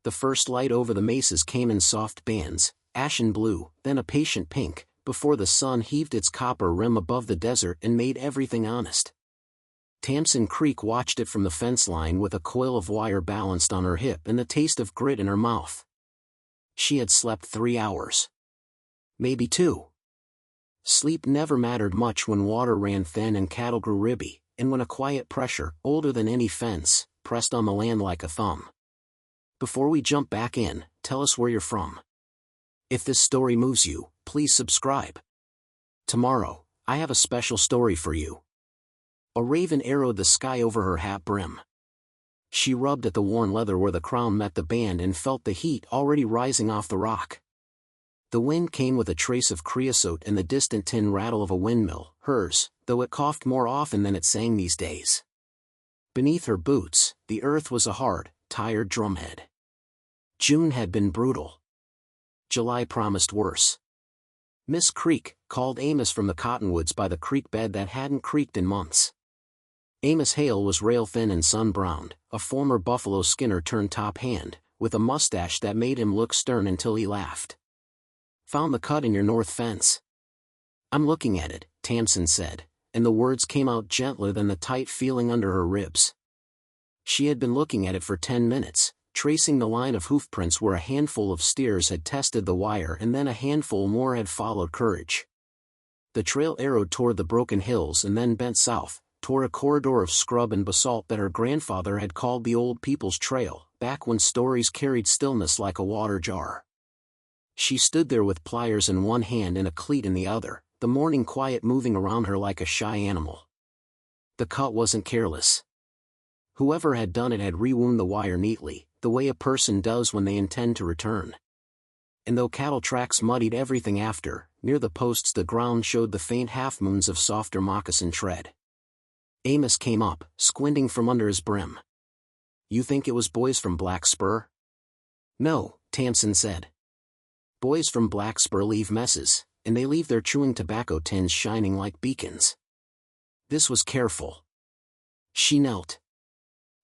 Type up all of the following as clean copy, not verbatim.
The first light over the mesas came in soft bands, ashen blue, then a patient pink, before the sun heaved its copper rim above the desert and made everything honest. Tamsin Creek watched it from the fence line with a coil of wire balanced on her hip and the taste of grit in her mouth. She had slept 3 hours. Maybe 2. Sleep never mattered much when water ran thin and cattle grew ribby, and when a quiet pressure, older than any fence, pressed on the land like a thumb. Before we jump back in, tell us where you're from. If this story moves you, please subscribe. Tomorrow, I have a special story for you. A raven arrowed the sky over her hat brim. She rubbed at the worn leather where the crown met the band and felt the heat already rising off the rock. The wind came with a trace of creosote and the distant tin rattle of a windmill, hers, though it coughed more often than it sang these days. Beneath her boots, the earth was a hard, tired drumhead. June had been brutal. July promised worse. Miss Creek called Amos from the cottonwoods by the creek bed that hadn't creaked in months. Amos Hale was rail-thin and sun-browned, a former buffalo skinner turned top hand, with a mustache that made him look stern until he laughed. "Found the cut in your north fence." "I'm looking at it," Tamsin said, and the words came out gentler than the tight feeling under her ribs. She had been looking at it for 10 minutes, tracing the line of hoofprints where a handful of steers had tested the wire and then a handful more had followed courage. The trail arrowed toward the broken hills and then bent south, toward a corridor of scrub and basalt that her grandfather had called the Old People's Trail, back when stories carried stillness like a water jar. She stood there with pliers in one hand and a cleat in the other, the morning quiet moving around her like a shy animal. The cut wasn't careless. Whoever had done it had rewound the wire neatly, the way a person does when they intend to return. And though cattle tracks muddied everything after, near the posts the ground showed the faint half-moons of softer moccasin tread. Amos came up, squinting from under his brim. "You think it was boys from Black Spur?" "No," Tamsin said. "Boys from Black Spur leave messes, and they leave their chewing tobacco tins shining like beacons." This was careful. She knelt.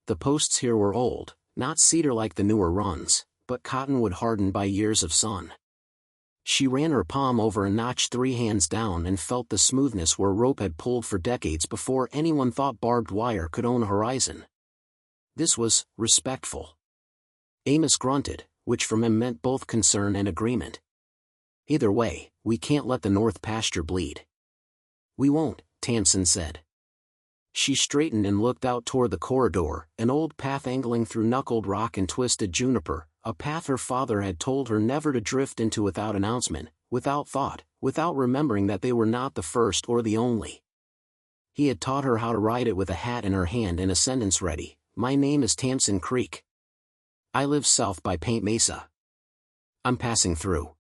The posts here were old, not cedar like the newer runs, but cottonwood hardened by years of sun. She ran her palm over a notch 3 hands down and felt the smoothness where rope had pulled for decades before anyone thought barbed wire could own a horizon. This was respectful. Amos grunted, which from him meant both concern and agreement. "Either way, we can't let the north pasture bleed." "We won't," Tamsin said. She straightened and looked out toward the corridor, an old path angling through knuckled rock and twisted juniper, a path her father had told her never to drift into without announcement, without thought, without remembering that they were not the first or the only. He had taught her how to ride it with a hat in her hand and a sentence ready. "My name is Tamsin Creek. I live south by Paint Mesa. I'm passing through."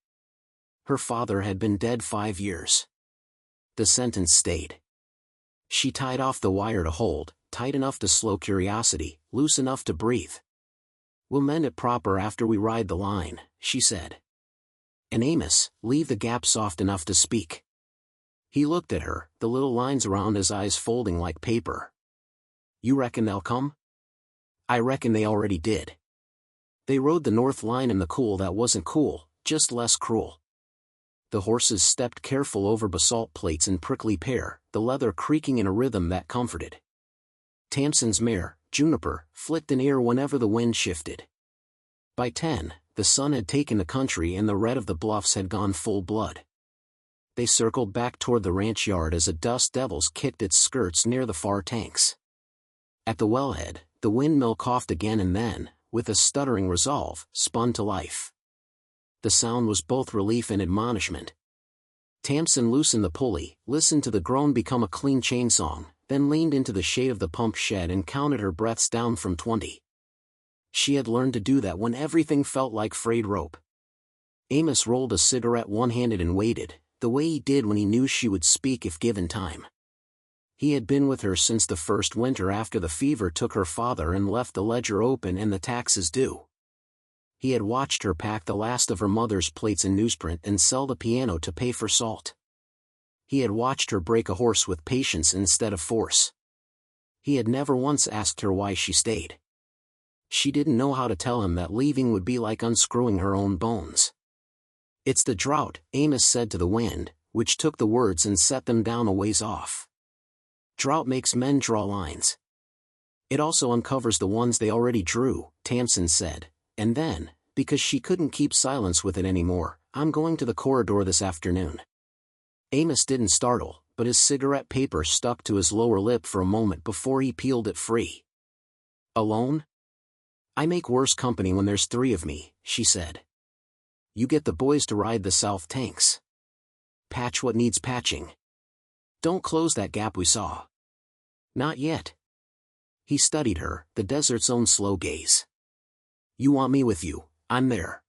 Her father had been dead 5 years. The sentence stayed. She tied off the wire to hold, tight enough to slow curiosity, loose enough to breathe. "We'll mend it proper after we ride the line," she said. "And Amos, leave the gap soft enough to speak." He looked at her, the little lines around his eyes folding like paper. "You reckon they'll come?" "I reckon they already did." They rode the north line in the cool that wasn't cool, just less cruel. The horses stepped careful over basalt plates and prickly pear, the leather creaking in a rhythm that comforted. Tamsin's mare, Juniper, flicked an ear whenever the wind shifted. By 10, the sun had taken the country and the red of the bluffs had gone full blood. They circled back toward the ranch yard as a dust devils kicked its skirts near the far tanks. At the wellhead, the windmill coughed again and then, with a stuttering resolve, spun to life. The sound was both relief and admonishment. Tamsin loosened the pulley, listened to the groan become a clean chain song, then leaned into the shade of the pump shed and counted her breaths down from 20. She had learned to do that when everything felt like frayed rope. Amos rolled a cigarette one-handed and waited, the way he did when he knew she would speak if given time. He had been with her since the first winter after the fever took her father and left the ledger open and the taxes due. He had watched her pack the last of her mother's plates in newsprint and sell the piano to pay for salt. He had watched her break a horse with patience instead of force. He had never once asked her why she stayed. she didn't know how to tell him that leaving would be like unscrewing her own bones. "It's the drought," Amos said to the wind, which took the words and set them down a ways off. "Drought makes men draw lines. It also uncovers the ones they already drew," Tamsin said, and then, because she couldn't keep silence with it anymore, "I'm going to the corridor this afternoon." Amos didn't startle, but his cigarette paper stuck to his lower lip for a moment before he peeled it free. "Alone?" "I make worse company when there's 3 of me," she said. "You get the boys to ride the south tanks. Patch what needs patching. Don't close that gap we saw." "Not yet." He studied her, the desert's own slow gaze. "You want me with you, I'm there."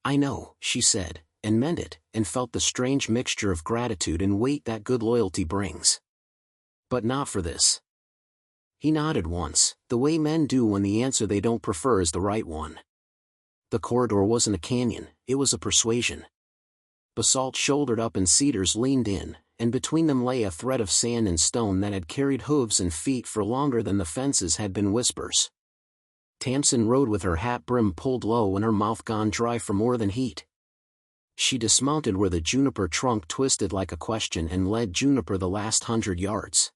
"I know," she said, and meant it, and felt the strange mixture of gratitude and weight that good loyalty brings. "But not for this." He nodded once, the way men do when the answer they don't prefer is the right one. The corridor wasn't a canyon, it was a persuasion. Basalt shouldered up and cedars leaned in, and between them lay a thread of sand and stone that had carried hooves and feet for longer than the fences had been whispers. Tamsin rode with her hat brim pulled low and her mouth gone dry for more than heat. She dismounted where the juniper trunk twisted like a question and led Juniper the last 100 yards.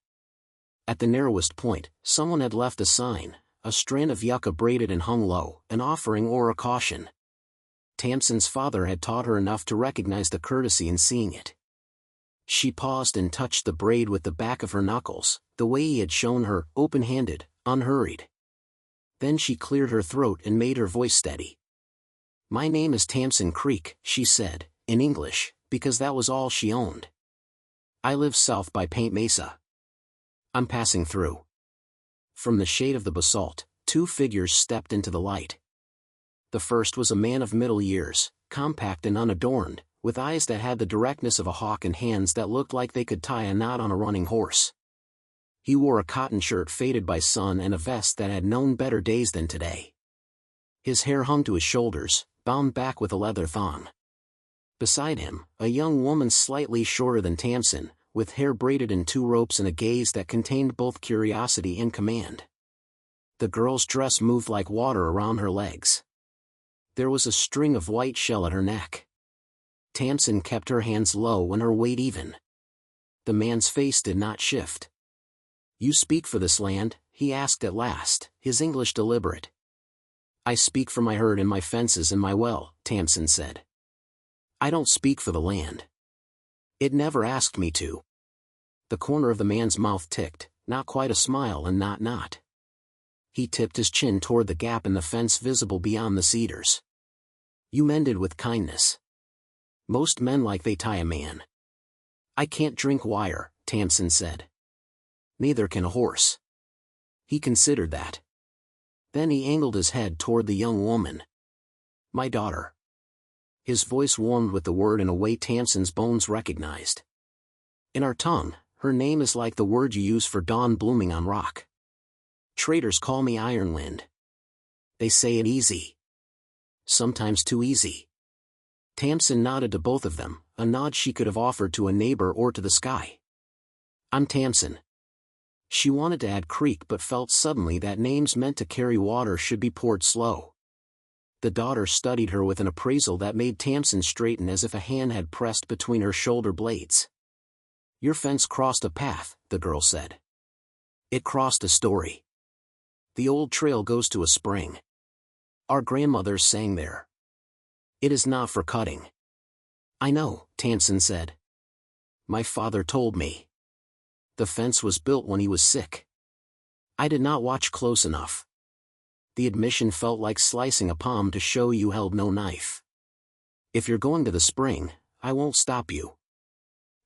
At the narrowest point, someone had left a sign, a strand of yucca braided and hung low, an offering or a caution. Tamsin's father had taught her enough to recognize the courtesy in seeing it. She paused and touched the braid with the back of her knuckles, the way he had shown her, open-handed, unhurried. Then she cleared her throat and made her voice steady. "My name is Tamsin Creek," she said, in English, because that was all she owned. "I live south by Paint Mesa. I'm passing through." From the shade of the basalt, 2 figures stepped into the light. The first was a man of middle years, compact and unadorned, with eyes that had the directness of a hawk and hands that looked like they could tie a knot on a running horse. He wore a cotton shirt faded by sun and a vest that had known better days than today. His hair hung to his shoulders, bound back with a leather thong. Beside him, a young woman slightly shorter than Tamsin, with hair braided in 2 ropes and a gaze that contained both curiosity and command. The girl's dress moved like water around her legs. There was a string of white shell at her neck. Tamsin kept her hands low and her weight even. The man's face did not shift. "You speak for this land?" he asked at last, his English deliberate. "I speak for my herd and my fences and my well," Tamsin said. "I don't speak for the land. It never asked me to." The corner of the man's mouth ticked, not quite a smile and not. He tipped his chin toward the gap in the fence visible beyond the cedars. "You mended with kindness. Most men like they tie a man." "I can't drink wire," Tamsin said. "Neither can a horse." He considered that. Then he angled his head toward the young woman. "My daughter." His voice warmed with the word in a way Tamsin's bones recognized. "In our tongue, her name is like the word you use for dawn blooming on rock. Traders call me Ironwind. They say it easy. Sometimes too easy." Tamsin nodded to both of them, a nod she could have offered to a neighbor or to the sky. "I'm Tamsin." She wanted to add Creek but felt suddenly that names meant to carry water should be poured slow. The daughter studied her with an appraisal that made Tamsin straighten as if a hand had pressed between her shoulder blades. "Your fence crossed a path," the girl said. "It crossed a story. The old trail goes to a spring. Our grandmothers sang there. It is not for cutting." "I know," Tamsin said. "My father told me. The fence was built when he was sick. I did not watch close enough." The admission felt like slicing a palm to show you held no knife. "If you're going to the spring, I won't stop you.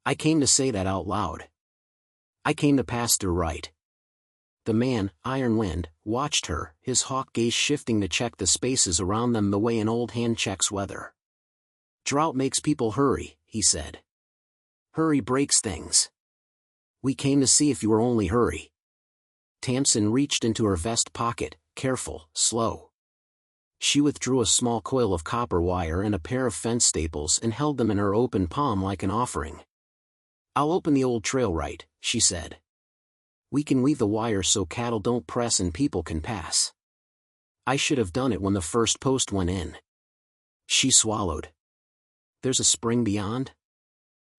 I came to say that out loud. I came to pass through right." The man, Ironwind, watched her, his hawk gaze shifting to check the spaces around them the way an old hand checks weather. "Drought makes people hurry," he said. "Hurry breaks things. We came to see if you were only hurry." Tamsin reached into her vest pocket, careful, slow. She withdrew a small coil of copper wire and a pair of fence staples and held them in her open palm like an offering. "I'll open the old trail right," she said. "We can weave the wire so cattle don't press and people can pass." I should have done it when the first post went in. She swallowed. There's a spring beyond?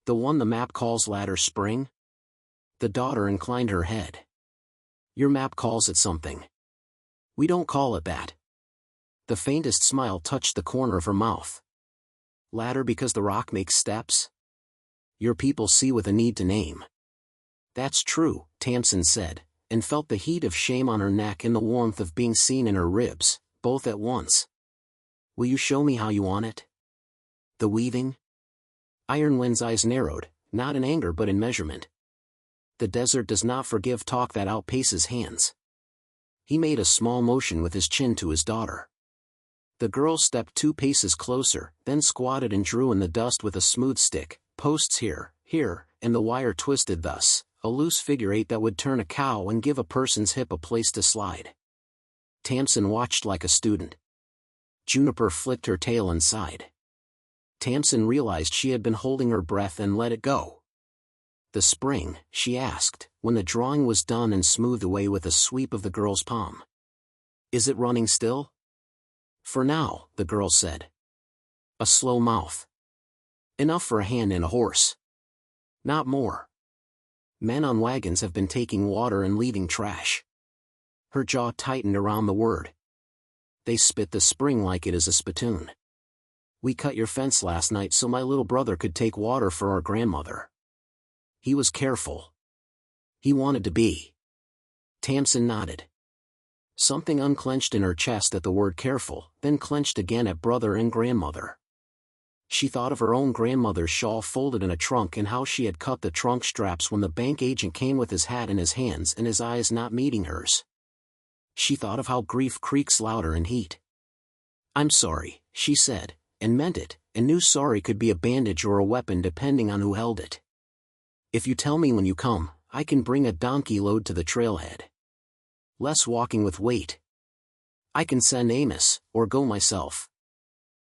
The one the map calls Ladder Spring? The daughter inclined her head. Your map calls it something. We don't call it that. The faintest smile touched the corner of her mouth. Ladder because the rock makes steps? Your people see with a need to name. That's true, Tamsin said, and felt the heat of shame on her neck and the warmth of being seen in her ribs, both at once. Will you show me how you want it? The weaving? Ironwind's eyes narrowed, not in anger but in measurement. The desert does not forgive talk that outpaces hands. He made a small motion with his chin to his daughter. The girl stepped 2 paces closer, then squatted and drew in the dust with a smooth stick, posts here, and the wire twisted thus, a loose figure 8 that would turn a cow and give a person's hip a place to slide. Tamsin watched like a student. Juniper flicked her tail and sighed. Tamsin realized she had been holding her breath and let it go. The spring, she asked, when the drawing was done and smoothed away with a sweep of the girl's palm. Is it running still? For now, the girl said. A slow mouth. Enough for a hand and a horse. Not more. Men on wagons have been taking water and leaving trash. Her jaw tightened around the word. They spit the spring like it is a spittoon. We cut your fence last night so my little brother could take water for our grandmother. He was careful. He wanted to be. Tamsin nodded. Something unclenched in her chest at the word careful, then clenched again at brother and grandmother. She thought of her own grandmother's shawl folded in a trunk and how she had cut the trunk straps when the bank agent came with his hat in his hands and his eyes not meeting hers. She thought of how grief creaks louder in heat. I'm sorry, she said, and meant it, and knew sorry could be a bandage or a weapon depending on who held it. If you tell me when you come, I can bring a donkey load to the trailhead. Less walking with weight. I can send Amos, or go myself.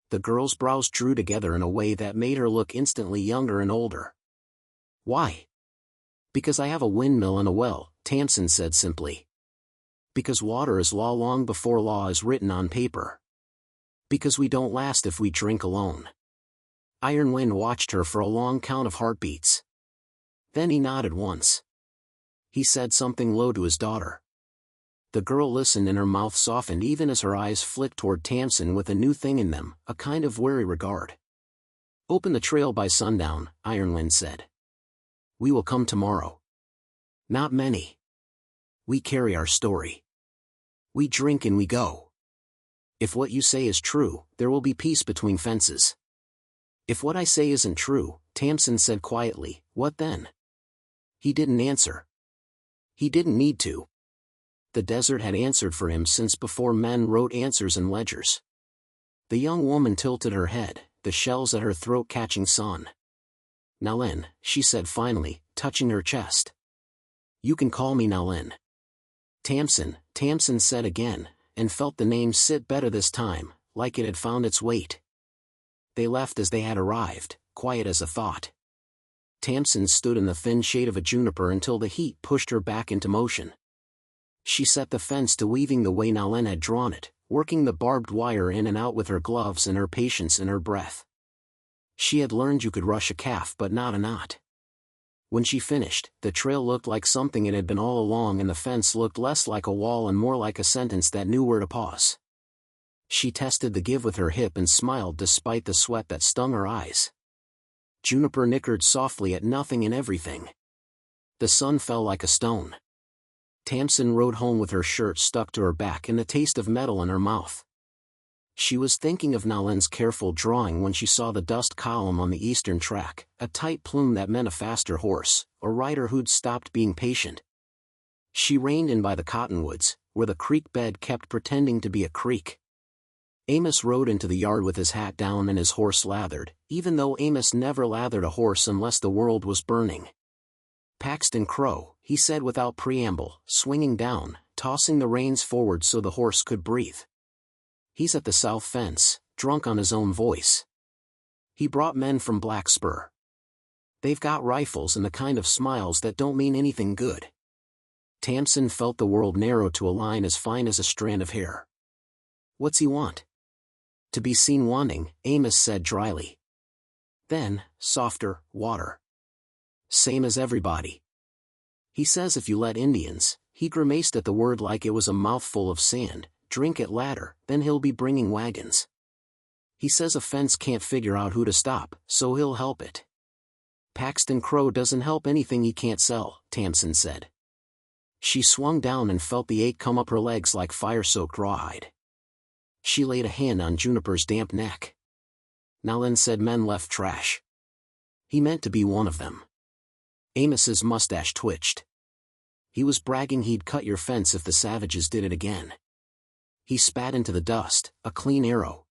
The girl's brows drew together in a way that made her look instantly younger and older. Why? Because I have a windmill and a well, Tamsin said simply. Because water is law long before law is written on paper. Because we don't last if we drink alone. Ironwind watched her for a long count of heartbeats. Then he nodded once. He said something low to his daughter. The girl listened and her mouth softened even as her eyes flicked toward Tamsin with a new thing in them, a kind of wary regard. Open the trail by sundown, Ironwind said. We will come tomorrow. Not many. We carry our story. We drink and we go. If what you say is true, there will be peace between fences. If what I say isn't true, Tamsin said quietly, what then? He didn't answer. He didn't need to. The desert had answered for him since before men wrote answers in ledgers. The young woman tilted her head, the shells at her throat catching sun. Nalin, she said finally, touching her chest. You can call me Nalin. Tamsin said again, and felt the name sit better this time, like it had found its weight. They left as they had arrived, quiet as a thought. Tamsin stood in the thin shade of a juniper until the heat pushed her back into motion. She set the fence to weaving the way Nalin had drawn it, working the barbed wire in and out with her gloves and her patience in her breath. She had learned you could rush a calf but not a knot. When she finished, the trail looked like something it had been all along and the fence looked less like a wall and more like a sentence that knew where to pause. She tested the give with her hip and smiled despite the sweat that stung her eyes. Juniper nickered softly at nothing and everything. The sun fell like a stone. Tamsin rode home with her shirt stuck to her back and the taste of metal in her mouth. She was thinking of Nalin's careful drawing when she saw the dust column on the eastern track, a tight plume that meant a faster horse, a rider who'd stopped being patient. She reined in by the cottonwoods, where the creek bed kept pretending to be a creek. Amos rode into the yard with his hat down and his horse lathered, even though Amos never lathered a horse unless the world was burning. Paxton Crow, he said without preamble, swinging down, tossing the reins forward so the horse could breathe. He's at the south fence, drunk on his own voice. He brought men from Black Spur. They've got rifles and the kind of smiles that don't mean anything good. Tamsin felt the world narrow to a line as fine as a strand of hair. What's he want? To be seen wanting, Amos said dryly. Then, softer, water. Same as everybody. He says if you let Indians, he grimaced at the word like it was a mouthful of sand, drink at ladder, then he'll be bringing wagons. He says a fence can't figure out who to stop, so he'll help it. Paxton Crow doesn't help anything he can't sell, Tamsin said. She swung down and felt the ache come up her legs like fire-soaked rawhide. She laid a hand on Juniper's damp neck. Now then, said men left trash. He meant to be one of them. Amos's mustache twitched. He was bragging he'd cut your fence if the savages did it again. He spat into the dust, a clean arrow.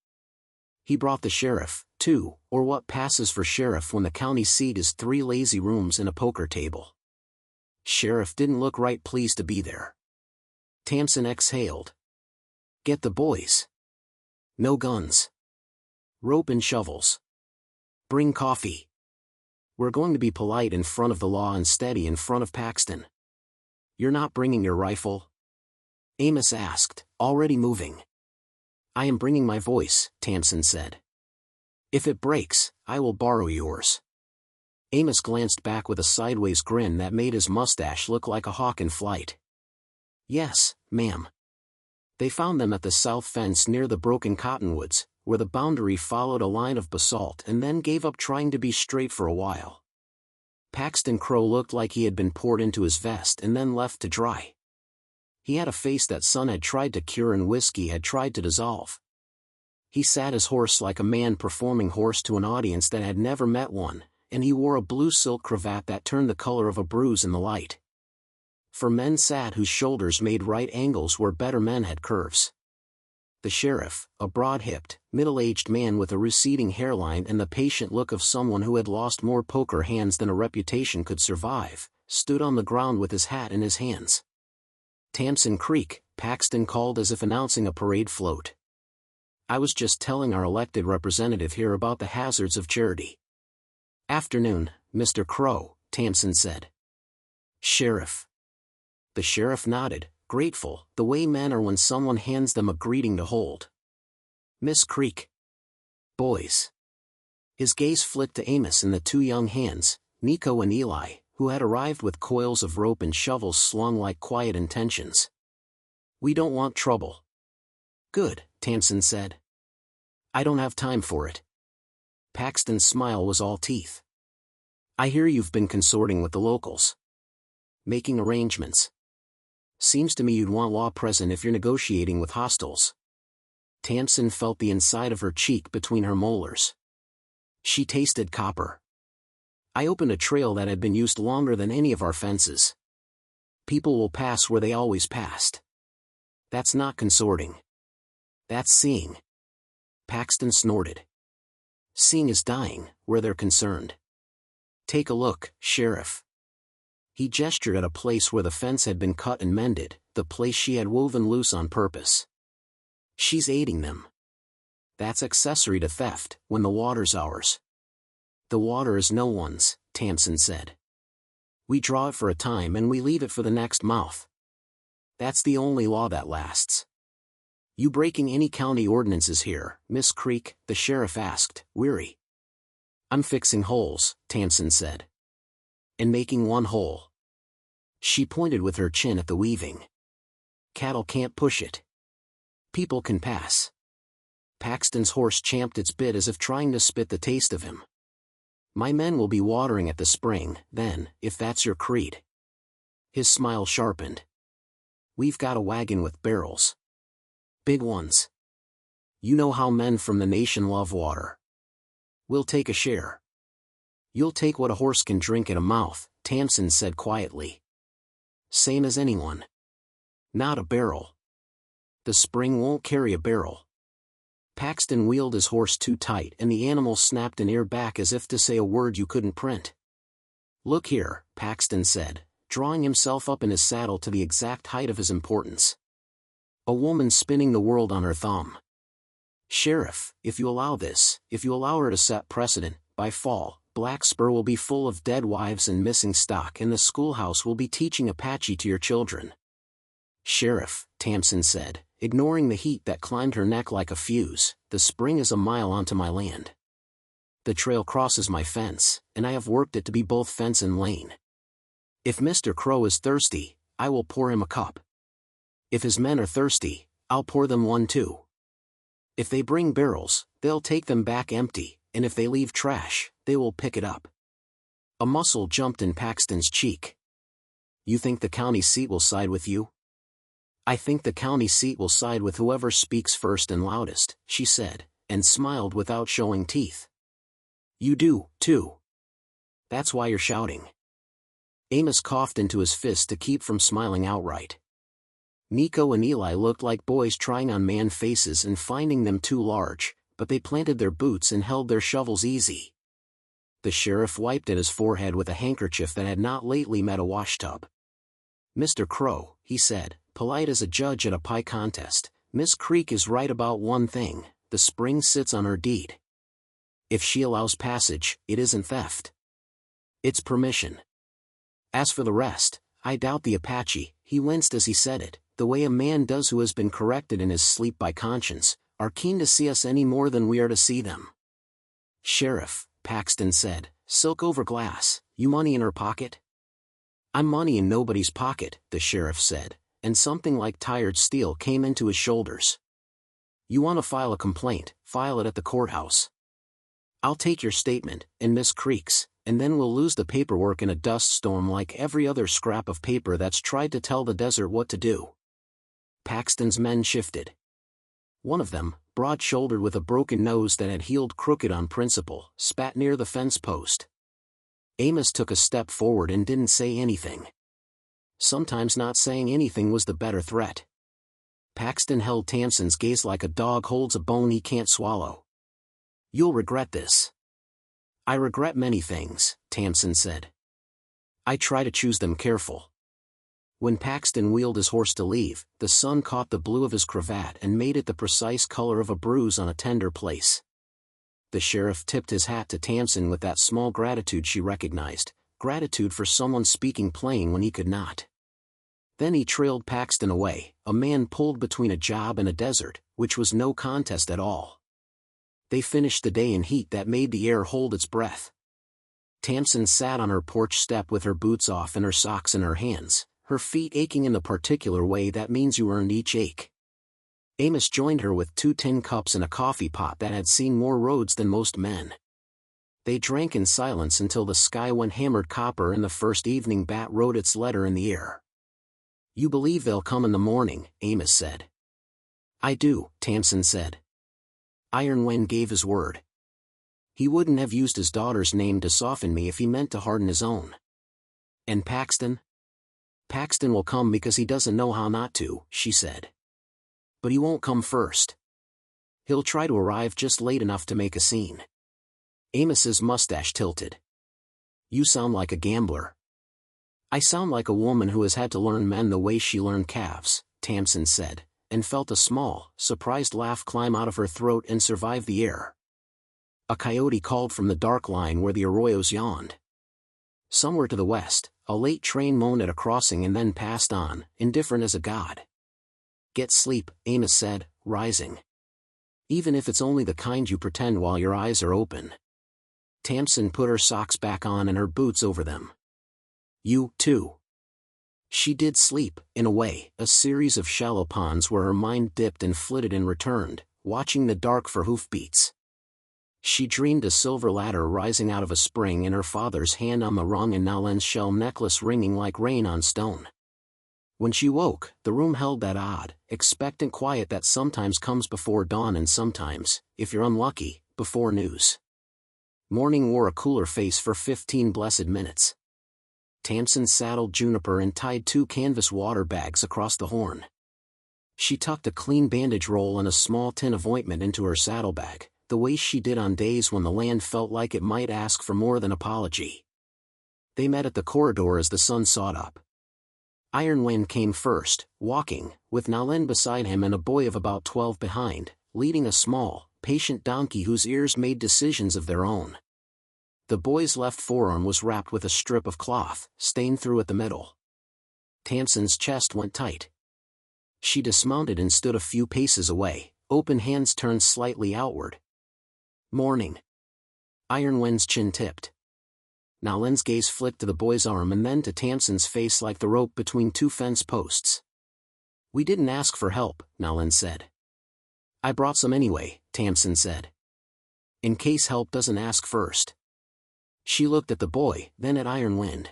He brought the sheriff, too, or what passes for sheriff when the county seat is 3 lazy rooms and a poker table. Sheriff didn't look right pleased to be there. Tamsin exhaled. Get the boys. No guns. Rope and shovels. Bring coffee. We're going to be polite in front of the law and steady in front of Paxton. You're not bringing your rifle? Amos asked, already moving. I am bringing my voice, Tamsin said. If it breaks, I will borrow yours. Amos glanced back with a sideways grin that made his mustache look like a hawk in flight. Yes, ma'am. They found them at the south fence near the broken cottonwoods, where the boundary followed a line of basalt and then gave up trying to be straight for a while. Paxton Crow looked like he had been poured into his vest and then left to dry. He had a face that sun had tried to cure and whiskey had tried to dissolve. He sat his horse like a man performing horse to an audience that had never met one, and he wore a blue silk cravat that turned the color of a bruise in the light. For men sat whose shoulders made right angles where better men had curves. The sheriff, a broad-hipped, middle-aged man with a receding hairline and the patient look of someone who had lost more poker hands than a reputation could survive, stood on the ground with his hat in his hands. Tamsin Creek, Paxton called as if announcing a parade float. I was just telling our elected representative here about the hazards of charity. Afternoon, Mr. Crow, Tamsin said. Sheriff. The sheriff nodded, grateful, the way men are when someone hands them a greeting to hold. Miss Creek. Boys. His gaze flicked to Amos and the 2 young hands, Nico and Eli, who had arrived with coils of rope and shovels slung like quiet intentions. We don't want trouble. Good, Tamsin said. I don't have time for it. Paxton's smile was all teeth. I hear you've been consorting with the locals. Making arrangements. Seems to me you'd want law present if you're negotiating with hostiles. Tamsin felt the inside of her cheek between her molars. She tasted copper. I opened a trail that had been used longer than any of our fences. People will pass where they always passed. That's not consorting. That's seeing. Paxton snorted. Seeing is dying, where they're concerned. Take a look, Sheriff. He gestured at a place where the fence had been cut and mended, the place she had woven loose on purpose. She's aiding them. That's accessory to theft, when the water's ours. The water is no one's, Tamsin said. We draw it for a time and we leave it for the next mouth. That's the only law that lasts. You breaking any county ordinances here, Miss Creek? The sheriff asked, weary. I'm fixing holes, Tamsin said. And making one hole. She pointed with her chin at the weaving. Cattle can't push it. People can pass. Paxton's horse champed its bit as if trying to spit the taste of him. My men will be watering at the spring, then, if that's your creed. His smile sharpened. We've got a wagon with barrels. Big ones. You know how men from the nation love water. We'll take a share. You'll take what a horse can drink at a mouth, Tamsin said quietly. Same as anyone. Not a barrel. The spring won't carry a barrel. Paxton wheeled his horse too tight and the animal snapped an ear back as if to say a word you couldn't print. Look here, Paxton said, drawing himself up in his saddle to the exact height of his importance. A woman spinning the world on her thumb. Sheriff, if you allow this, if you allow her to set precedent, by fall, Black Spur will be full of dead wives and missing stock and the schoolhouse will be teaching Apache to your children. Sheriff, Tamsin said, ignoring the heat that climbed her neck like a fuse. The spring is a mile onto my land. The trail crosses my fence, and I have worked it to be both fence and lane. If Mr. Crow is thirsty, I will pour him a cup. If his men are thirsty, I'll pour them one too. If they bring barrels, they'll take them back empty, and if they leave trash, they will pick it up. A muscle jumped in Paxton's cheek. You think the county seat will side with you? I think the county seat will side with whoever speaks first and loudest, she said, and smiled without showing teeth. You do, too. That's why you're shouting. Amos coughed into his fist to keep from smiling outright. Nico and Eli looked like boys trying on man faces and finding them too large, but they planted their boots and held their shovels easy. The sheriff wiped at his forehead with a handkerchief that had not lately met a washtub. Mr. Crow, he said, polite as a judge at a pie contest, Miss Creek is right about one thing: the spring sits on her deed. If she allows passage, it isn't theft. It's permission. As for the rest, I doubt the Apache, he winced as he said it, the way a man does who has been corrected in his sleep by conscience, are keen to see us any more than we are to see them. Sheriff, Paxton said, silk over glass, you money in her pocket? I'm money in nobody's pocket, the sheriff said, and something like tired steel came into his shoulders. You want to file a complaint, file it at the courthouse. I'll take your statement, and Miss Creek's, and then we'll lose the paperwork in a dust storm like every other scrap of paper that's tried to tell the desert what to do. Paxton's men shifted. One of them, broad-shouldered with a broken nose that had healed crooked on principle, spat near the fence post. Amos took a step forward and didn't say anything. Sometimes not saying anything was the better threat. Paxton held Tamsin's gaze like a dog holds a bone he can't swallow. You'll regret this. I regret many things, Tamsin said. I try to choose them careful. When Paxton wheeled his horse to leave, the sun caught the blue of his cravat and made it the precise color of a bruise on a tender place. The sheriff tipped his hat to Tamsin with that small gratitude she recognized, gratitude for someone speaking plain when he could not. Then he trailed Paxton away, a man pulled between a job and a desert, which was no contest at all. They finished the day in heat that made the air hold its breath. Tamsin sat on her porch step with her boots off and her socks in her hands, her feet aching in the particular way that means you earned each ache. Amos joined her with 2 tin cups and a coffee pot that had seen more roads than most men. They drank in silence until the sky went hammered copper and the first evening bat wrote its letter in the air. You believe they'll come in the morning, Amos said. I do, Tamsin said. Iron Wind gave his word. He wouldn't have used his daughter's name to soften me if he meant to harden his own. And Paxton? Paxton will come because he doesn't know how not to, she said. But he won't come first. He'll try to arrive just late enough to make a scene. Amos's mustache tilted. You sound like a gambler. I sound like a woman who has had to learn men the way she learned calves, Tamsin said, and felt a small, surprised laugh climb out of her throat and survive the air. A coyote called from the dark line where the arroyos yawned. Somewhere to the west, a late train moaned at a crossing and then passed on, indifferent as a god. Get sleep, Amos said, rising. Even if it's only the kind you pretend while your eyes are open. Tamsin put her socks back on and her boots over them. You, too. She did sleep, in a way, a series of shallow ponds where her mind dipped and flitted and returned, watching the dark for hoofbeats. She dreamed a silver ladder rising out of a spring and her father's hand on the rung and Nalen's shell necklace ringing like rain on stone. When she woke, the room held that odd, expectant quiet that sometimes comes before dawn and sometimes, if you're unlucky, before news. Morning wore a cooler face for 15 blessed minutes. Tamsin saddled Juniper and tied 2 canvas water bags across the horn. She tucked a clean bandage roll and a small tin of ointment into her saddlebag, the way she did on days when the land felt like it might ask for more than apology. They met at the corridor as the sun sought up. Iron Wind came first, walking, with Nalen beside him and a boy of about 12 behind, leading a small, patient donkey whose ears made decisions of their own. The boy's left forearm was wrapped with a strip of cloth, stained through at the middle. Tamsin's chest went tight. She dismounted and stood a few paces away, open hands turned slightly outward. Morning. Iron Wind's chin tipped. Nalen's gaze flicked to the boy's arm and then to Tamsin's face like the rope between two fence posts. We didn't ask for help, Nalen said. I brought some anyway, Tamsin said. In case help doesn't ask first. She looked at the boy, then at Iron Wind.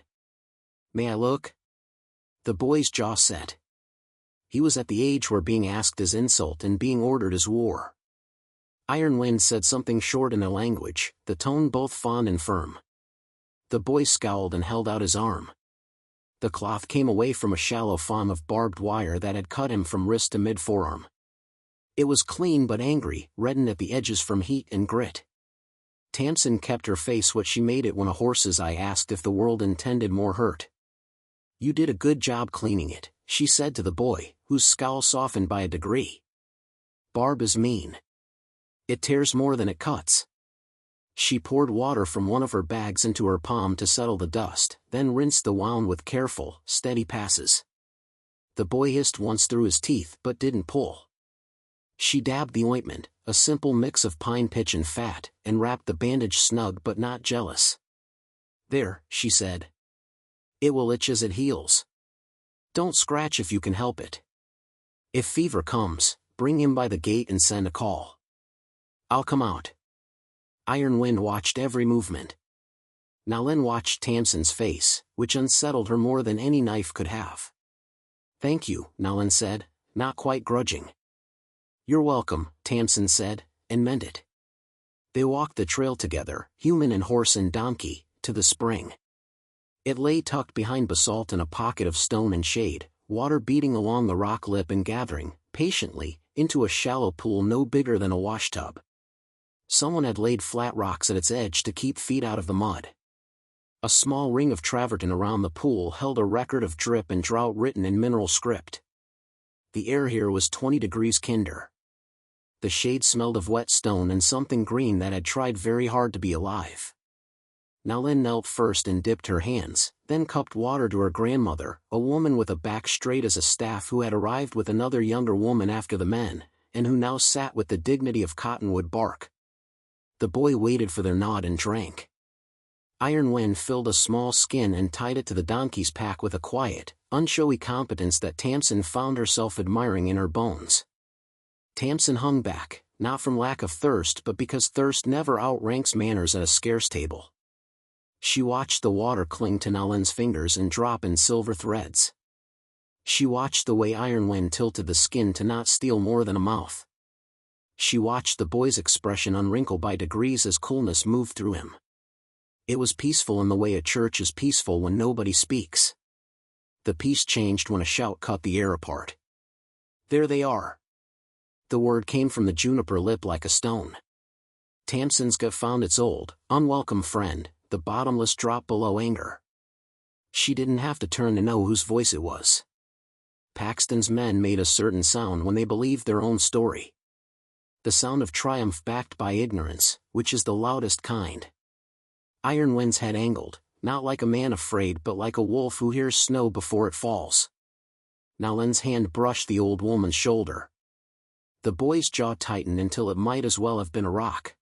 May I look? The boy's jaw set. He was at the age where being asked is insult and being ordered is war. Iron Wind said something short in a language, the tone both fond and firm. The boy scowled and held out his arm. The cloth came away from a shallow foam of barbed wire that had cut him from wrist to mid-forearm. It was clean but angry, reddened at the edges from heat and grit. Tamsin kept her face what she made it when a horse's eye asked if the world intended more hurt. You did a good job cleaning it, she said to the boy, whose scowl softened by a degree. Barb is mean. It tears more than it cuts. She poured water from one of her bags into her palm to settle the dust, then rinsed the wound with careful, steady passes. The boy hissed once through his teeth but didn't pull. She dabbed the ointment, a simple mix of pine pitch and fat, and wrapped the bandage snug but not jealous. There, she said. It will itch as it heals. Don't scratch if you can help it. If fever comes, bring him by the gate and send a call. I'll come out. Iron Wind watched every movement. Nalen watched Tamsin's face, which unsettled her more than any knife could have. Thank you, Nalen said, not quite grudging. You're welcome, Tamsin said, and meant it. They walked the trail together, human and horse and donkey, to the spring. It lay tucked behind basalt in a pocket of stone and shade, water beating along the rock lip and gathering, patiently, into a shallow pool no bigger than a washtub. Someone had laid flat rocks at its edge to keep feet out of the mud. A small ring of travertine around the pool held a record of drip and drought written in mineral script. The air here was 20 degrees kinder. The shade smelled of wet stone and something green that had tried very hard to be alive. Nalen knelt first and dipped her hands, then cupped water to her grandmother, a woman with a back straight as a staff who had arrived with another younger woman after the men, and who now sat with the dignity of cottonwood bark. The boy waited for their nod and drank. Iron Wind filled a small skin and tied it to the donkey's pack with a quiet, unshowy competence that Tamsin found herself admiring in her bones. Tamsin hung back, not from lack of thirst but because thirst never outranks manners at a scarce table. She watched the water cling to Nalen's fingers and drop in silver threads. She watched the way Iron Wind tilted the skin to not steal more than a mouth. She watched the boy's expression unwrinkle by degrees as coolness moved through him. It was peaceful in the way a church is peaceful when nobody speaks. The peace changed when a shout cut the air apart. There they are. The word came from the juniper lip like a stone. Tamsin's gut found its old, unwelcome friend, the bottomless drop below anger. She didn't have to turn to know whose voice it was. Paxton's men made a certain sound when they believed their own story. The sound of triumph backed by ignorance, which is the loudest kind. Iron Wind's head angled, not like a man afraid but like a wolf who hears snow before it falls. Nalen's hand brushed the old woman's shoulder. The boy's jaw tightened until it might as well have been a rock.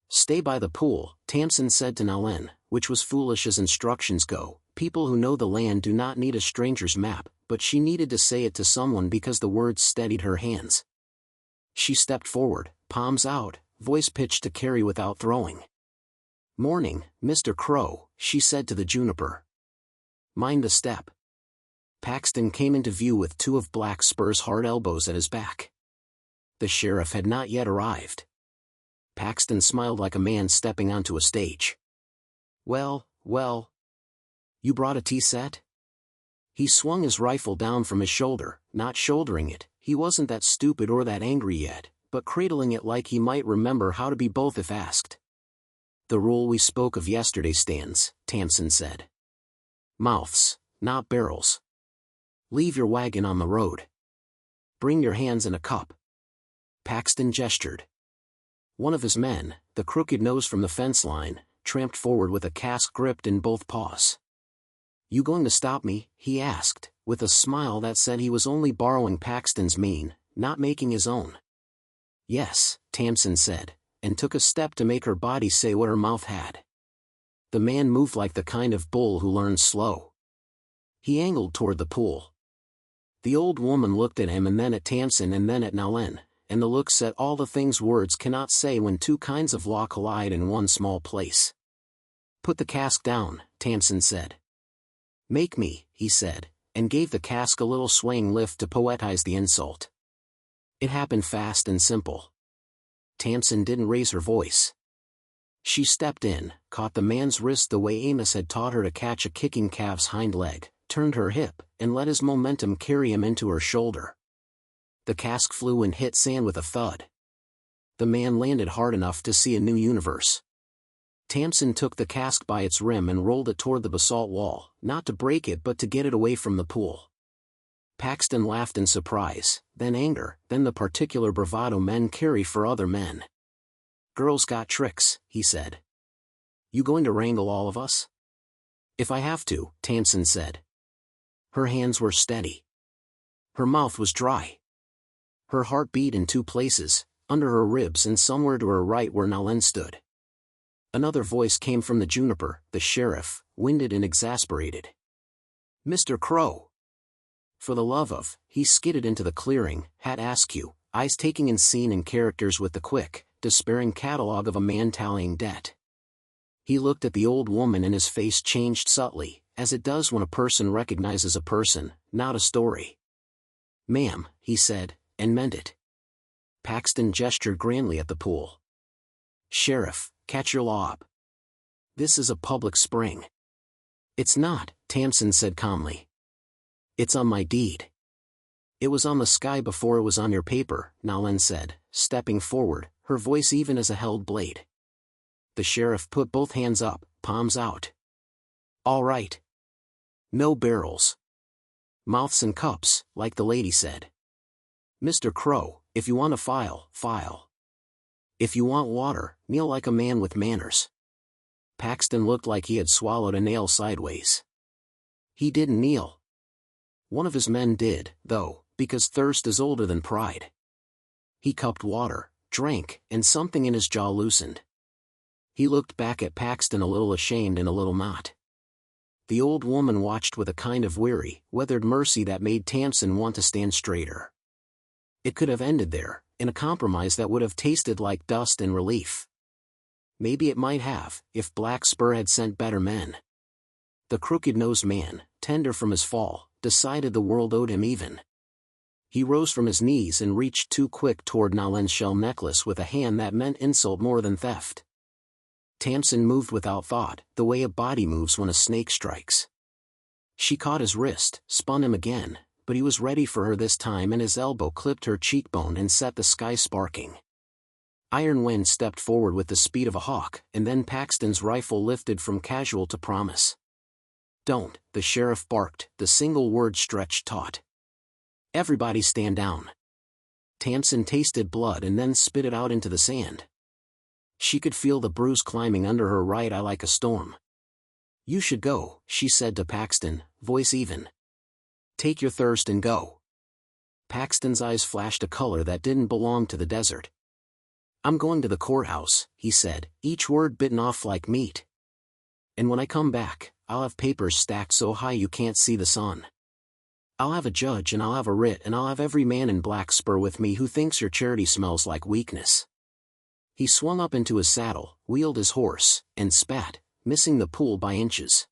Stay by the pool, Tamsin said to Nalen, which was foolish as instructions go. People who know the land do not need a stranger's map, but she needed to say it to someone because the words steadied her hands. She stepped forward, palms out, voice pitched to carry without throwing. Morning, Mr. Crow, she said to the juniper. Mind the step. Paxton came into view with two of Black Spur's hard elbows at his back. The sheriff had not yet arrived. Paxton smiled like a man stepping onto a stage. Well. You brought a tea set? He swung his rifle down from his shoulder, not shouldering it. He wasn't that stupid or that angry yet, but cradling it like he might remember how to be both if asked. The rule we spoke of yesterday stands, Tamsin said. Mouths, not barrels. Leave your wagon on the road. Bring your hands in a cup. Paxton gestured. One of his men, the crooked nose from the fence line, tramped forward with a cask gripped in both paws. You going to stop me? He asked, with a smile that said he was only borrowing Paxton's mane, not making his own. "Yes," Tamsin said, and took a step to make her body say what her mouth had. The man moved like the kind of bull who learns slow. He angled toward the pool. The old woman looked at him and then at Tamsin and then at Nalen, and the look said all the things words cannot say when two kinds of law collide in one small place. "Put the cask down," Tamsin said. "Make me," he said, and gave the cask a little swaying lift to poetize the insult. It happened fast and simple. Tamsin didn't raise her voice. She stepped in, caught the man's wrist the way Amos had taught her to catch a kicking calf's hind leg, turned her hip, and let his momentum carry him into her shoulder. The cask flew and hit sand with a thud. The man landed hard enough to see a new universe. Tamsin took the cask by its rim and rolled it toward the basalt wall, not to break it but to get it away from the pool. Paxton laughed in surprise, then anger, then the particular bravado men carry for other men. "Girls got tricks," he said. "You going to wrangle all of us?" "If I have to," Tamsin said. Her hands were steady. Her mouth was dry. Her heart beat in two places, under her ribs and somewhere to her right where Nalen stood. Another voice came from the juniper, the sheriff, winded and exasperated. "Mr. Crow." For the love of, he skidded into the clearing, hat askew, eyes taking in scene and characters with the quick, despairing catalog of a man tallying debt. He looked at the old woman and his face changed subtly, as it does when a person recognizes a person, not a story. "Ma'am," he said, and meant it. Paxton gestured grandly at the pool. "Sheriff, catch your lob. This is a public spring." "It's not," Tamsin said calmly. "It's on my deed." "It was on the sky before it was on your paper," Nalen said, stepping forward, her voice even as a held blade. The sheriff put both hands up, palms out. "All right. No barrels. Mouths and cups, like the lady said. Mr. Crow, if you want to file, file. If you want water, kneel like a man with manners." Paxton looked like he had swallowed a nail sideways. He didn't kneel. One of his men did, though, because thirst is older than pride. He cupped water, drank, and something in his jaw loosened. He looked back at Paxton a little ashamed and a little not. The old woman watched with a kind of weary, weathered mercy that made Tamsin want to stand straighter. It could have ended there, in a compromise that would have tasted like dust and relief. Maybe it might have, if Black Spur had sent better men. The crooked-nosed man, tender from his fall, decided the world owed him even. He rose from his knees and reached too quick toward Nalen's shell necklace with a hand that meant insult more than theft. Tamsin moved without thought, the way a body moves when a snake strikes. She caught his wrist, spun him again, but he was ready for her this time and his elbow clipped her cheekbone and set the sky sparking. Iron Wind stepped forward with the speed of a hawk, and then Paxton's rifle lifted from casual to promise. "Don't," the sheriff barked, the single word stretched taut. "Everybody stand down." Tamsin tasted blood and then spit it out into the sand. She could feel the bruise climbing under her right eye like a storm. "You should go," she said to Paxton, voice even. "Take your thirst and go." Paxton's eyes flashed a color that didn't belong to the desert. "I'm going to the courthouse," he said, each word bitten off like meat. "And when I come back, I'll have papers stacked so high you can't see the sun. I'll have a judge and I'll have a writ and I'll have every man in Black Spur with me who thinks your charity smells like weakness." He swung up into his saddle, wheeled his horse, and spat, missing the pool by inches.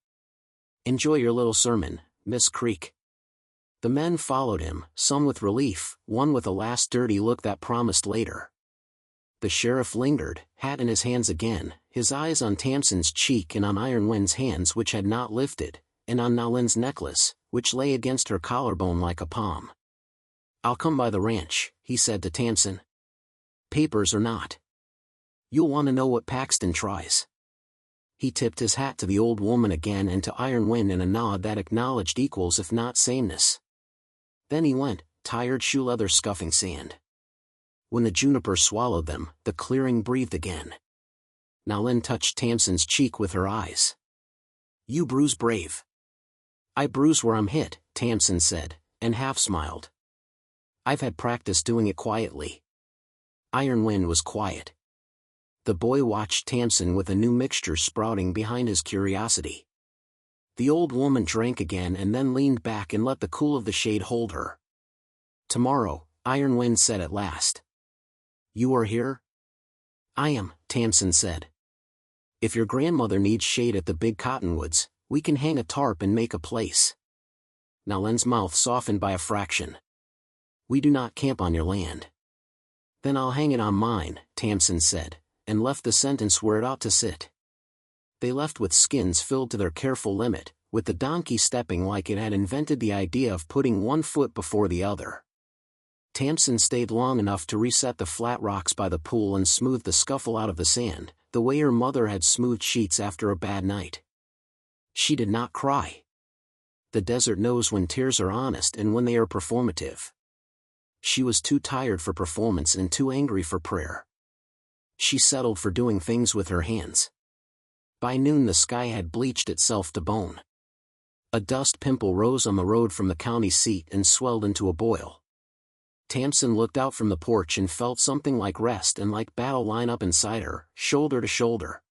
"Enjoy your little sermon, Miss Creek." The men followed him, some with relief, one with a last dirty look that promised later. The sheriff lingered, hat in his hands again, his eyes on Tamsin's cheek and on Iron Wind's hands which had not lifted, and on Nalen's necklace, which lay against her collarbone like a palm. "I'll come by the ranch," he said to Tamsin. "Papers or not. You'll want to know what Paxton tries." He tipped his hat to the old woman again and to Iron Wind in a nod that acknowledged equals if not sameness. Then he went, tired shoe leather scuffing sand. When the juniper swallowed them, the clearing breathed again. Nalen touched Tamsin's cheek with her eyes. "You bruise brave. I bruise where I'm hit, Tamsin said, and half smiled. I've had practice doing it quietly. Iron Wind was quiet. The boy watched Tamsin with a new mixture sprouting behind his curiosity. The old woman drank again and then leaned back and let the cool of the shade hold her. Tomorrow, Iron Wind said at last. You are here? I am, Tamsin said. If your grandmother needs shade at the big cottonwoods, we can hang a tarp and make a place. Nalen's mouth softened by a fraction. We do not camp on your land. Then I'll hang it on mine, Tamsin said, and left the sentence where it ought to sit. They left with skins filled to their careful limit, with the donkey stepping like it had invented the idea of putting one foot before the other. Tamsin stayed long enough to reset the flat rocks by the pool and smooth the scuffle out of the sand, the way her mother had smoothed sheets after a bad night. She did not cry. The desert knows when tears are honest and when they are performative. She was too tired for performance and too angry for prayer. She settled for doing things with her hands. By noon the sky had bleached itself to bone. A dust pimple rose on the road from the county seat and swelled into a boil. Tamsin looked out from the porch and felt something like rest and like battle line up inside her, shoulder to shoulder.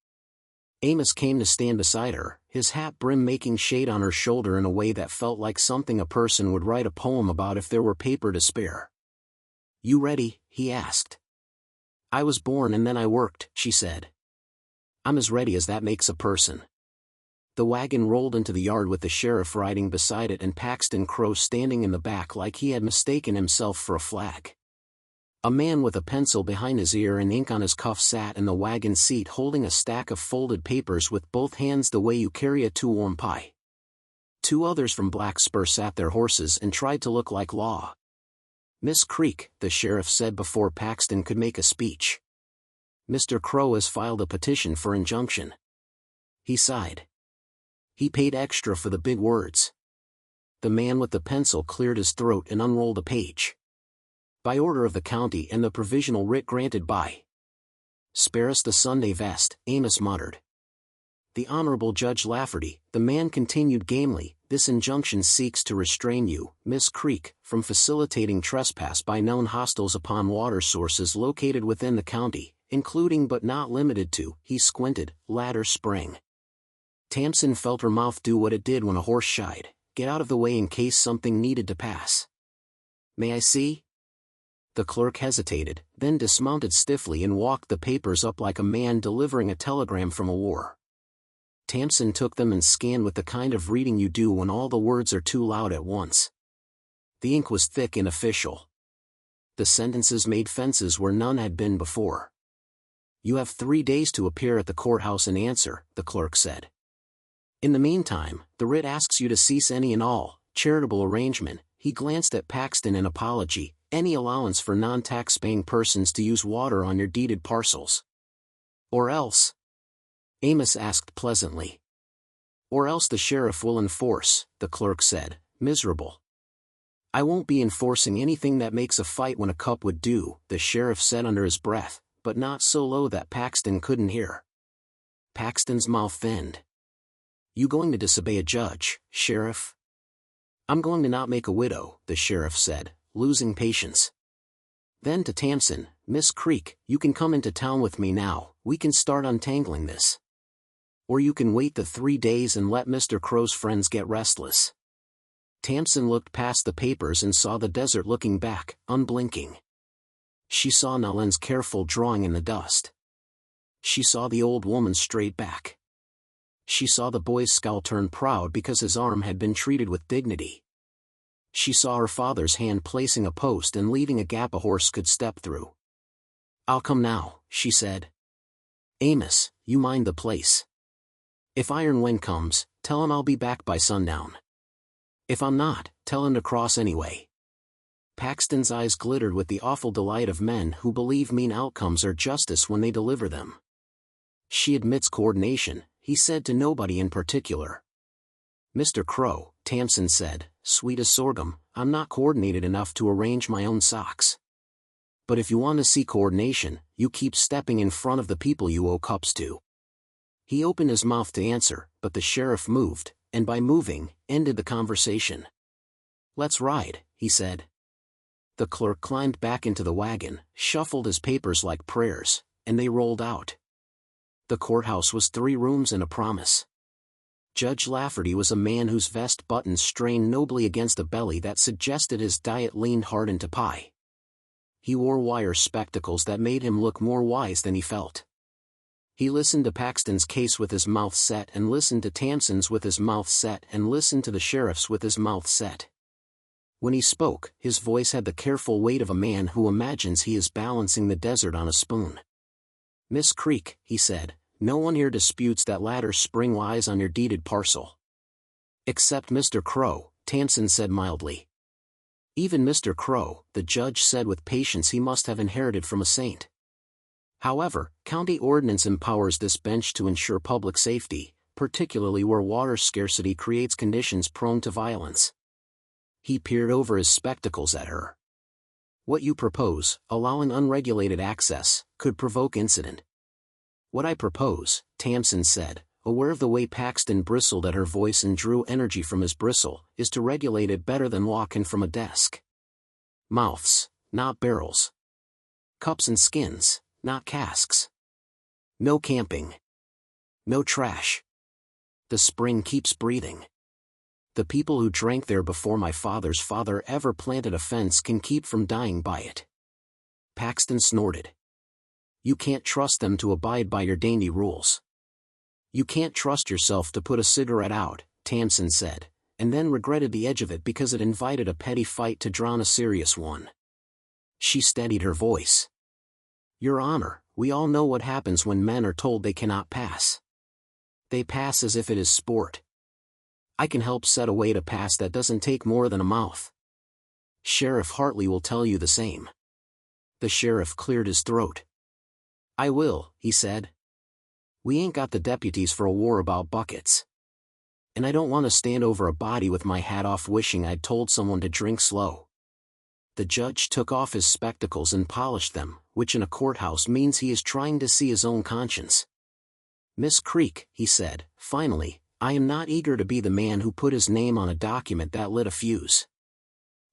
Amos came to stand beside her, his hat brim making shade on her shoulder in a way that felt like something a person would write a poem about if there were paper to spare. You ready? He asked. I was born and then I worked, she said. I'm as ready as that makes a person. The wagon rolled into the yard with the sheriff riding beside it and Paxton Crow standing in the back like he had mistaken himself for a flag. A man with a pencil behind his ear and ink on his cuff sat in the wagon seat holding a stack of folded papers with both hands the way you carry a too-warm pie. Two others from Black Spur sat their horses and tried to look like law. Miss Creek, the sheriff said before Paxton could make a speech. Mr. Crow has filed a petition for injunction. He sighed. He paid extra for the big words. The man with the pencil cleared his throat and unrolled a page. By order of the county and the provisional writ granted by. Spare us the Sunday vest, Amos muttered. The Honorable Judge Lafferty, the man continued gamely, this injunction seeks to restrain you, Miss Creek, from facilitating trespass by known hostiles upon water sources located within the county, including but not limited to, he squinted, Ladder Spring. Tamsin felt her mouth do what it did when a horse shied, get out of the way in case something needed to pass. May I see? The clerk hesitated, then dismounted stiffly and walked the papers up like a man delivering a telegram from a war. Tamsin took them and scanned with the kind of reading you do when all the words are too loud at once. The ink was thick and official. The sentences made fences where none had been before. You have 3 days to appear at the courthouse and answer, the clerk said. In the meantime, the writ asks you to cease any and all charitable arrangement. He glanced at Paxton in apology, any allowance for non-tax-paying persons to use water on your deeded parcels. Or else? Amos asked pleasantly. Or else the sheriff will enforce, the clerk said, miserable. I won't be enforcing anything that makes a fight when a cup would do, the sheriff said under his breath, but not so low that Paxton couldn't hear. Paxton's mouth thinned. You going to disobey a judge, sheriff? I'm going to not make a widow, the sheriff said, losing patience. Then to Tamsin, Miss Creek, you can come into town with me now, we can start untangling this. Or you can wait the 3 days and let Mr. Crow's friends get restless. Tamsin looked past the papers and saw the desert looking back, unblinking. She saw Nalen's careful drawing in the dust. She saw the old woman straight back. She saw the boy's scowl turn proud because his arm had been treated with dignity. She saw her father's hand placing a post and leaving a gap a horse could step through. I'll come now, she said. Amos, you mind the place. If Iron Wind comes, tell him I'll be back by sundown. If I'm not, tell him to cross anyway. Paxton's eyes glittered with the awful delight of men who believe mean outcomes are justice when they deliver them. She admits coordination, he said to nobody in particular. Mr. Crow, Tamsin said, sweet as sorghum, I'm not coordinated enough to arrange my own socks. But if you want to see coordination, you keep stepping in front of the people you owe cups to. He opened his mouth to answer, but the sheriff moved, and by moving, ended the conversation. "Let's ride," he said. The clerk climbed back into the wagon, shuffled his papers like prayers, and they rolled out. The courthouse was 3 rooms and a promise. Judge Lafferty was a man whose vest buttons strained nobly against a belly that suggested his diet leaned hard into pie. He wore wire spectacles that made him look more wise than he felt. He listened to Paxton's case with his mouth set and listened to Tamsin's with his mouth set and listened to the sheriff's with his mouth set. When he spoke, his voice had the careful weight of a man who imagines he is balancing the desert on a spoon. "Miss Creek," he said, "no one here disputes that Ladder Spring lies on your deeded parcel." "Except Mr. Crow," Tamsin said mildly. "Even Mr. Crow," the judge said with patience he must have inherited from a saint. "However, county ordinance empowers this bench to ensure public safety, particularly where water scarcity creates conditions prone to violence." He peered over his spectacles at her. "What you propose, allowing unregulated access, could provoke incident." "What I propose," Tamsin said, aware of the way Paxton bristled at her voice and drew energy from his bristle, "is to regulate it better than walking from a desk. Mouths, not barrels. Cups and skins, not casks. No camping. No trash. The spring keeps breathing. The people who drank there before my father's father ever planted a fence can keep from dying by it." Paxton snorted. "You can't trust them to abide by your dainty rules." "You can't trust yourself to put a cigarette out," Tamsin said, and then regretted the edge of it because it invited a petty fight to drown a serious one. She steadied her voice. "Your Honor, we all know what happens when men are told they cannot pass. They pass as if it is sport. I can help set a way to pass that doesn't take more than a mouth. Sheriff Hartley will tell you the same." The sheriff cleared his throat. "I will," he said. "We ain't got the deputies for a war about buckets. And I don't want to stand over a body with my hat off wishing I'd told someone to drink slow." The judge took off his spectacles and polished them, which in a courthouse means he is trying to see his own conscience. "Miss Creek," he said, finally, "I am not eager to be the man who put his name on a document that lit a fuse.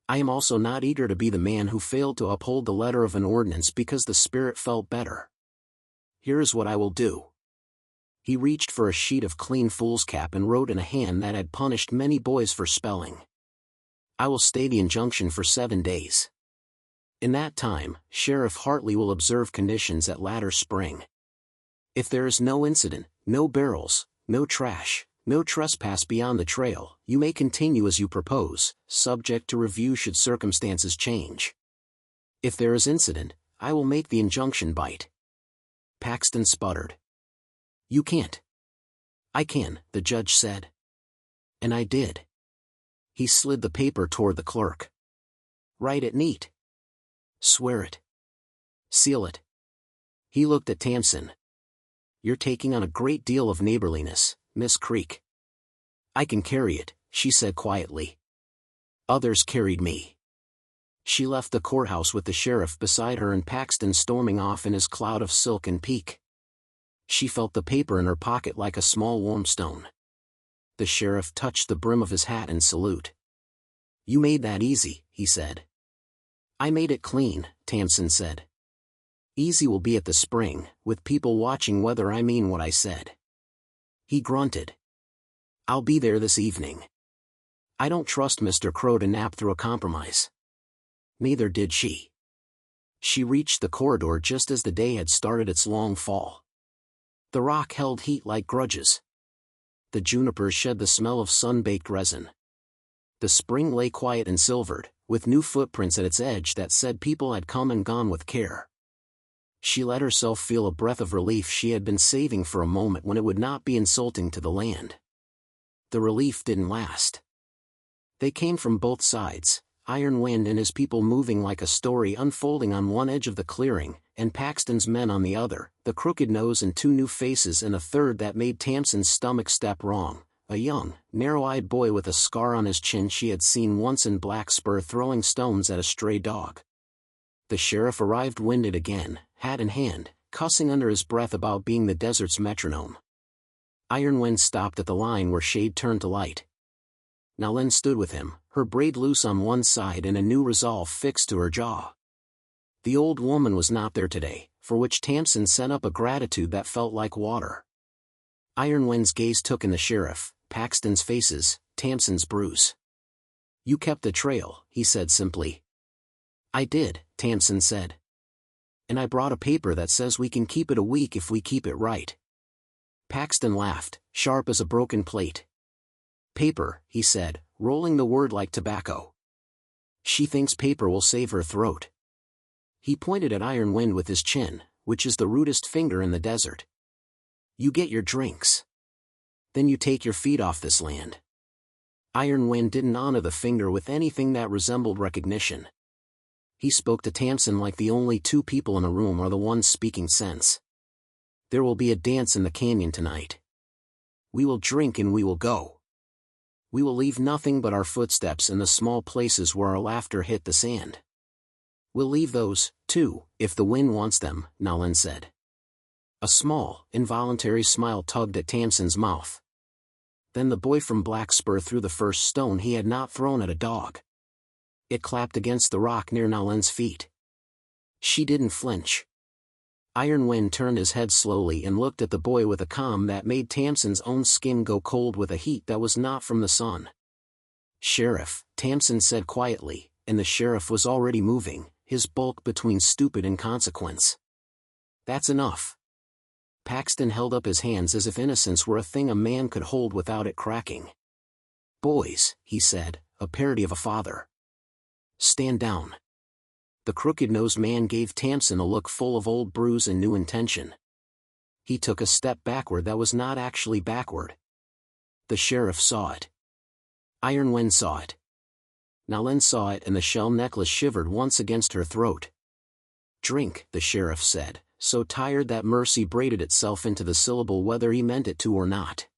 I am also not eager to be the man who failed to uphold the letter of an ordinance because the spirit felt better. Here is what I will do." He reached for a sheet of clean foolscap and wrote in a hand that had punished many boys for spelling. "I will stay the injunction for 7 days. In that time, Sheriff Hartley will observe conditions at Ladder Spring. If there is no incident, no barrels, no trash, no trespass beyond the trail, you may continue as you propose, subject to review should circumstances change. If there is incident, I will make the injunction bite." Paxton sputtered. "You can't." "I can," the judge said. "And I did." He slid the paper toward the clerk. "Write it neat. Swear it. Seal it." He looked at Tamsin. "You're taking on a great deal of neighborliness, Miss Creek." "I can carry it," she said quietly. "Others carried me." She left the courthouse with the sheriff beside her and Paxton storming off in his cloud of silk and pique. She felt the paper in her pocket like a small warm stone. The sheriff touched the brim of his hat in salute. "You made that easy," he said. "I made it clean," Tamsin said. "Easy will be at the spring, with people watching whether I mean what I said." He grunted. "I'll be there this evening." I don't trust Mr. Crow to nap through a compromise. Neither did she. She reached the corridor just as the day had started its long fall. The rock held heat like grudges. The junipers shed the smell of sun-baked resin. The spring lay quiet and silvered, with new footprints at its edge that said people had come and gone with care. She let herself feel a breath of relief she had been saving for a moment when it would not be insulting to the land. The relief didn't last. They came from both sides, Iron Wind and his people moving like a story unfolding on one edge of the clearing, and Paxton's men on the other, the crooked nose and 2 new faces and a third that made Tamsin's stomach step wrong, a young, narrow-eyed boy with a scar on his chin she had seen once in Black Spur throwing stones at a stray dog. The sheriff arrived winded again, hat in hand, cussing under his breath about being the desert's metronome. Iron Wind stopped at the line where shade turned to light. Nalin stood with him, her braid loose on one side and a new resolve fixed to her jaw. The old woman was not there today, for which Tamsin sent up a gratitude that felt like water. Iron Wind's gaze took in the sheriff, Paxton's faces, Tamsin's bruise. "You kept the trail," he said simply. "I did," Tamsin said. "And I brought a paper that says we can keep it a week if we keep it right." Paxton laughed, sharp as a broken plate. "Paper," he said, rolling the word like tobacco. "She thinks paper will save her throat." He pointed at Iron Wind with his chin, which is the rudest finger in the desert. "You get your drinks. Then you take your feet off this land." Iron Wind didn't honor the finger with anything that resembled recognition. He spoke to Tamsin like the only two people in a room are the ones speaking sense. "There will be a dance in the canyon tonight. We will drink and we will go. We will leave nothing but our footsteps in the small places where our laughter hit the sand. We'll leave those, too, if the wind wants them," Nalin said. A small, involuntary smile tugged at Tamsin's mouth. Then the boy from Black Spur threw the first stone he had not thrown at a dog. It clapped against the rock near Nalin's feet. She didn't flinch. Iron Wind turned his head slowly and looked at the boy with a calm that made Tamsin's own skin go cold with a heat that was not from the sun. "Sheriff," Tamsin said quietly, and the sheriff was already moving, his bulk between stupid and consequence. "That's enough." Paxton held up his hands as if innocence were a thing a man could hold without it cracking. "Boys," he said, a parody of a father. "Stand down." The crooked-nosed man gave Tamsin a look full of old bruise and new intention. He took a step backward that was not actually backward. The sheriff saw it. Iron Wind saw it. Nalin saw it, and the shell necklace shivered once against her throat. "Drink," the sheriff said, so tired that mercy braided itself into the syllable whether he meant it to or not.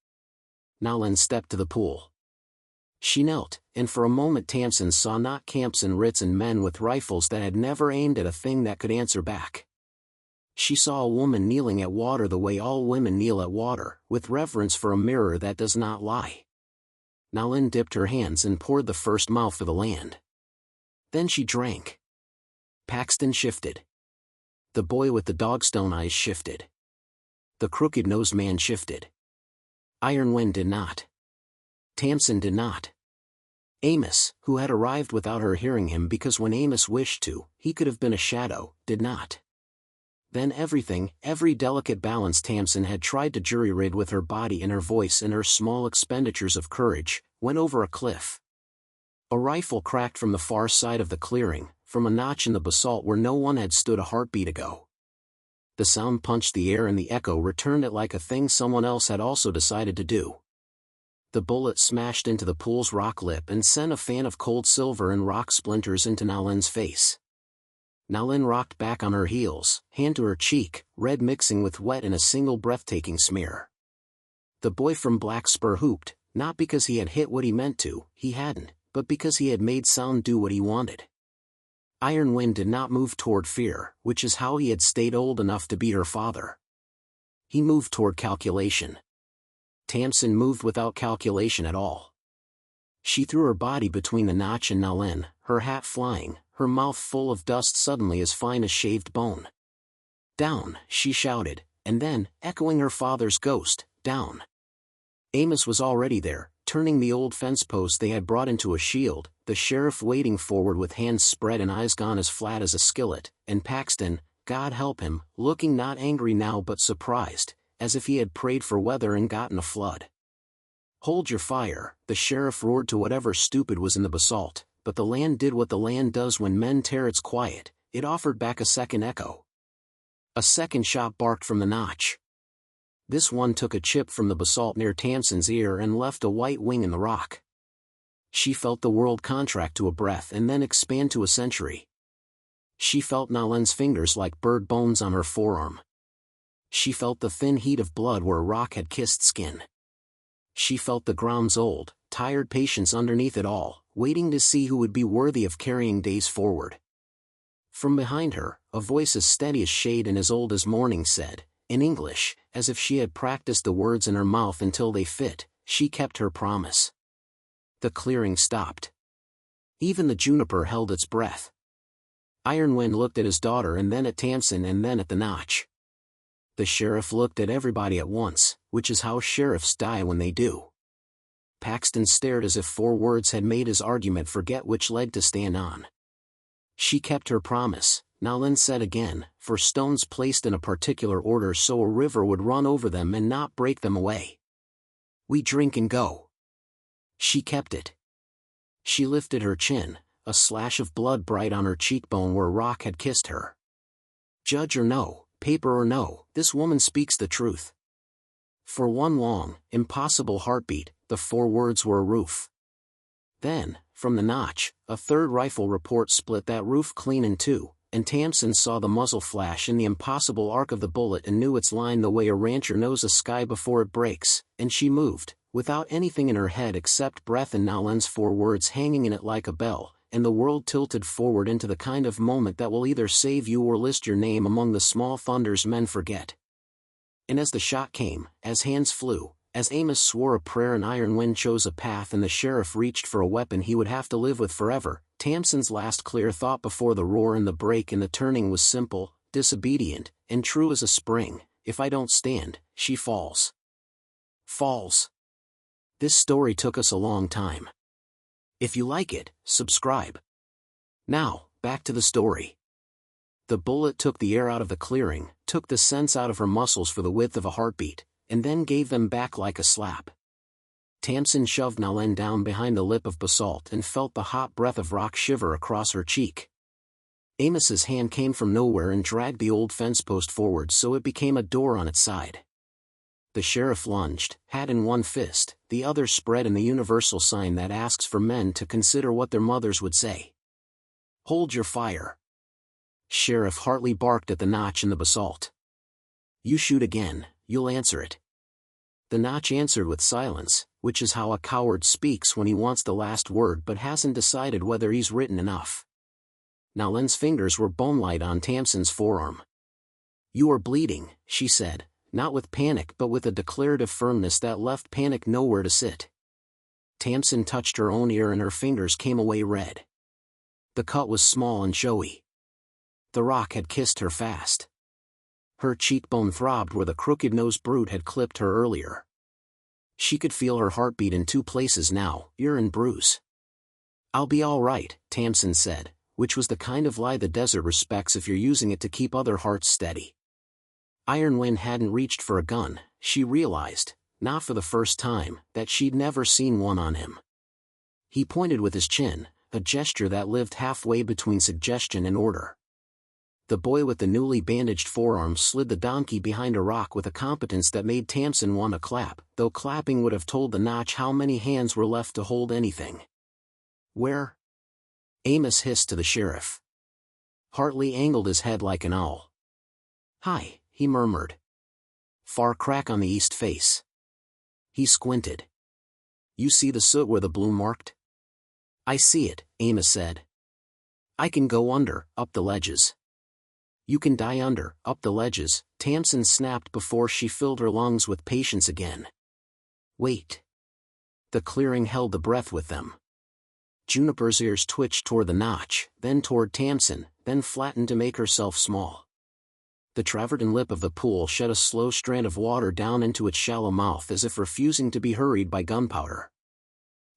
Nalin stepped to the pool. She knelt, and for a moment Tamsin saw not camps and Ritz and men with rifles that had never aimed at a thing that could answer back. She saw a woman kneeling at water the way all women kneel at water, with reverence for a mirror that does not lie. Nalin dipped her hands and poured the first mouth of the land. Then she drank. Paxton shifted. The boy with the dogstone eyes shifted. The crooked-nosed man shifted. Iron Wind did not. Tamsin did not. Amos, who had arrived without her hearing him because when Amos wished to, he could have been a shadow, did not. Then everything, every delicate balance Tamsin had tried to jury-rid with her body and her voice and her small expenditures of courage, went over a cliff. A rifle cracked from the far side of the clearing, from a notch in the basalt where no one had stood a heartbeat ago. The sound punched the air and the echo returned it like a thing someone else had also decided to do. The bullet smashed into the pool's rock lip and sent a fan of cold silver and rock splinters into Nalin's face. Nalin rocked back on her heels, hand to her cheek, red mixing with wet in a single breathtaking smear. The boy from Black Spur hooped, not because he had hit what he meant to, he hadn't, but because he had made Sound do what he wanted. Iron Wind did not move toward fear, which is how he had stayed old enough to beat her father. He moved toward calculation. Tamsin moved without calculation at all. She threw her body between the notch and Nalin, her hat flying, her mouth full of dust suddenly as fine as shaved bone. "Down," she shouted, and then, echoing her father's ghost, "Down." Amos was already there, turning the old fence post they had brought into a shield, the sheriff wading forward with hands spread and eyes gone as flat as a skillet, and Paxton, God help him, looking not angry now but surprised, as if he had prayed for weather and gotten a flood. "Hold your fire," the sheriff roared to whatever stupid was in the basalt, but the land did what the land does when men tear its quiet, it offered back a second echo. A second shot barked from the notch. This one took a chip from the basalt near Tamsin's ear and left a white wing in the rock. She felt the world contract to a breath and then expand to a century. She felt Nalin's fingers like bird bones on her forearm. She felt the thin heat of blood where a rock had kissed skin. She felt the ground's old, tired patience underneath it all, waiting to see who would be worthy of carrying days forward. From behind her, a voice as steady as shade and as old as morning said, In English, as if she had practiced the words in her mouth until they fit, she kept her promise. The clearing stopped. Even the juniper held its breath. Ironwind looked at his daughter and then at Tamsin and then at the Notch. The sheriff looked at everybody at once, which is how sheriffs die when they do. Paxton stared as if 4 words had made his argument forget which leg to stand on. She kept her promise, Nalin said again, for stones placed in a particular order so a river would run over them and not break them away. We drink and go. She kept it. She lifted her chin, a slash of blood bright on her cheekbone where Rock had kissed her. Judge or no, paper or no, this woman speaks the truth. For one long, impossible heartbeat, the 4 words were a roof. Then, from the Notch, a 3rd rifle report split that roof clean in 2, and Tamsin saw the muzzle flash in the impossible arc of the bullet and knew its line the way a rancher knows a sky before it breaks, and she moved, without anything in her head except breath and Nalin's 4 words hanging in it like a bell, and the world tilted forward into the kind of moment that will either save you or list your name among the small thunders men forget. And as the shot came, as hands flew, as Amos swore a prayer and Ironwind chose a path and the sheriff reached for a weapon he would have to live with forever, Tamsin's last clear thought before the roar and the break and the turning was simple, disobedient, and true as a spring: if I don't stand, she falls. Falls. This story took us a long time. If you like it, subscribe. Now, back to the story. The bullet took the air out of the clearing, took the sense out of her muscles for the width of a heartbeat, and then gave them back like a slap. Tamsin shoved Nalin down behind the lip of basalt and felt the hot breath of Rock shiver across her cheek. Amos's hand came from nowhere and dragged the old fence post forward so it became a door on its side. The sheriff lunged, hat in one fist, the other spread in the universal sign that asks for men to consider what their mothers would say. Hold your fire. Sheriff Hartley barked at the Notch in the basalt. You shoot again, you'll answer it. The Notch answered with silence, which is how a coward speaks when he wants the last word but hasn't decided whether he's written enough. Nalin's fingers were bone-light on Tamsin's forearm. You are bleeding, she said, not with panic but with a declarative firmness that left panic nowhere to sit. Tamsin touched her own ear and her fingers came away red. The cut was small and showy. The Rock had kissed her fast. Her cheekbone throbbed where the crooked-nosed brute had clipped her earlier. She could feel her heartbeat in 2 places now, ear and bruise. I'll be all right, Tamsin said, which was the kind of lie the desert respects if you're using it to keep other hearts steady. Ironwind hadn't reached for a gun, she realized, not for the first time, that she'd never seen one on him. He pointed with his chin, a gesture that lived halfway between suggestion and order. The boy with the newly bandaged forearm slid the donkey behind a rock with a competence that made Tamsin want to clap, though clapping would have told the Notch how many hands were left to hold anything. Where? Amos hissed to the sheriff. Hartley angled his head like an owl. Hi, he murmured. Far crack on the east face. He squinted. You see the soot where the blue marked? I see it, Amos said. I can go under, up the ledges. You can die under, up the ledges, Tamsin snapped before she filled her lungs with patience again. Wait. The clearing held the breath with them. Juniper's ears twitched toward the Notch, then toward Tamsin, then flattened to make herself small. The travertine lip of the pool shed a slow strand of water down into its shallow mouth as if refusing to be hurried by gunpowder.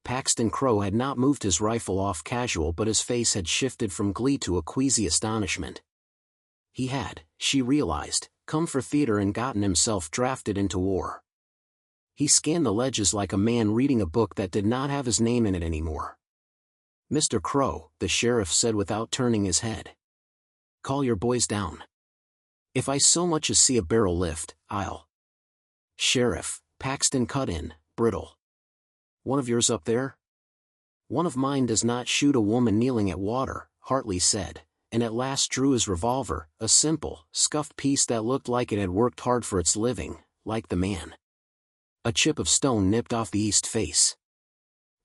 Paxton Crow had not moved his rifle off casual but his face had shifted from glee to a queasy astonishment. He had, she realized, come for theater and gotten himself drafted into war. He scanned the ledges like a man reading a book that did not have his name in it anymore. Mr. Crow, the sheriff said without turning his head. Call your boys down. If I so much as see a barrel lift, I'll. Sheriff, Paxton cut in, brittle. One of yours up there? One of mine does not shoot a woman kneeling at water, Hartley said, and at last drew his revolver, a simple, scuffed piece that looked like it had worked hard for its living, like the man. A chip of stone nipped off the east face.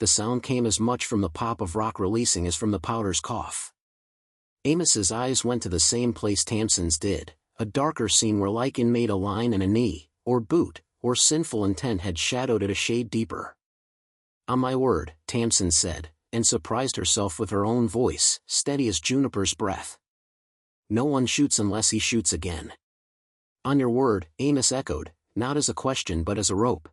The sound came as much from the pop of rock releasing as from the powder's cough. Amos's eyes went to the same place Tamsin's did, a darker scene where lichen made a line and a knee, or boot, or sinful intent had shadowed it a shade deeper. "On my word," Tamsin said, and surprised herself with her own voice, steady as Juniper's breath. "No one shoots unless he shoots again." "On your word," Amos echoed, not as a question but as a rope.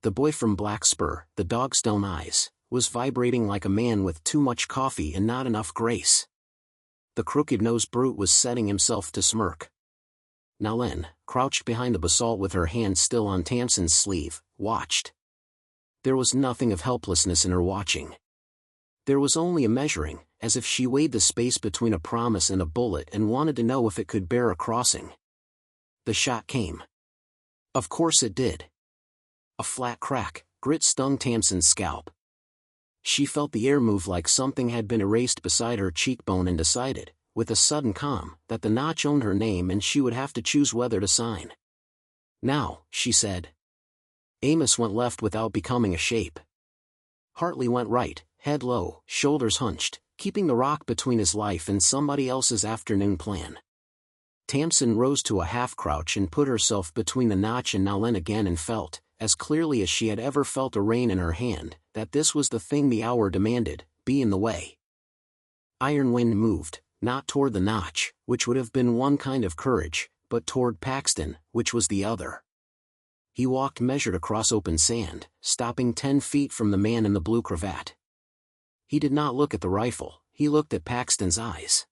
The boy from Black Spur, the dogstone eyes, was vibrating like a man with too much coffee and not enough grace. The crooked-nosed brute was setting himself to smirk. Nalen, crouched behind the basalt with her hand still on Tamsin's sleeve, watched. There was nothing of helplessness in her watching. There was only a measuring, as if she weighed the space between a promise and a bullet and wanted to know if it could bear a crossing. The shot came. Of course it did. A flat crack, grit stung Tamsin's scalp. She felt the air move like something had been erased beside her cheekbone and decided, with a sudden calm, that the notch owned her name and she would have to choose whether to sign. "Now," she said. Amos went left without becoming a shape. Hartley went right, head low, shoulders hunched, keeping the rock between his life and somebody else's afternoon plan. Tamsin rose to a half-crouch and put herself between the notch and Nalen again and felt, as clearly as she had ever felt a rein in her hand, that this was the thing the hour demanded, be in the way. Iron Wind moved, not toward the notch, which would have been one kind of courage, but toward Paxton, which was the other. He walked measured across open sand, stopping 10 feet from the man in the blue cravat. He did not look at the rifle, he looked at Paxton's eyes.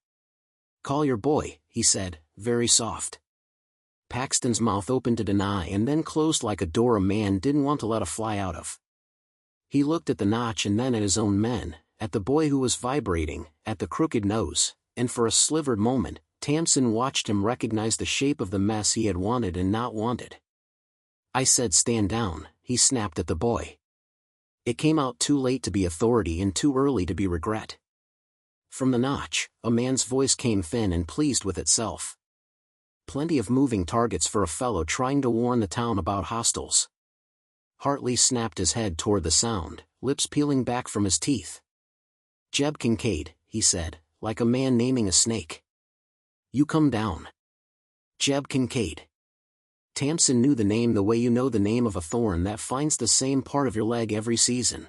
"Call your boy," he said, very soft. Paxton's mouth opened to deny and then closed like a door a man didn't want to let a fly out of. He looked at the notch and then at his own men, at the boy who was vibrating, at the crooked nose, and for a slivered moment, Tamsin watched him recognize the shape of the mess he had wanted and not wanted. "I said stand down," he snapped at the boy. It came out too late to be authority and too early to be regret. From the notch, a man's voice came thin and pleased with itself. Plenty of moving targets for a fellow trying to warn the town about hostiles. Hartley snapped his head toward the sound, lips peeling back from his teeth. "Jeb Kincaid," he said, like a man naming a snake. "You come down." Jeb Kincaid. Tamsin knew the name the way you know the name of a thorn that finds the same part of your leg every season.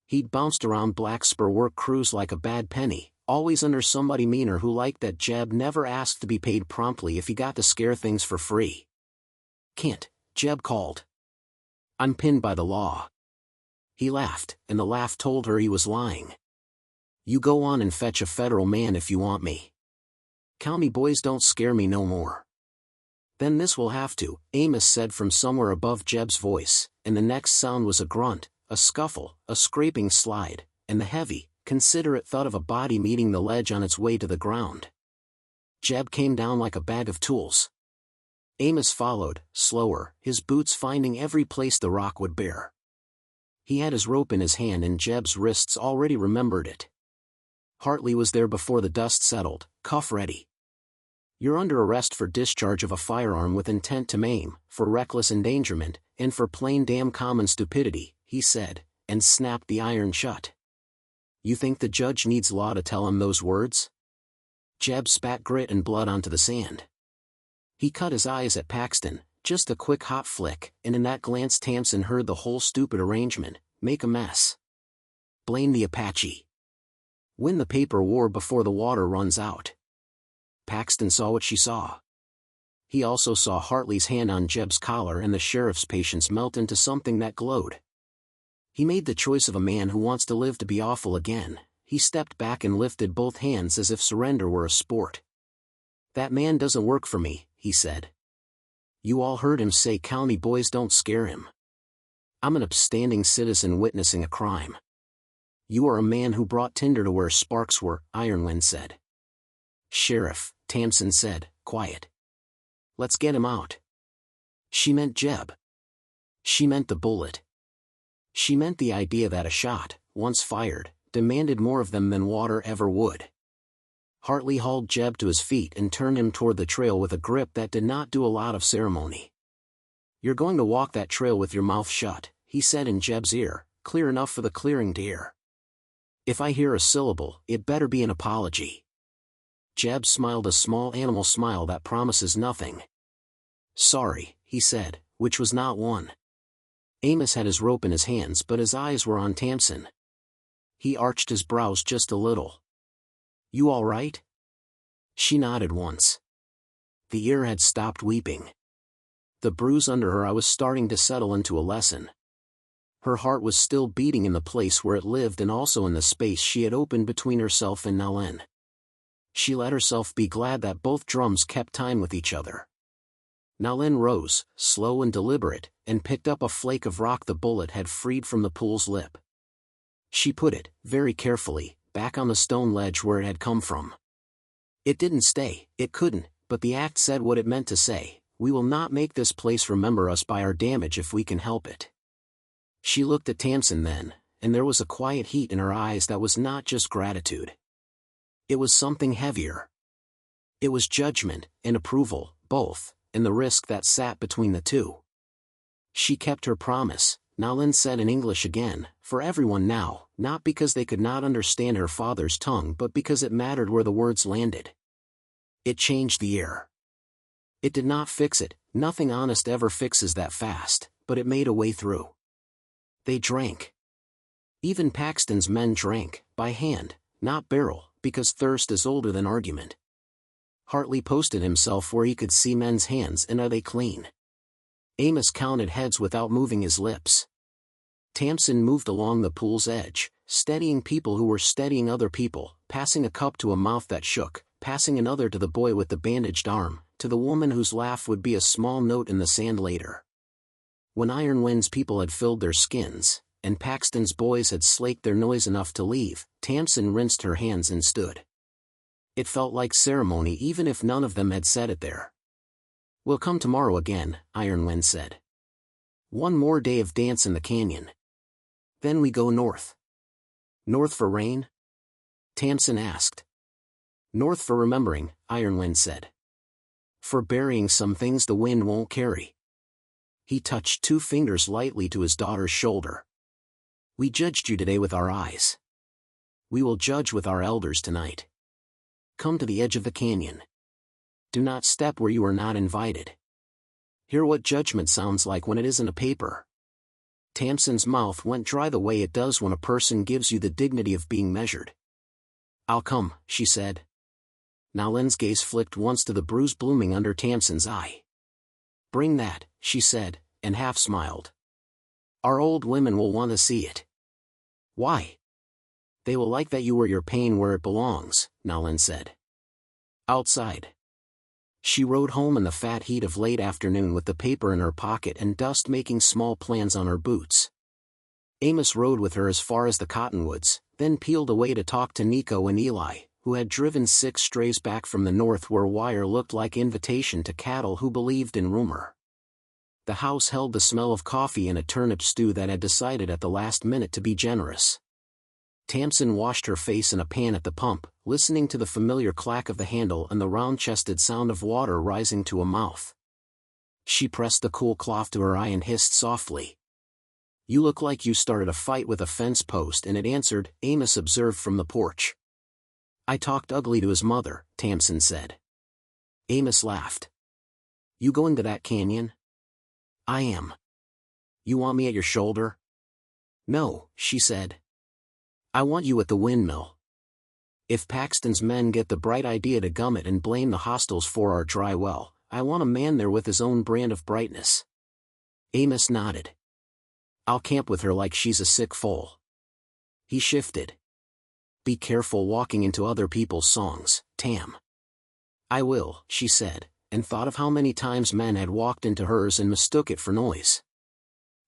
He'd bounced around Black Spur work crews like a bad penny, always under somebody meaner who liked that Jeb never asked to be paid promptly if he got to scare things for free. "Can't," Jeb called. "I'm pinned by the law." He laughed, and the laugh told her he was lying. "You go on and fetch a federal man if you want me. County boys don't scare me no more." "Then this will have to," Amos said from somewhere above Jeb's voice, and the next sound was a grunt, a scuffle, a scraping slide, and the heavy, considerate thud of a body meeting the ledge on its way to the ground. Jeb came down like a bag of tools. Amos followed, slower, his boots finding every place the rock would bear. He had his rope in his hand and Jeb's wrists already remembered it. Hartley was there before the dust settled, cuff ready. "You're under arrest for discharge of a firearm with intent to maim, for reckless endangerment, and for plain damn common stupidity," he said, and snapped the iron shut. "You think the judge needs law to tell him those words?" Jeb spat grit and blood onto the sand. He cut his eyes at Paxton, just a quick hot flick, and in that glance Tamsin heard the whole stupid arrangement, make a mess. Blame the Apache. Win the paper war before the water runs out. Paxton saw what she saw. He also saw Hartley's hand on Jeb's collar and the sheriff's patience melt into something that glowed. He made the choice of a man who wants to live to be awful again. He stepped back and lifted both hands as if surrender were a sport. "That man doesn't work for me," he said. "You all heard him say county boys don't scare him. I'm an upstanding citizen witnessing a crime." "You are a man who brought tinder to where sparks were," Ironwind said. "Sheriff," Tamsin said, quiet. "Let's get him out." She meant Jeb. She meant the bullet. She meant the idea that a shot, once fired, demanded more of them than water ever would. Hartley hauled Jeb to his feet and turned him toward the trail with a grip that did not do a lot of ceremony. "You're going to walk that trail with your mouth shut," he said in Jeb's ear, clear enough for the clearing to hear. "If I hear a syllable, it better be an apology." Jeb smiled a small animal smile that promises nothing. "Sorry," he said, which was not one. Amos had his rope in his hands but his eyes were on Tamsin. He arched his brows just a little. "You all right?" She nodded once. The ear had stopped weeping. The bruise under her eye was starting to settle into a lesson. Her heart was still beating in the place where it lived and also in the space she had opened between herself and Nalen. She let herself be glad that both drums kept time with each other. Nalen rose, slow and deliberate, and picked up a flake of rock the bullet had freed from the pool's lip. She put it, very carefully, back on the stone ledge where it had come from. It didn't stay, it couldn't, but the act said what it meant to say: we will not make this place remember us by our damage if we can help it. She looked at Tamsin then, and there was a quiet heat in her eyes that was not just gratitude. It was something heavier. It was judgment and approval, both, and the risk that sat between the two. She kept her promise, Nalen said in English again, for everyone now, not because they could not understand her father's tongue but because it mattered where the words landed. It changed the air. It did not fix it, nothing honest ever fixes that fast, but it made a way through. They drank. Even Paxton's men drank, by hand, not barrel, because thirst is older than argument. Hartley posted himself where he could see men's hands and are they clean. Amos counted heads without moving his lips. Tamsin moved along the pool's edge, steadying people who were steadying other people, passing a cup to a mouth that shook, passing another to the boy with the bandaged arm, to the woman whose laugh would be a small note in the sand later. When Iron Wind's people had filled their skins, and Paxton's boys had slaked their noise enough to leave, Tamsin rinsed her hands and stood. It felt like ceremony even if none of them had said it there. "We'll come tomorrow again," Iron Wind said. "One more day of dance in the canyon. Then we go north." "North for rain?" Tamsin asked. "North for remembering," Iron Wind said. "For burying some things the wind won't carry." He touched 2 fingers lightly to his daughter's shoulder. "We judged you today with our eyes. We will judge with our elders tonight. Come to the edge of the canyon. Do not step where you are not invited. Hear what judgment sounds like when it isn't a paper." Tamsin's mouth went dry the way it does when a person gives you the dignity of being measured. "I'll come," she said. Nalen's gaze flicked once to the bruise blooming under Tamsin's eye. "Bring that," she said, and half smiled. "Our old women will want to see it." "Why?" "They will like that you wear your pain where it belongs," Nalen said. Outside. She rode home in the fat heat of late afternoon with the paper in her pocket and dust making small plans on her boots. Amos rode with her as far as the cottonwoods, then peeled away to talk to Nico and Eli, who had driven 6 strays back from the north where wire looked like invitation to cattle who believed in rumor. The house held the smell of coffee and a turnip stew that had decided at the last minute to be generous. Tamsin washed her face in a pan at the pump, listening to the familiar clack of the handle and the round-chested sound of water rising to a mouth. She pressed the cool cloth to her eye and hissed softly. "You look like you started a fight with a fence post," and it answered, Amos observed from the porch. "I talked ugly to his mother," Tamsin said. Amos laughed. "You going to that canyon?" "I am." "You want me at your shoulder?" "No," she said. "I want you at the windmill. If Paxton's men get the bright idea to gum it and blame the hostiles for our dry well, I want a man there with his own brand of brightness." Amos nodded. "I'll camp with her like she's a sick foal." He shifted. "Be careful walking into other people's songs, Tam." "I will," she said, and thought of how many times men had walked into hers and mistook it for noise.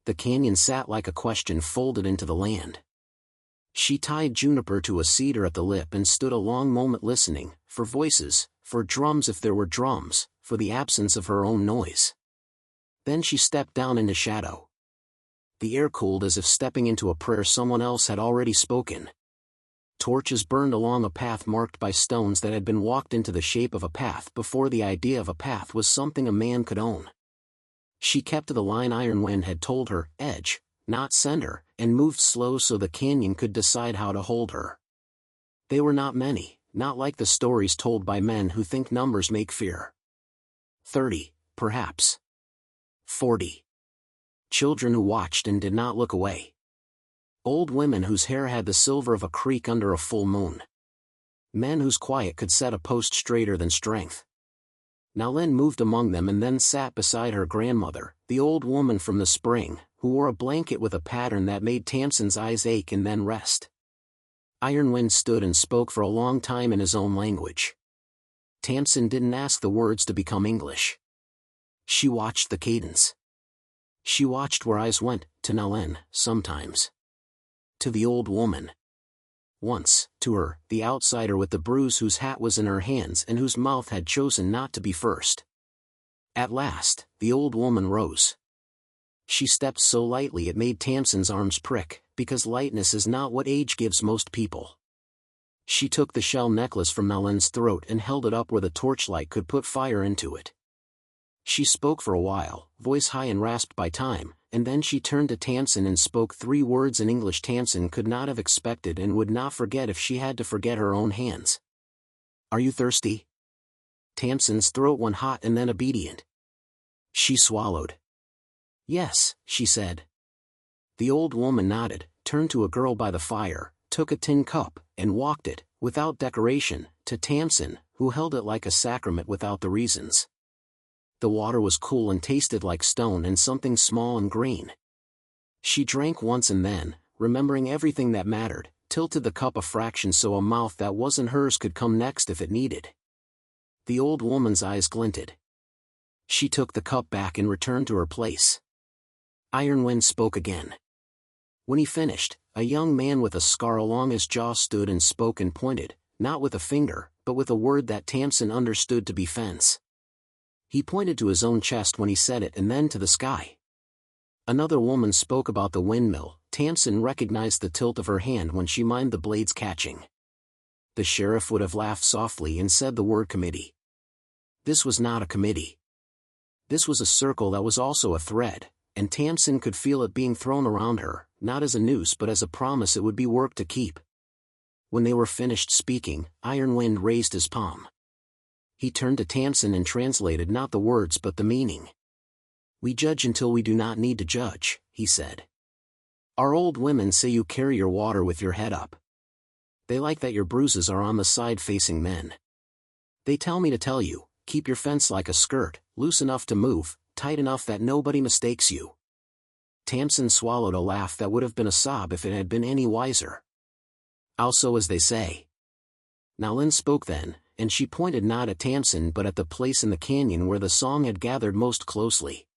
The canyon sat like a question folded into the land. She tied Juniper to a cedar at the lip and stood a long moment listening, for voices, for drums if there were drums, for the absence of her own noise. Then she stepped down into shadow. The air cooled as if stepping into a prayer someone else had already spoken. Torches burned along a path marked by stones that had been walked into the shape of a path before the idea of a path was something a man could own. She kept to the line Iron Wind had told her, edge, not center, and moved slow so the canyon could decide how to hold her. They were not many, not like the stories told by men who think numbers make fear. 30, perhaps. 40. Children who watched and did not look away. Old women whose hair had the silver of a creek under a full moon. Men whose quiet could set a post straighter than strength. Nalin moved among them and then sat beside her grandmother, the old woman from the spring, who wore a blanket with a pattern that made Tamsin's eyes ache and then rest. Ironwind stood and spoke for a long time in his own language. Tamsin didn't ask the words to become English. She watched the cadence. She watched where eyes went, to Nalin, sometimes. To the old woman. Once, to her, the outsider with the bruise whose hat was in her hands and whose mouth had chosen not to be first. At last, the old woman rose. She stepped so lightly it made Tamsin's arms prick, because lightness is not what age gives most people. She took the shell necklace from Nalin's throat and held it up where the torchlight could put fire into it. She spoke for a while, voice high and rasped by time, and then she turned to Tamsin and spoke 3 words in English Tamsin could not have expected and would not forget if she had to forget her own hands. "Are you thirsty?" Tamsin's throat went hot and then obedient. She swallowed. "Yes," she said. The old woman nodded, turned to a girl by the fire, took a tin cup, and walked it, without decoration, to Tamsin, who held it like a sacrament without the reasons. The water was cool and tasted like stone and something small and green. She drank once and then, remembering everything that mattered, tilted the cup a fraction so a mouth that wasn't hers could come next if it needed. The old woman's eyes glinted. She took the cup back and returned to her place. Ironwind spoke again. When he finished, a young man with a scar along his jaw stood and spoke and pointed, not with a finger, but with a word that Tamsin understood to be fence. He pointed to his own chest when he said it and then to the sky. Another woman spoke about the windmill. Tamsin recognized the tilt of her hand when she minded the blades catching. The sheriff would have laughed softly and said the word committee. This was not a committee. This was a circle that was also a thread, and Tamsin could feel it being thrown around her, not as a noose but as a promise it would be work to keep. When they were finished speaking, Ironwind raised his palm. He turned to Tamsin and translated not the words but the meaning. "We judge until we do not need to judge," he said. "Our old women say you carry your water with your head up. They like that your bruises are on the side facing men. They tell me to tell you, keep your fence like a skirt, loose enough to move, tight enough that nobody mistakes you." Tamsin swallowed a laugh that would have been a sob if it had been any wiser. "Also as they say." Nalin spoke then, and she pointed not at Tamsin but at the place in the canyon where the song had gathered most closely.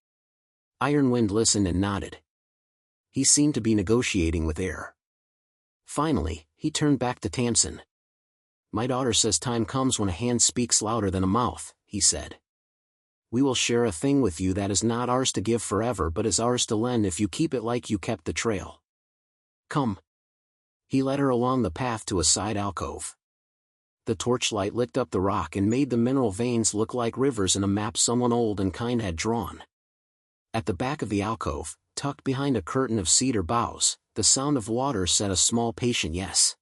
Ironwind listened and nodded. He seemed to be negotiating with air. Finally, he turned back to Tamsin. "My daughter says time comes when a hand speaks louder than a mouth," he said. "We will share a thing with you that is not ours to give forever but is ours to lend if you keep it like you kept the trail. Come." He led her along the path to a side alcove. The torchlight lit up the rock and made the mineral veins look like rivers in a map someone old and kind had drawn. At the back of the alcove, tucked behind a curtain of cedar boughs, the sound of water said a small patient yes.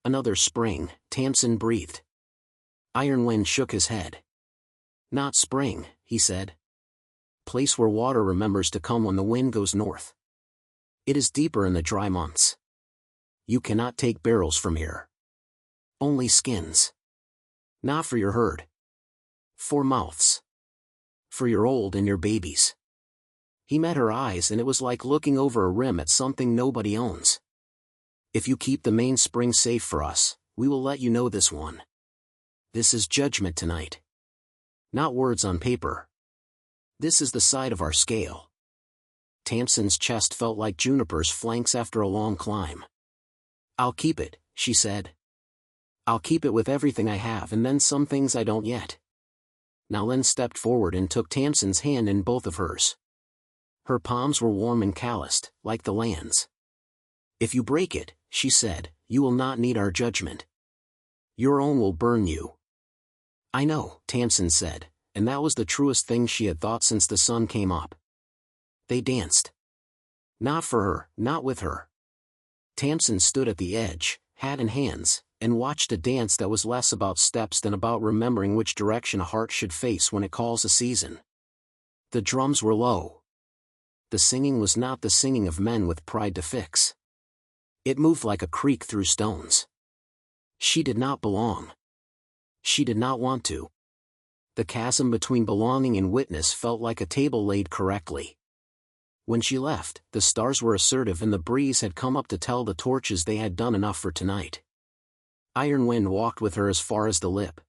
"Another spring," Tamsin breathed. Ironwind shook his head. "Not spring," he said. "Place where water remembers to come when the wind goes north. It is deeper in the dry months. You cannot take barrels from here. Only skins. Not for your herd. 4 mouths. For your old and your babies." He met her eyes and it was like looking over a rim at something nobody owns. "If you keep the main spring safe for us, we will let you know this one. This is judgment tonight. Not words on paper. This is the side of our scale." Tamsin's chest felt like Juniper's flanks after a long climb. "I'll keep it," she said. "I'll keep it with everything I have and then some things I don't yet." Nalin stepped forward and took Tamsin's hand in both of hers. Her palms were warm and calloused, like the land's. "If you break it," she said, "you will not need our judgment. Your own will burn you." "I know," Tamsin said, and that was the truest thing she had thought since the sun came up. They danced. Not for her, not with her. Tamsin stood at the edge, hat in hands, and watched a dance that was less about steps than about remembering which direction a heart should face when it calls a season. The drums were low. The singing was not the singing of men with pride to fix. It moved like a creek through stones. She did not belong. She did not want to. The chasm between belonging and witness felt like a table laid correctly. When she left, the stars were assertive and the breeze had come up to tell the torches they had done enough for tonight. Iron Wind walked with her as far as the lip.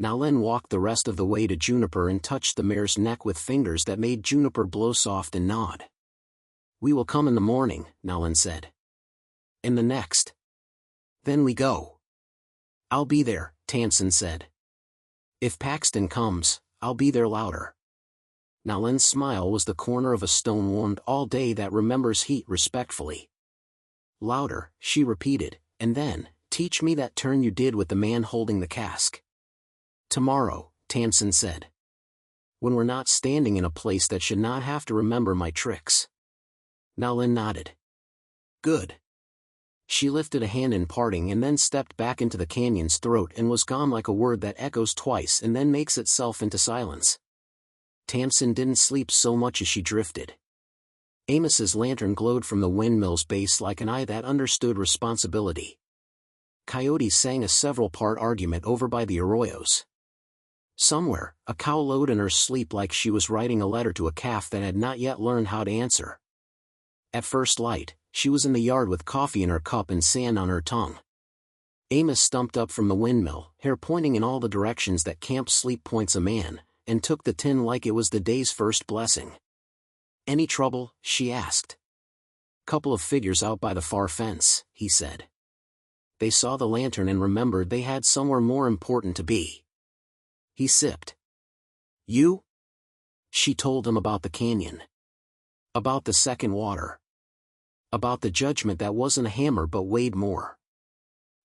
Nalin walked the rest of the way to Juniper and touched the mare's neck with fingers that made Juniper blow soft and nod. "We will come in the morning," Nalin said. "In the next. Then we go." "I'll be there," Tamsin said. "If Paxton comes, I'll be there louder." Nalin's smile was the corner of a stone warmed all day that remembers heat respectfully. "Louder," she repeated, and then, "Teach me that turn you did with the man holding the cask." "Tomorrow," Tamsin said. "When we're not standing in a place that should not have to remember my tricks." Nalin nodded. "Good." She lifted a hand in parting and then stepped back into the canyon's throat and was gone like a word that echoes twice and then makes itself into silence. Tamsin didn't sleep so much as she drifted. Amos's lantern glowed from the windmill's base like an eye that understood responsibility. Coyotes sang a several-part argument over by the arroyos. Somewhere, a cow lowed in her sleep like she was writing a letter to a calf that had not yet learned how to answer. At first light, she was in the yard with coffee in her cup and sand on her tongue. Amos stumped up from the windmill, hair pointing in all the directions that camp sleep points a man, and took the tin like it was the day's first blessing. "Any trouble?" she asked. "Couple of figures out by the far fence," he said. They saw the lantern and remembered they had somewhere more important to be. He sipped. "You?" She told him about the canyon. About the second water. About the judgment that wasn't a hammer but weighed more.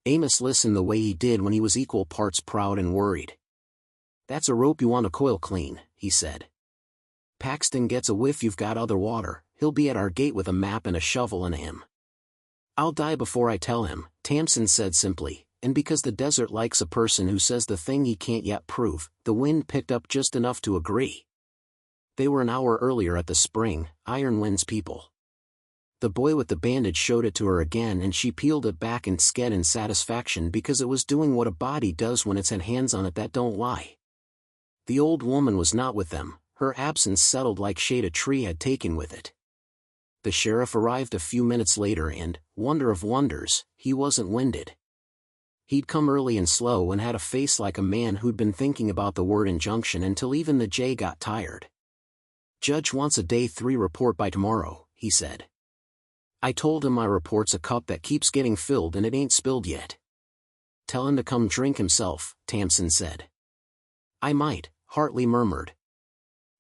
Amos listened the way he did when he was equal parts proud and worried. "That's a rope you want to coil clean," he said. "Paxton gets a whiff you've got other water, he'll be at our gate with a map and a shovel and him." "I'll die before I tell him," Tamsin said simply, and because the desert likes a person who says the thing he can't yet prove, the wind picked up just enough to agree. They were an hour earlier at the spring, Iron Wind's people. The boy with the bandage showed it to her again and she peeled it back and sked in satisfaction because it was doing what a body does when it's had hands on it that don't lie. The old woman was not with them, her absence settled like shade a tree had taken with it. The sheriff arrived a few minutes later and, wonder of wonders, he wasn't winded. He'd come early and slow and had a face like a man who'd been thinking about the word injunction until even the J got tired. "Judge wants a day 3 report by tomorrow," he said. "I told him my report's a cup that keeps getting filled and it ain't spilled yet." "Tell him to come drink himself," Tamsin said. "I might," Hartley murmured.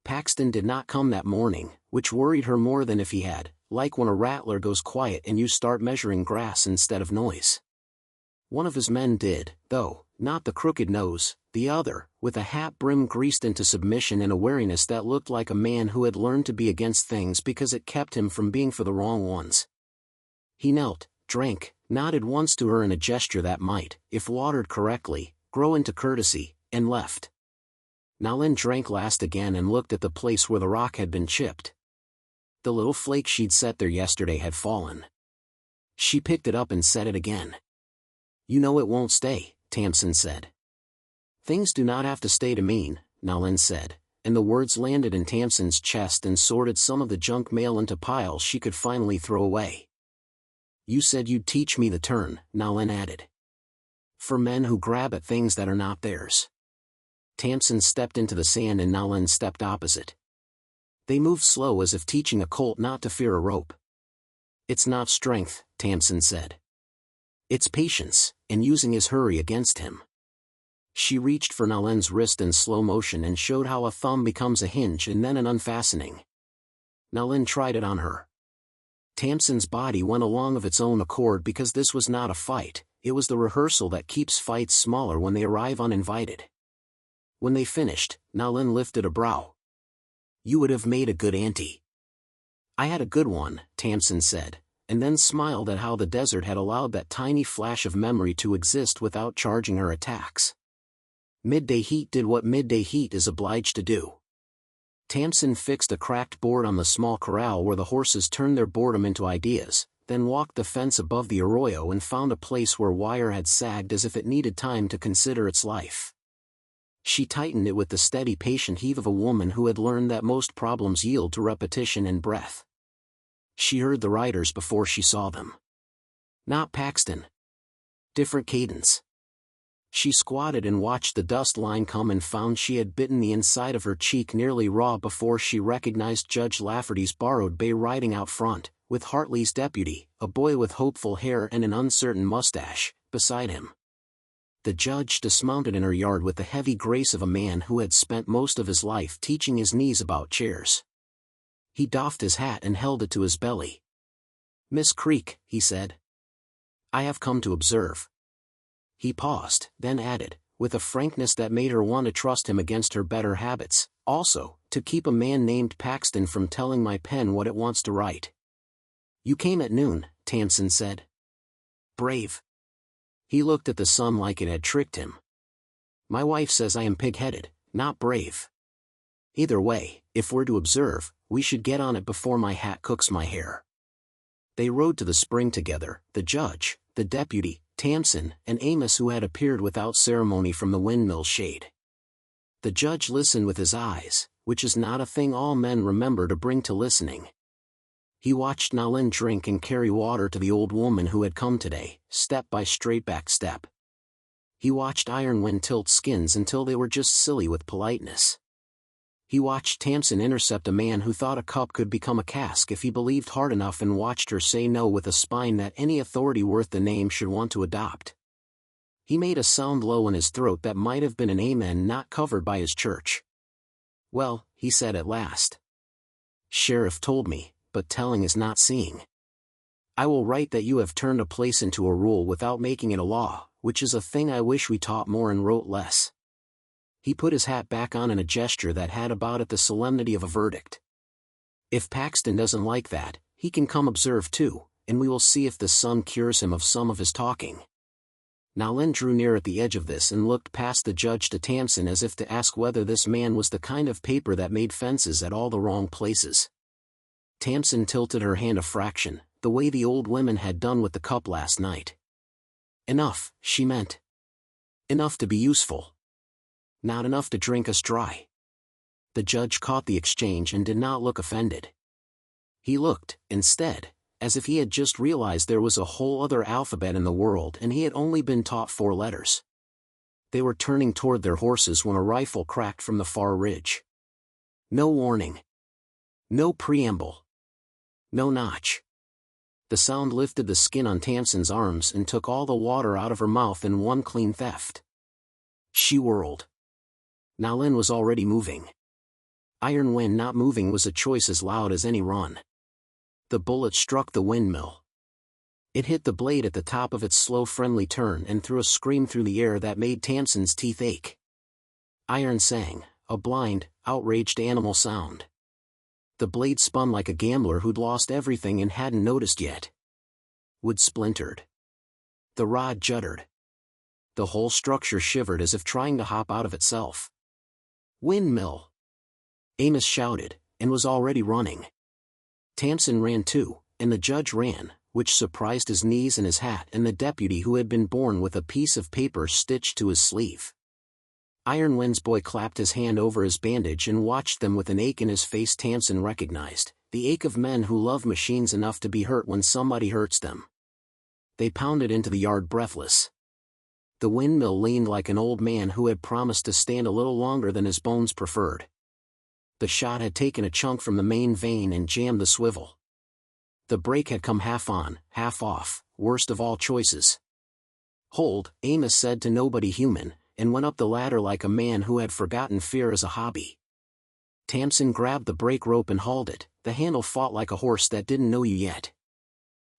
Paxton did not come that morning, which worried her more than if he had, like when a rattler goes quiet and you start measuring grass instead of noise. One of his men did, though, not the crooked nose, the other, with a hat brim greased into submission and a wariness that looked like a man who had learned to be against things because it kept him from being for the wrong ones. He knelt, drank, nodded once to her in a gesture that might, if watered correctly, grow into courtesy, and left. Nalin drank last again and looked at the place where the rock had been chipped. The little flake she'd set there yesterday had fallen. She picked it up and set it again. "You know it won't stay," Tamsin said. "Things do not have to stay to mean," Nalin said, and the words landed in Tamsin's chest and sorted some of the junk mail into piles she could finally throw away. "You said you'd teach me the turn," Nalin added. "For men who grab at things that are not theirs." Tamsin stepped into the sand and Nalin stepped opposite. They moved slow as if teaching a colt not to fear a rope. "It's not strength," Tamsin said. "It's patience, and using his hurry against him." She reached for Nalin's wrist in slow motion and showed how a thumb becomes a hinge and then an unfastening. Nalin tried it on her. Tamsin's body went along of its own accord because this was not a fight, it was the rehearsal that keeps fights smaller when they arrive uninvited. When they finished, Nalin lifted a brow. "You would have made a good auntie." "I had a good one," Tamsin said, and then smiled at how the desert had allowed that tiny flash of memory to exist without charging her attacks. Midday heat did what midday heat is obliged to do. Tamsin fixed a cracked board on the small corral where the horses turned their boredom into ideas, then walked the fence above the arroyo and found a place where wire had sagged as if it needed time to consider its life. She tightened it with the steady patient heave of a woman who had learned that most problems yield to repetition and breath. She heard the riders before she saw them. Not Paxton. Different cadence. She squatted and watched the dust line come and found she had bitten the inside of her cheek nearly raw before she recognized Judge Lafferty's borrowed bay riding out front, with Hartley's deputy, a boy with hopeful hair and an uncertain mustache, beside him. The judge dismounted in her yard with the heavy grace of a man who had spent most of his life teaching his knees about chairs. He doffed his hat and held it to his belly. "Miss Creek," he said. "I have come to observe." He paused, then added, with a frankness that made her want to trust him against her better habits, "also, to keep a man named Paxton from telling my pen what it wants to write." "You came at noon," Tamsin said. "Brave." He looked at the sun like it had tricked him. "My wife says I am pig-headed, not brave. Either way, if we're to observe, we should get on it before my hat cooks my hair." They rode to the spring together, the judge, the deputy, Tamsin, and Amos, who had appeared without ceremony from the windmill shade. The judge listened with his eyes, which is not a thing all men remember to bring to listening. He watched Nalin drink and carry water to the old woman who had come today, step by straight-back step. He watched Iron Wind tilt skins until they were just silly with politeness. He watched Tamsin intercept a man who thought a cup could become a cask if he believed hard enough, and watched her say no with a spine that any authority worth the name should want to adopt. He made a sound low in his throat that might have been an amen not covered by his church. "Well," he said at last. "Sheriff told me, but telling is not seeing. I will write that you have turned a place into a rule without making it a law, which is a thing I wish we taught more and wrote less." He put his hat back on in a gesture that had about it the solemnity of a verdict. "If Paxton doesn't like that, he can come observe too, and we will see if the sun cures him of some of his talking." Nalin drew near at the edge of this and looked past the judge to Tamsin as if to ask whether this man was the kind of paper that made fences at all the wrong places. Tamsin tilted her hand a fraction, the way the old women had done with the cup last night. "Enough," she meant. "Enough to be useful. Not enough to drink us dry." The judge caught the exchange and did not look offended. He looked, instead, as if he had just realized there was a whole other alphabet in the world and he had only been taught 4 letters. They were turning toward their horses when a rifle cracked from the far ridge. No warning. No preamble. No notch. The sound lifted the skin on Tamsin's arms and took all the water out of her mouth in one clean theft. She whirled. Nalin was already moving. Iron Wind not moving was a choice as loud as any run. The bullet struck the windmill. It hit the blade at the top of its slow friendly turn and threw a scream through the air that made Tamsin's teeth ache. Iron sang, a blind, outraged animal sound. The blade spun like a gambler who'd lost everything and hadn't noticed yet. Wood splintered. The rod juddered. The whole structure shivered as if trying to hop out of itself. "Windmill!" Amos shouted, and was already running. Tamsin ran too, and the judge ran, which surprised his knees and his hat and the deputy who had been born with a piece of paper stitched to his sleeve. Iron Wind's boy clapped his hand over his bandage and watched them with an ache in his face Tamsin recognized, the ache of men who love machines enough to be hurt when somebody hurts them. They pounded into the yard breathless. The windmill leaned like an old man who had promised to stand a little longer than his bones preferred. The shot had taken a chunk from the main vein and jammed the swivel. The brake had come half on, half off, worst of all choices. "Hold," Amos said to nobody human, and went up the ladder like a man who had forgotten fear as a hobby. Tamsin grabbed the brake rope and hauled it, the handle fought like a horse that didn't know you yet.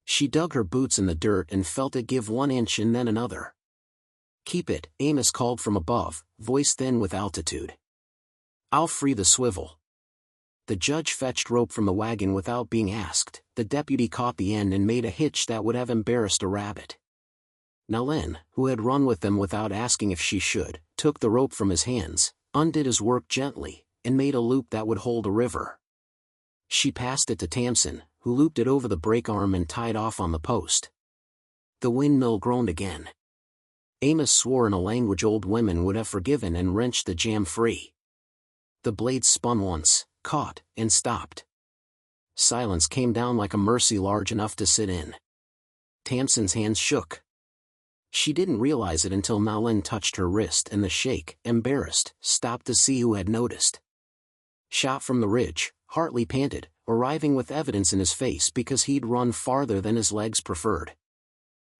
She dug her boots in the dirt and felt it give 1 inch and then another. "Keep it," Amos called from above, voice thin with altitude. "I'll free the swivel." The judge fetched rope from the wagon without being asked, The deputy caught the end and made a hitch that would have embarrassed a rabbit. Nalin, who had run with them without asking if she should, took the rope from his hands, undid his work gently, and made a loop that would hold a river. She passed it to Tamsin, who looped it over the brake arm and tied off on the post. The windmill groaned again. Amos swore in a language old women would have forgiven and wrenched the jam free. The blades spun once, caught, and stopped. Silence came down like a mercy large enough to sit in. Tamsin's hands shook. She didn't realize it until Nalin touched her wrist and the sheikh, embarrassed, stopped to see who had noticed. Shot from the ridge, Hartley panted, arriving with evidence in his face because he'd run farther than his legs preferred.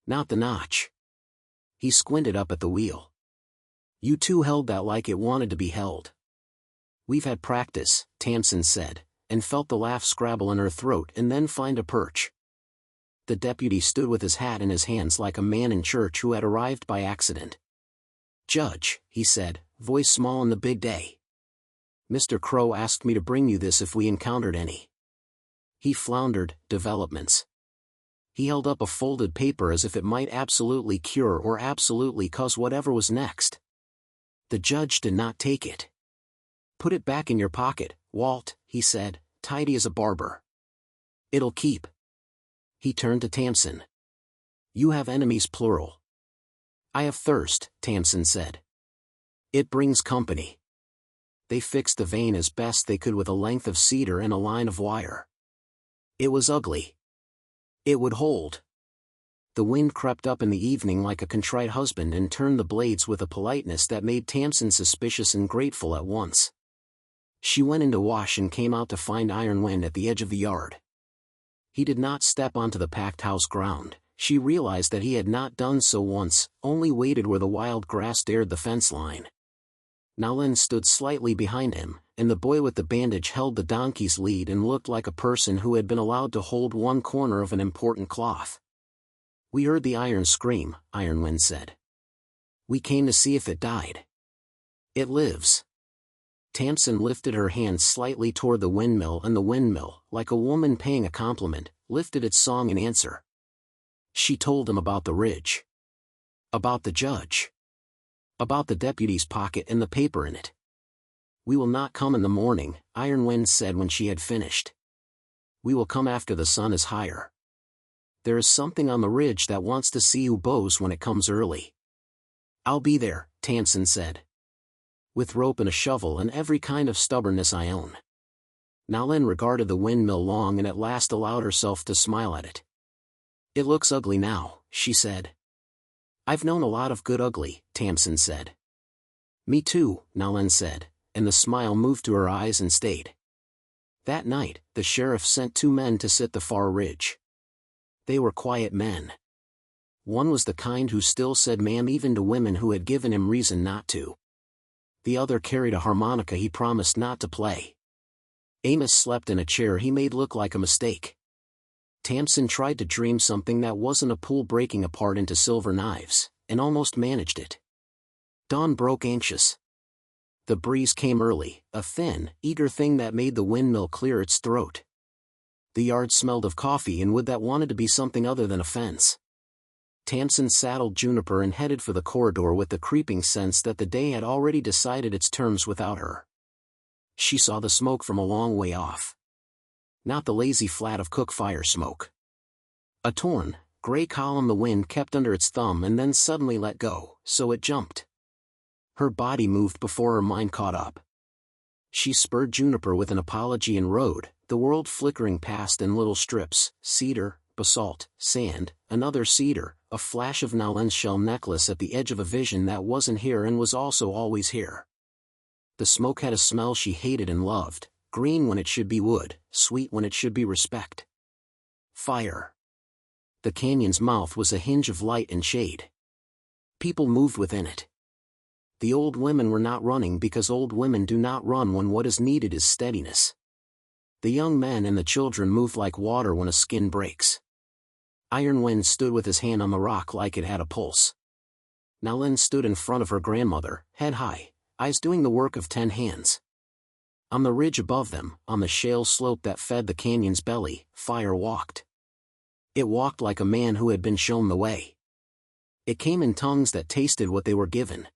Not the notch. He squinted up at the wheel. You two held that like it wanted to be held. We've had practice, Tamsin said, and felt the laugh scrabble in her throat and then find a perch. The deputy stood with his hat in his hands like a man in church who had arrived by accident. Judge, he said, voice small in the big day. Mr. Crow asked me to bring you this if we encountered any. He floundered, developments. He held up a folded paper as if it might absolutely cure or absolutely cause whatever was next. The judge did not take it. Put it back in your pocket, Walt, he said, tidy as a barber. It'll keep. He turned to Tamsin. You have enemies plural. I have thirst, Tamsin said. It brings company. They fixed the vein as best they could with a length of cedar and a line of wire. It was ugly. It would hold. The wind crept up in the evening like a contrite husband and turned the blades with a politeness that made Tamsin suspicious and grateful at once. She went in to wash and came out to find Iron Wind at the edge of the yard. He did not step onto the packed house ground. She realized that he had not done so once, only waited where the wild grass dared the fence line. Nalin stood slightly behind him, and the boy with the bandage held the donkey's lead and looked like a person who had been allowed to hold one corner of an important cloth. We heard the iron scream, Ironwind said. We came to see if it died. It lives. Tamsin lifted her hand slightly toward the windmill, and the windmill, like a woman paying a compliment, lifted its song in answer. She told him about the ridge. About the judge. About the deputy's pocket and the paper in it. We will not come in the morning, Ironwind said when she had finished. We will come after the sun is higher. There is something on the ridge that wants to see you bows when it comes early. I'll be there, Tamsin said. With rope and a shovel and every kind of stubbornness I own. Nalin regarded the windmill long and at last allowed herself to smile at it. It looks ugly now, she said. I've known a lot of good ugly, Tamsin said. Me too, Nalin said, and the smile moved to her eyes and stayed. That night, the sheriff sent 2 men to sit the far ridge. They were quiet men. One was the kind who still said ma'am even to women who had given him reason not to. The other carried a harmonica he promised not to play. Amos slept in a chair he made look like a mistake. Tamsin tried to dream something that wasn't a pool breaking apart into silver knives, and almost managed it. Dawn broke anxious. The breeze came early, a thin, eager thing that made the windmill clear its throat. The yard smelled of coffee and wood that wanted to be something other than a fence. Tamsin saddled Juniper and headed for the corridor with the creeping sense that the day had already decided its terms without her. She saw the smoke from a long way off. Not the lazy flat of cook fire smoke. A torn, gray column the wind kept under its thumb and then suddenly let go, so it jumped. Her body moved before her mind caught up. She spurred Juniper with an apology and rode, the world flickering past in little strips, cedar, basalt, sand, another cedar, a flash of Nalin's shell necklace at the edge of a vision that wasn't here and was also always here. The smoke had a smell she hated and loved, green when it should be wood, sweet when it should be respect. Fire. The canyon's mouth was a hinge of light and shade. People moved within it. The old women were not running because old women do not run when what is needed is steadiness. The young men and the children moved like water when a skin breaks. Ironwind stood with his hand on the rock like it had a pulse. Nalin stood in front of her grandmother, head high, eyes doing the work of 10 hands. On the ridge above them, on the shale slope that fed the canyon's belly, fire walked. It walked like a man who had been shown the way. It came in tongues that tasted what they were given.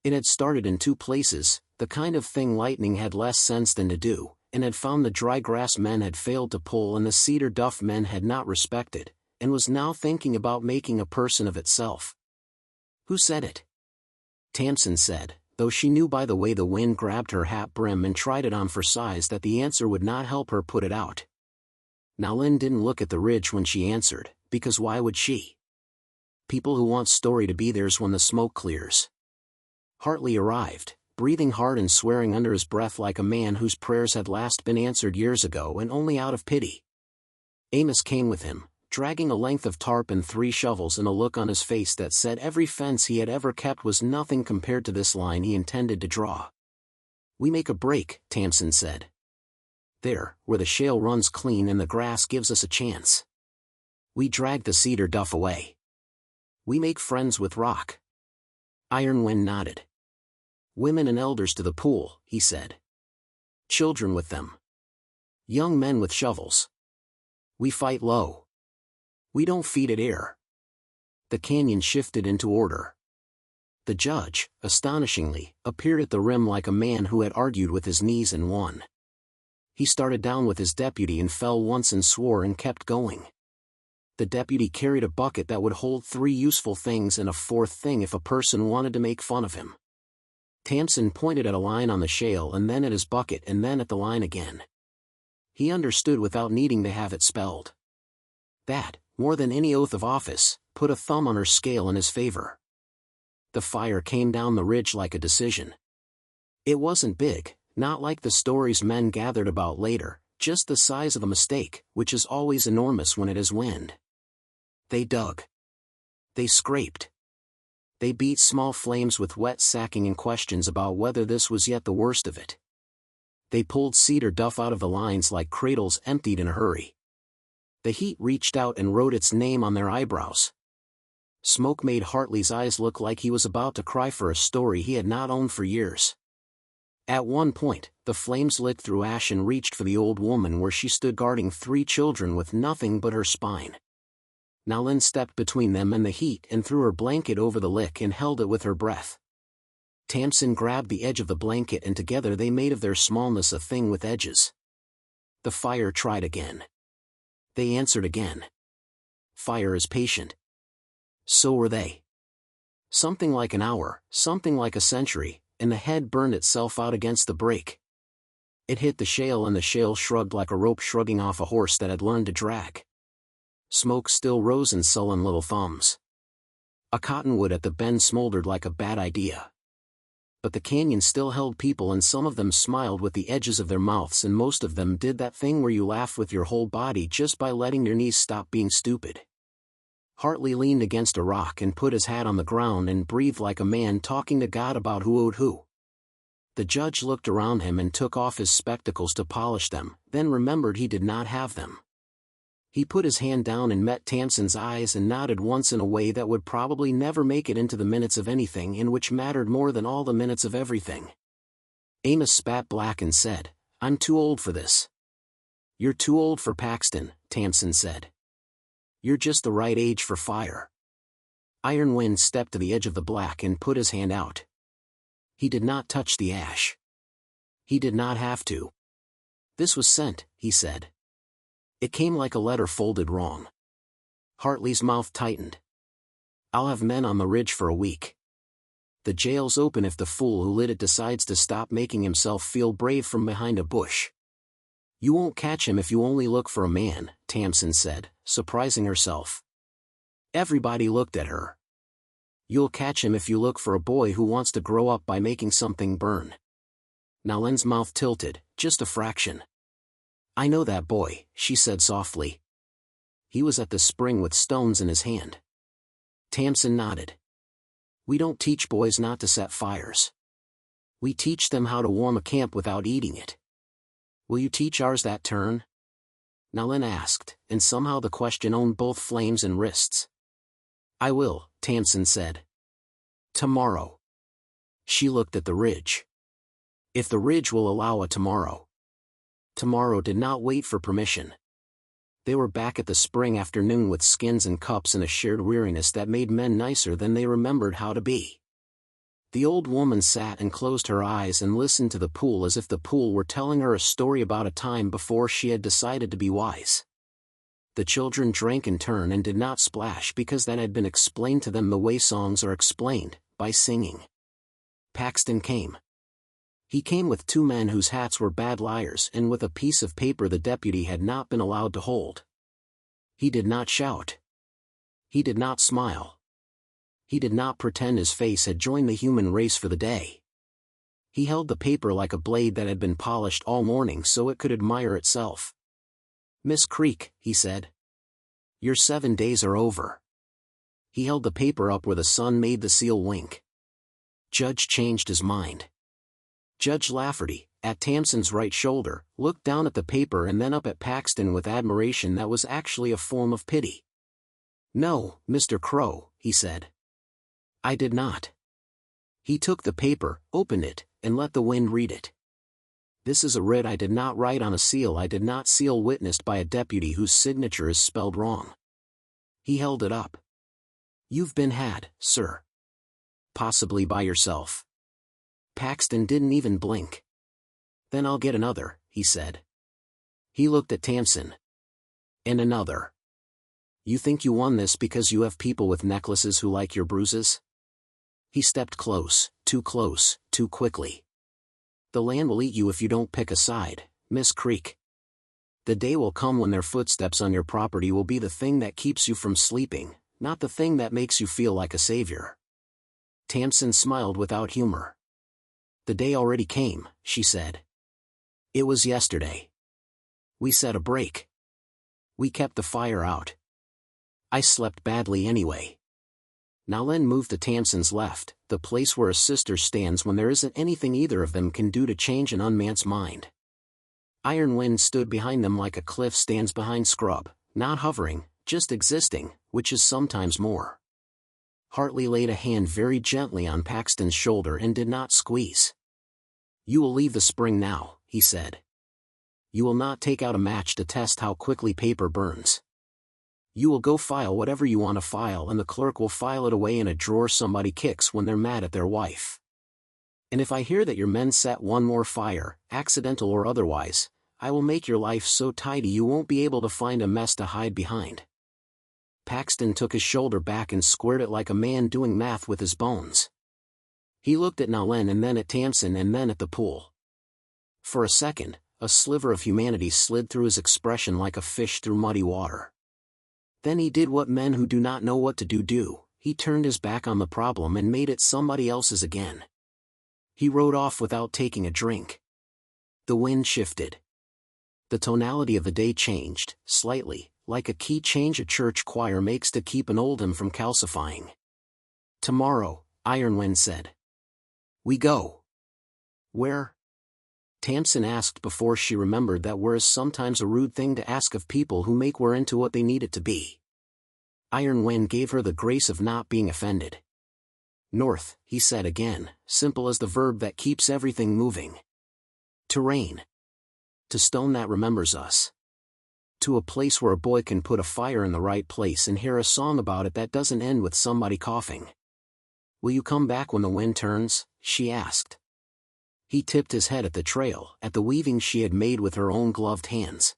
It had started in 2 places, the kind of thing lightning had less sense than to do, and had found the dry grass men had failed to pull and the cedar duff men had not respected, and was now thinking about making a person of itself. Who said it? Tamsin said, though she knew by the way the wind grabbed her hat brim and tried it on for size that the answer would not help her put it out. Now Lynn didn't look at the ridge when she answered, because why would she? People who want story to be theirs when the smoke clears. Hartley arrived, breathing hard and swearing under his breath like a man whose prayers had last been answered years ago and only out of pity. Amos came with him, dragging a length of tarp and 3 shovels and a look on his face that said every fence he had ever kept was nothing compared to this line he intended to draw. "We make a break," Tamsin said. "There, where the shale runs clean and the grass gives us a chance. We drag the cedar duff away. We make friends with rock." Iron Wind nodded. "Women and elders to the pool," he said. "Children with them. Young men with shovels. We fight low. We don't feed it air." The canyon shifted into order. The judge, astonishingly, appeared at the rim like a man who had argued with his knees and won. He started down with his deputy and fell once and swore and kept going. The deputy carried a bucket that would hold 3 useful things and a 4th thing if a person wanted to make fun of him. Tamsin pointed at a line on the shale and then at his bucket and then at the line again. He understood without needing to have it spelled. That, more than any oath of office, put a thumb on her scale in his favor. The fire came down the ridge like a decision. It wasn't big, not like the stories men gathered about later, just the size of a mistake, which is always enormous when it is wind. They dug. They scraped. They beat small flames with wet sacking and questions about whether this was yet the worst of it. They pulled cedar duff out of the lines like cradles emptied in a hurry. The heat reached out and wrote its name on their eyebrows. Smoke made Hartley's eyes look like he was about to cry for a story he had not owned for years. At one point, the flames lit through ash and reached for the old woman where she stood guarding 3 children with nothing but her spine. Now Lynn stepped between them and the heat and threw her blanket over the lick and held it with her breath. Tamsin grabbed the edge of the blanket and together they made of their smallness a thing with edges. The fire tried again. They answered again. Fire is patient. So were they. Something like an hour, something like a century, and the head burned itself out against the break. It hit the shale and the shale shrugged like a rope shrugging off a horse that had learned to drag. Smoke still rose in sullen little thumbs. A cottonwood at the bend smoldered like a bad idea. But the canyon still held people and some of them smiled with the edges of their mouths and most of them did that thing where you laugh with your whole body just by letting your knees stop being stupid. Hartley leaned against a rock and put his hat on the ground and breathed like a man talking to God about who owed who. The judge looked around him and took off his spectacles to polish them, then remembered he did not have them. He put his hand down and met Tamsin's eyes and nodded once in a way that would probably never make it into the minutes of anything and which mattered more than all the minutes of everything. Amos spat black and said, "I'm too old for this." "You're too old for Paxton," Tamsin said. "You're just the right age for fire." Iron Wind stepped to the edge of the black and put his hand out. He did not touch the ash. He did not have to. "This was sent," he said. It came like a letter folded wrong. Hartley's mouth tightened. "I'll have men on the ridge for a week. The jail's open if the fool who lit it decides to stop making himself feel brave from behind a bush." "You won't catch him if you only look for a man," Tamsin said, surprising herself. Everybody looked at her. "You'll catch him if you look for a boy who wants to grow up by making something burn." Now Lynn's mouth tilted, just a fraction. "I know that boy," she said softly. "He was at the spring with stones in his hand." Tamsin nodded. "We don't teach boys not to set fires. We teach them how to warm a camp without eating it. Will you teach ours that turn?" Now Lynn asked, and somehow the question owned both flames and wrists. "I will," Tamsin said. "Tomorrow." She looked at the ridge. If the ridge will allow a tomorrow. Tomorrow did not wait for permission. They were back at the spring afternoon with skins and cups and a shared weariness that made men nicer than they remembered how to be. The old woman sat and closed her eyes and listened to the pool as if the pool were telling her a story about a time before she had decided to be wise. The children drank in turn and did not splash because that had been explained to them the way songs are explained, by singing. Paxton came. He came with two men whose hats were bad liars and with a piece of paper the deputy had not been allowed to hold. He did not shout. He did not smile. He did not pretend his face had joined the human race for the day. He held the paper like a blade that had been polished all morning so it could admire itself. "Miss Creek," he said. "Your 7 days are over." He held the paper up where the sun made the seal wink. Judge changed his mind. Judge Lafferty, at Tamsin's right shoulder, looked down at the paper and then up at Paxton with admiration that was actually a form of pity. "No, Mr. Crow," he said. "I did not." He took the paper, opened it, and let the wind read it. "This is a writ I did not write on a seal I did not seal witnessed by a deputy whose signature is spelled wrong." He held it up. "You've been had, sir. Possibly by yourself." Paxton didn't even blink. "Then I'll get another," he said. He looked at Tamsin. "And another. You think you won this because you have people with necklaces who like your bruises?" He stepped close, too quickly. "The land will eat you if you don't pick a side, Miss Creek. The day will come when their footsteps on your property will be the thing that keeps you from sleeping, not the thing that makes you feel like a savior." Tamsin smiled without humor. "The day already came," she said. "It was yesterday. We set a break. We kept the fire out. I slept badly anyway." Now Len moved to Tamsin's left, the place where a sister stands when there isn't anything either of them can do to change an unman's mind. Iron Wind stood behind them like a cliff stands behind scrub, not hovering, just existing, which is sometimes more. Hartley laid a hand very gently on Paxton's shoulder and did not squeeze. "You will leave the spring now," he said. "You will not take out a match to test how quickly paper burns. You will go file whatever you want to file and the clerk will file it away in a drawer somebody kicks when they're mad at their wife. And if I hear that your men set one more fire, accidental or otherwise, I will make your life so tidy you won't be able to find a mess to hide behind." Paxton took his shoulder back and squared it like a man doing math with his bones. He looked at Nalen and then at Tamsin and then at the pool. For a second, a sliver of humanity slid through his expression like a fish through muddy water. Then he did what men who do not know what to do, he turned his back on the problem and made it somebody else's again. He rode off without taking a drink. The wind shifted. The tonality of the day changed, slightly, like a key change a church choir makes to keep an old hymn from calcifying. "Tomorrow," Iron Wind said. "We go." "Where?" Tamsin asked before she remembered that where is sometimes a rude thing to ask of people who make where into what they need it to be. Iron Wind gave her the grace of not being offended. "North," he said again, simple as the verb that keeps everything moving. "To rain. To stone that remembers us. To a place where a boy can put a fire in the right place and hear a song about it that doesn't end with somebody coughing." "Will you come back when the wind turns?" she asked. He tipped his head at the trail, at the weaving she had made with her own gloved hands.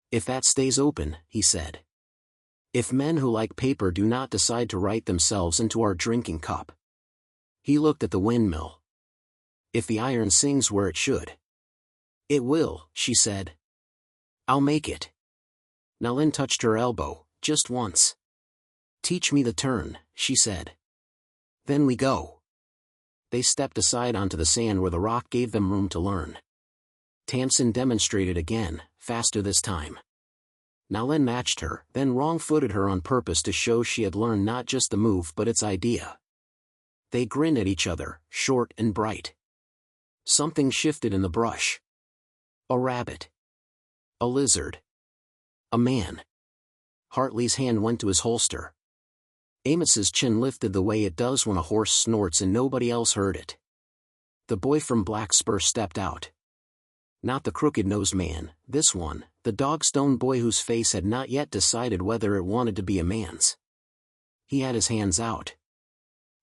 "If that stays open," he said. "If men who like paper do not decide to write themselves into our drinking cup." He looked at the windmill. "If the iron sings where it should." "It will," she said. "I'll make it." Nalin touched her elbow, just once. "Teach me the turn," she said. "Then we go." They stepped aside onto the sand where the rock gave them room to learn. Tamsin demonstrated again, faster this time. Nalin matched her, then wrong-footed her on purpose to show she had learned not just the move but its idea. They grinned at each other, short and bright. Something shifted in the brush. A rabbit. A lizard. A man. Hartley's hand went to his holster. Amos's chin lifted the way it does when a horse snorts and nobody else heard it. The boy from Black Spur stepped out. Not the crooked-nosed man, this one, the dog-stone boy whose face had not yet decided whether it wanted to be a man's. He had his hands out.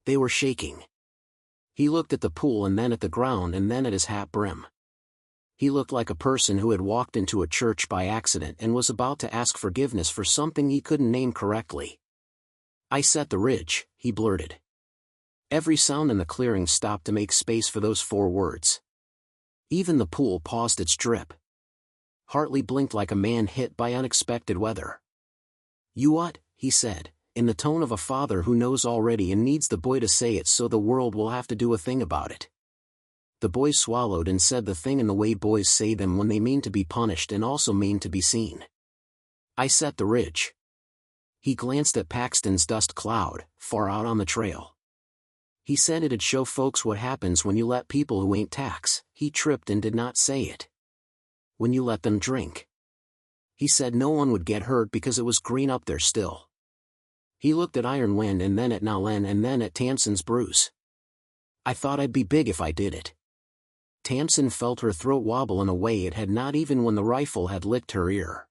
They were shaking. He looked at the pool and then at the ground and then at his hat brim. He looked like a person who had walked into a church by accident and was about to ask forgiveness for something he couldn't name correctly. "I set the ridge," he blurted. Every sound in the clearing stopped to make space for those 4 words. Even the pool paused its drip. Hartley blinked like a man hit by unexpected weather. "You what?" he said, in the tone of a father who knows already and needs the boy to say it so the world will have to do a thing about it. The boy swallowed and said the thing in the way boys say them when they mean to be punished and also mean to be seen. "I set the ridge." He glanced at Paxton's dust cloud, far out on the trail. "He said it'd show folks what happens when you let people who ain't tax," he tripped and did not say it. "When you let them drink. He said no one would get hurt because it was green up there still." He looked at Iron Wind and then at Nalen and then at Tamsin's bruise. "I thought I'd be big if I did it." Tamsin felt her throat wobble in a way it had not even when the rifle had licked her ear.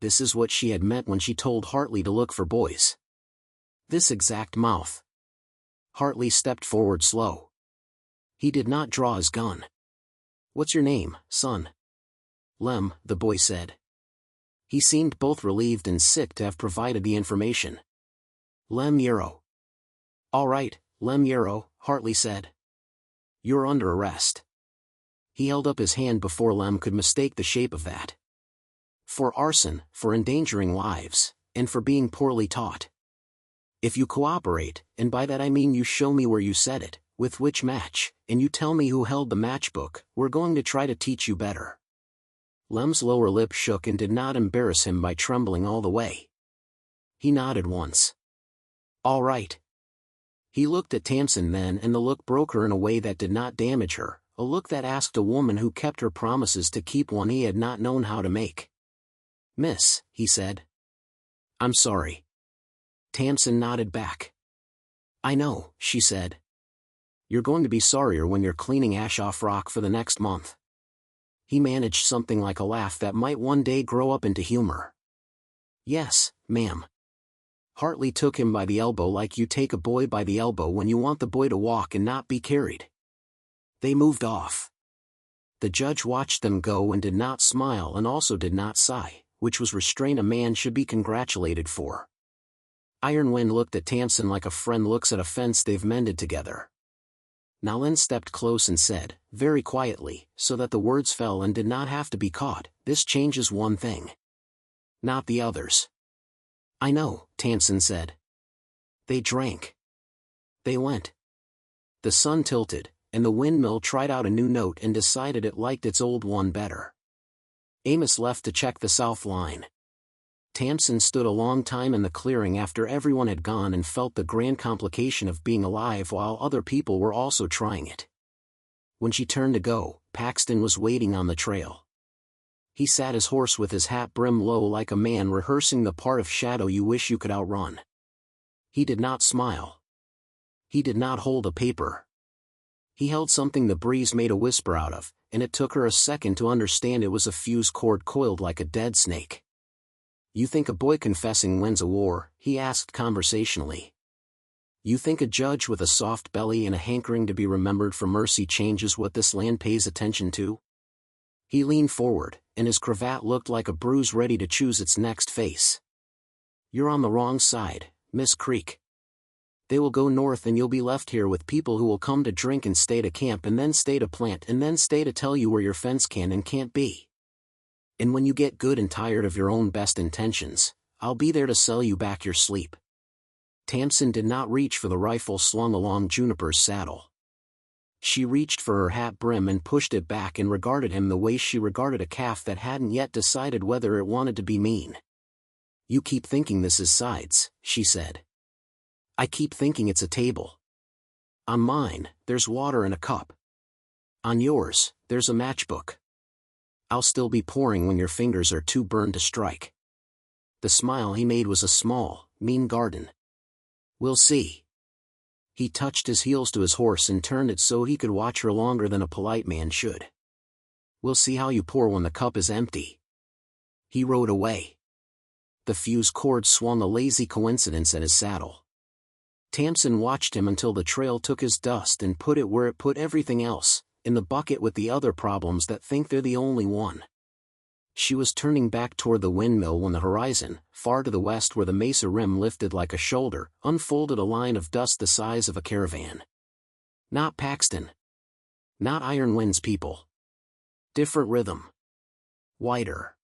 This is what she had meant when she told Hartley to look for boys. This exact mouth. Hartley stepped forward slow. He did not draw his gun. "What's your name, son?" "Lem," the boy said. He seemed both relieved and sick to have provided the information. "Lem Yarrow." "All right, Lem Yarrow," Hartley said. "You're under arrest." He held up his hand before Lem could mistake the shape of that. "For arson, for endangering lives, and for being poorly taught. If you cooperate, and by that I mean you show me where you said it, with which match, and you tell me who held the matchbook, we're going to try to teach you better." Lem's lower lip shook and did not embarrass him by trembling all the way. He nodded once. "All right." He looked at Tamsin then and the look broke her in a way that did not damage her, a look that asked a woman who kept her promises to keep one he had not known how to make. "Miss," he said. "I'm sorry." Tamsin nodded back. "I know," she said. "You're going to be sorrier when you're cleaning ash off rock for the next month." He managed something like a laugh that might one day grow up into humor. "Yes, ma'am." Hartley took him by the elbow like you take a boy by the elbow when you want the boy to walk and not be carried. They moved off. The judge watched them go and did not smile and also did not sigh, which was restraint a man should be congratulated for. Iron Wind looked at Tamsin like a friend looks at a fence they've mended together. Nalen stepped close and said, very quietly, so that the words fell and did not have to be caught, "This changes one thing. Not the others." "I know," Tamsin said. "They drank. They went." The sun tilted, and the windmill tried out a new note and decided it liked its old one better. Amos left to check the south line. Tamsin stood a long time in the clearing after everyone had gone and felt the grand complication of being alive while other people were also trying it. When she turned to go, Paxton was waiting on the trail. He sat his horse with his hat brim low like a man rehearsing the part of shadow you wish you could outrun. He did not smile. He did not hold a paper. He held something the breeze made a whisper out of, and it took her a second to understand it was a fuse cord coiled like a dead snake. "You think a boy confessing wins a war?" he asked conversationally. "You think a judge with a soft belly and a hankering to be remembered for mercy changes what this land pays attention to?" He leaned forward, and his cravat looked like a bruise ready to choose its next face. "You're on the wrong side, Miss Creek. They will go north and you'll be left here with people who will come to drink and stay to camp and then stay to plant and then stay to tell you where your fence can and can't be. And when you get good and tired of your own best intentions, I'll be there to sell you back your sleep." Tamsin did not reach for the rifle slung along Juniper's saddle. She reached for her hat brim and pushed it back and regarded him the way she regarded a calf that hadn't yet decided whether it wanted to be mean. "You keep thinking this is sides," she said. "I keep thinking it's a table. On mine, there's water in a cup. On yours, there's a matchbook. I'll still be pouring when your fingers are too burned to strike." The smile he made was a small, mean garden. "We'll see." He touched his heels to his horse and turned it so he could watch her longer than a polite man should. "We'll see how you pour when the cup is empty." He rode away. The fuse cord swung a lazy coincidence at his saddle. Tamsin watched him until the trail took his dust and put it where it put everything else, in the bucket with the other problems that think they're the only one. She was turning back toward the windmill when the horizon, far to the west where the mesa rim lifted like a shoulder, unfolded a line of dust the size of a caravan. Not Paxton. Not Iron Wind's people. Different rhythm. Wider.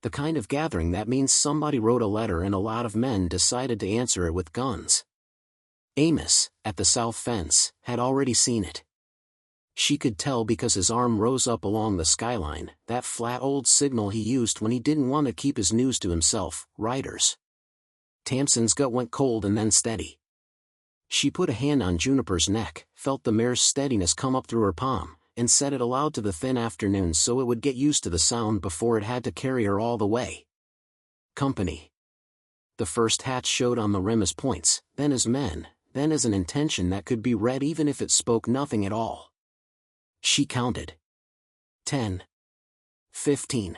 The kind of gathering that means somebody wrote a letter and a lot of men decided to answer it with guns. Amos, at the south fence, had already seen it. She could tell because his arm rose up along the skyline, that flat old signal he used when he didn't want to keep his news to himself, riders. Tamsin's gut went cold and then steady. She put a hand on Juniper's neck, felt the mare's steadiness come up through her palm, and said it aloud to the thin afternoon so it would get used to the sound before it had to carry her all the way. Company. The first hatch showed on the rim as points, then as men, then as an intention that could be read even if it spoke nothing at all. She counted. 10. 15.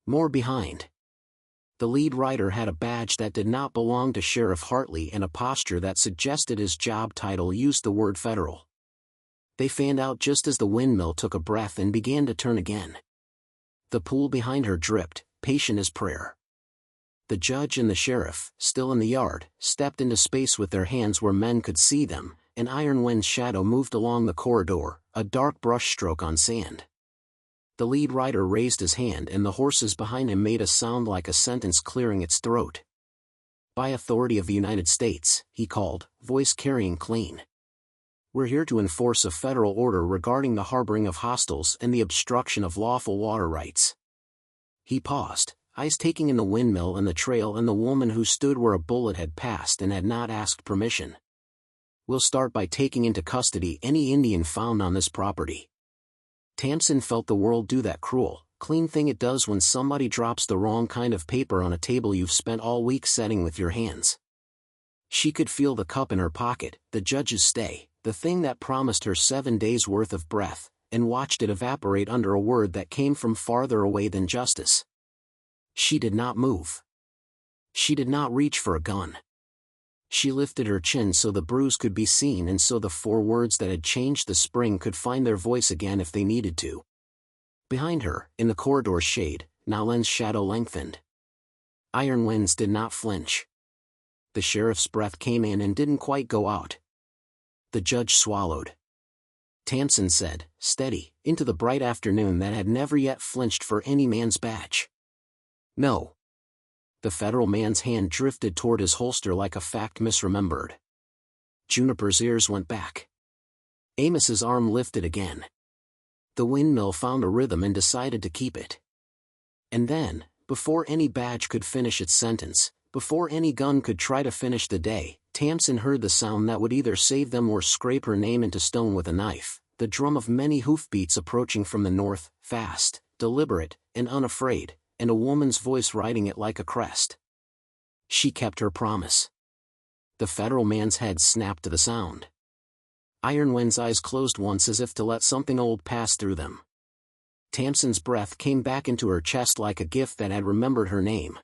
More behind. The lead rider had a badge that did not belong to Sheriff Hartley and a posture that suggested his job title used the word federal. They fanned out just as the windmill took a breath and began to turn again. The pool behind her dripped, patient as prayer. The judge and the sheriff, still in the yard, stepped into space with their hands where men could see them, and Iron Wind's shadow moved along the corridor, a dark brushstroke on sand. The lead rider raised his hand and the horses behind him made a sound like a sentence clearing its throat. "By authority of the United States," he called, voice carrying clean. "We're here to enforce a federal order regarding the harboring of hostiles and the obstruction of lawful water rights." He paused, eyes taking in the windmill and the trail and the woman who stood where a bullet had passed and had not asked permission. "We'll start by taking into custody any Indian found on this property." Tamsin felt the world do that cruel, clean thing it does when somebody drops the wrong kind of paper on a table you've spent all week setting with your hands. She could feel the cup in her pocket, the judge's stay, the thing that promised her 7 days' worth of breath, and watched it evaporate under a word that came from farther away than justice. She did not move. She did not reach for a gun. She lifted her chin so the bruise could be seen and so the 4 words that had changed the spring could find their voice again if they needed to. Behind her, in the corridor's shade, Nolan's shadow lengthened. Iron Winds did not flinch. The sheriff's breath came in and didn't quite go out. The judge swallowed. Tamsin said, steady, into the bright afternoon that had never yet flinched for any man's badge. "No." The federal man's hand drifted toward his holster like a fact misremembered. Juniper's ears went back. Amos's arm lifted again. The windmill found a rhythm and decided to keep it. And then, before any badge could finish its sentence, before any gun could try to finish the day, Tamsin heard the sound that would either save them or scrape her name into stone with a knife, the drum of many hoofbeats approaching from the north, fast, deliberate, and unafraid, and a woman's voice riding it like a crest. She kept her promise. The federal man's head snapped to the sound. Iron Wind's eyes closed once as if to let something old pass through them. Tamsin's breath came back into her chest like a gift that had remembered her name.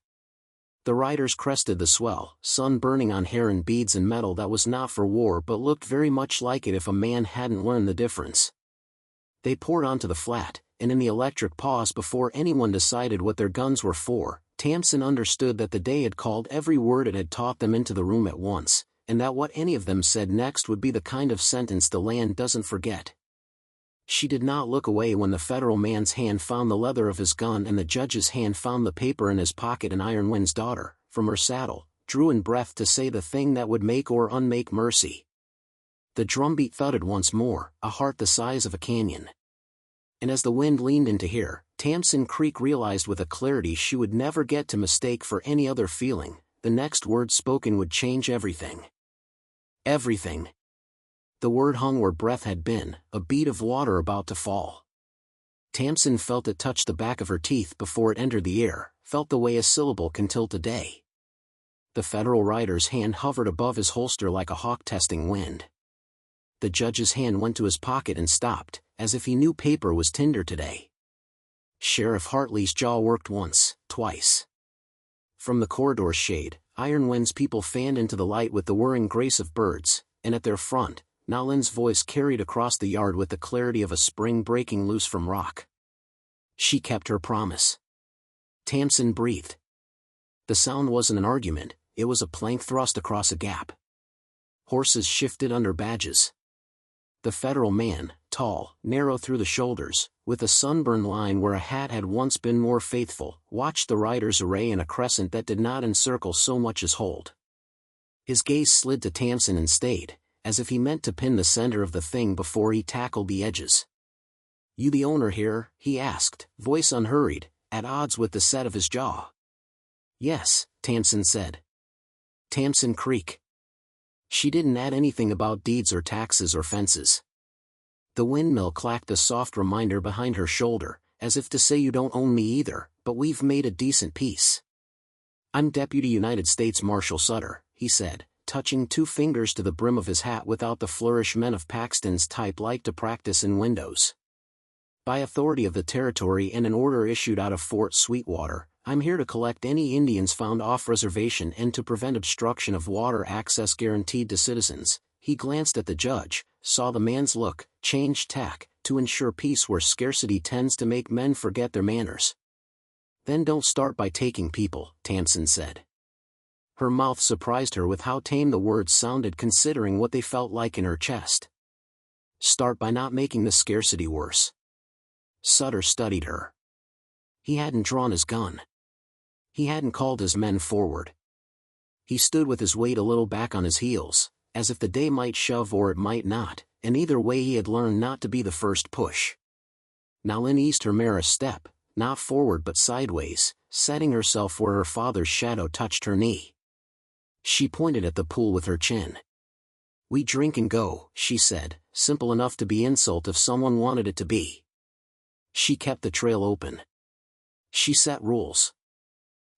The riders crested the swell, sun burning on hair and beads and metal that was not for war but looked very much like it if a man hadn't learned the difference. They poured onto the flat, and in the electric pause before anyone decided what their guns were for, Tamsin understood that the day had called every word it had taught them into the room at once, and that what any of them said next would be the kind of sentence the land doesn't forget. She did not look away when the federal man's hand found the leather of his gun and the judge's hand found the paper in his pocket, and Iron Wind's daughter, from her saddle, drew in breath to say the thing that would make or unmake mercy. The drumbeat thudded once more, a heart the size of a canyon. And as the wind leaned in to hear, Tamsin Creek realized with a clarity she would never get to mistake for any other feeling, the next word spoken would change everything. Everything. The word hung where breath had been, a bead of water about to fall. Tamsin felt it touch the back of her teeth before it entered the air, felt the way a syllable can tilt a day. The federal rider's hand hovered above his holster like a hawk testing wind. The judge's hand went to his pocket and stopped, as if he knew paper was tinder today. Sheriff Hartley's jaw worked once, twice. From the corridor's shade, Iron Wind's people fanned into the light with the whirring grace of birds, and at their front, Nalin's voice carried across the yard with the clarity of a spring breaking loose from rock. She kept her promise. Tamsin breathed. The sound wasn't an argument, it was a plank thrust across a gap. Horses shifted under badges. The federal man, tall, narrow through the shoulders, with a sunburned line where a hat had once been more faithful, watched the riders array in a crescent that did not encircle so much as hold. His gaze slid to Tamsin and stayed, as if he meant to pin the center of the thing before he tackled the edges. "You the owner here?" he asked, voice unhurried, at odds with the set of his jaw. "Yes," Tamsin said. Tamsin Creek. She didn't add anything about deeds or taxes or fences. The windmill clacked a soft reminder behind her shoulder, as if to say you don't own me either, but we've made a decent peace. "I'm Deputy United States Marshal Sutter," he said, touching 2 fingers to the brim of his hat without the flourish men of Paxton's type like to practice in windows. "By authority of the territory and an order issued out of Fort Sweetwater, I'm here to collect any Indians found off reservation and to prevent obstruction of water access guaranteed to citizens." He glanced at the judge, saw the man's look, changed tack, to ensure peace where scarcity tends to make men forget their manners. "Then don't start by taking people," Tamsin said. Her mouth surprised her with how tame the words sounded considering what they felt like in her chest. "Start by not making the scarcity worse." Sutter studied her. He hadn't drawn his gun. He hadn't called his men forward. He stood with his weight a little back on his heels, as if the day might shove or it might not, and either way he had learned not to be the first push. Nalin eased her mare a step, not forward but sideways, setting herself where her father's shadow touched her knee. She pointed at the pool with her chin. "We drink and go," she said, simple enough to be insult if someone wanted it to be. She kept the trail open. She set rules.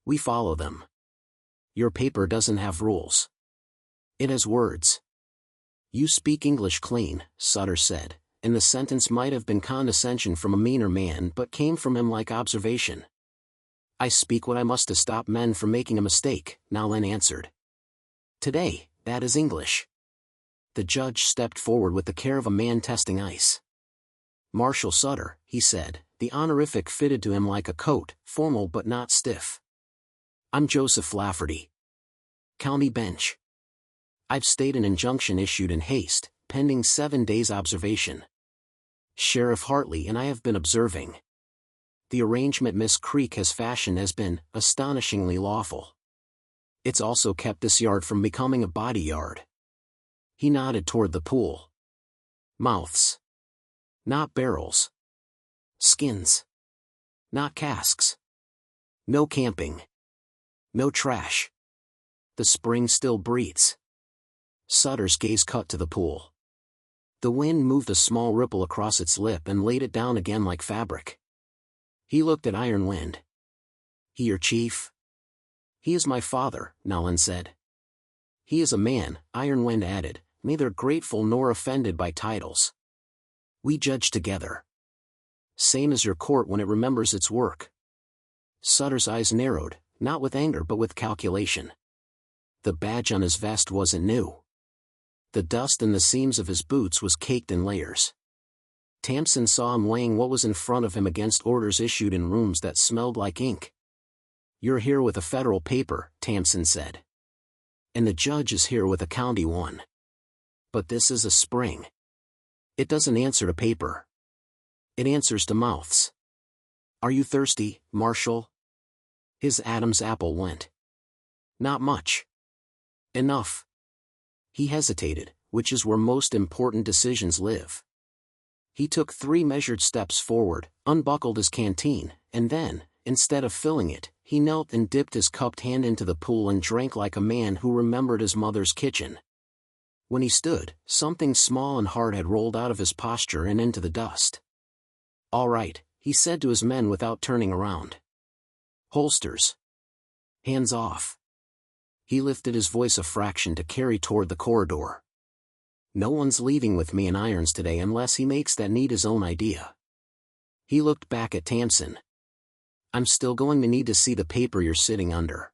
We follow them. Your paper doesn't have rules. It has words. You speak English clean, Sutter said, and the sentence might have been condescension from a meaner man but came from him like observation. I speak what I must to stop men from making a mistake, Nowlin answered. Today, that is English. The judge stepped forward with the care of a man testing ice. Marshal Sutter, he said, the honorific fitted to him like a coat, formal but not stiff. I'm Joseph Lafferty. County Bench. I've stayed an injunction issued in haste, pending 7 days observation. Sheriff Hartley and I have been observing. The arrangement Miss Creek has fashioned has been astonishingly lawful. It's also kept this yard from becoming a body yard. He nodded toward the pool. Mouths. Not barrels. Skins. Not casks. No camping. No trash. The spring still breathes. Sutter's gaze cut to the pool. The wind moved a small ripple across its lip and laid it down again like fabric. He looked at Iron Wind. He your chief? He is my father, Nolan said. He is a man, Iron Wind added, neither grateful nor offended by titles. We judge together. Same as your court when it remembers its work. Sutter's eyes narrowed, not with anger but with calculation. The badge on his vest wasn't new. The dust in the seams of his boots was caked in layers. Tamsin saw him weighing what was in front of him against orders issued in rooms that smelled like ink. You're here with a federal paper, Tamsin said. And the judge is here with a county one. But this is a spring. It doesn't answer to paper. It answers to mouths. Are you thirsty, Marshal? His Adam's apple went. Not much. Enough. He hesitated, which is where most important decisions live. He took 3 measured steps forward, unbuckled his canteen, and then, instead of filling it, he knelt and dipped his cupped hand into the pool and drank like a man who remembered his mother's kitchen. When he stood, something small and hard had rolled out of his posture and into the dust. All right, he said to his men without turning around. Holsters. Hands off. He lifted his voice a fraction to carry toward the corridor. No one's leaving with me in irons today unless he makes that need his own idea. He looked back at Tamsin. I'm still going to need to see the paper you're sitting under.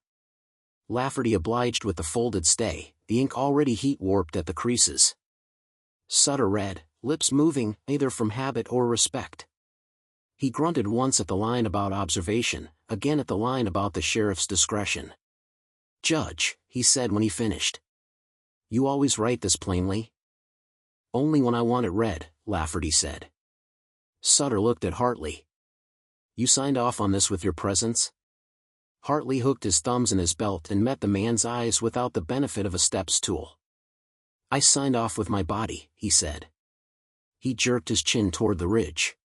Lafferty obliged with the folded stay, the ink already heat-warped at the creases. Sutter read, lips moving, either from habit or respect. He grunted once at the line about observation, again at the line about the sheriff's discretion. Judge, he said when he finished. You always write this plainly? Only when I want it read, Lafferty said. Sutter looked at Hartley. You signed off on this with your presence? Hartley hooked his thumbs in his belt and met the man's eyes without the benefit of a steps tool. I signed off with my body, he said. He jerked his chin toward the ridge.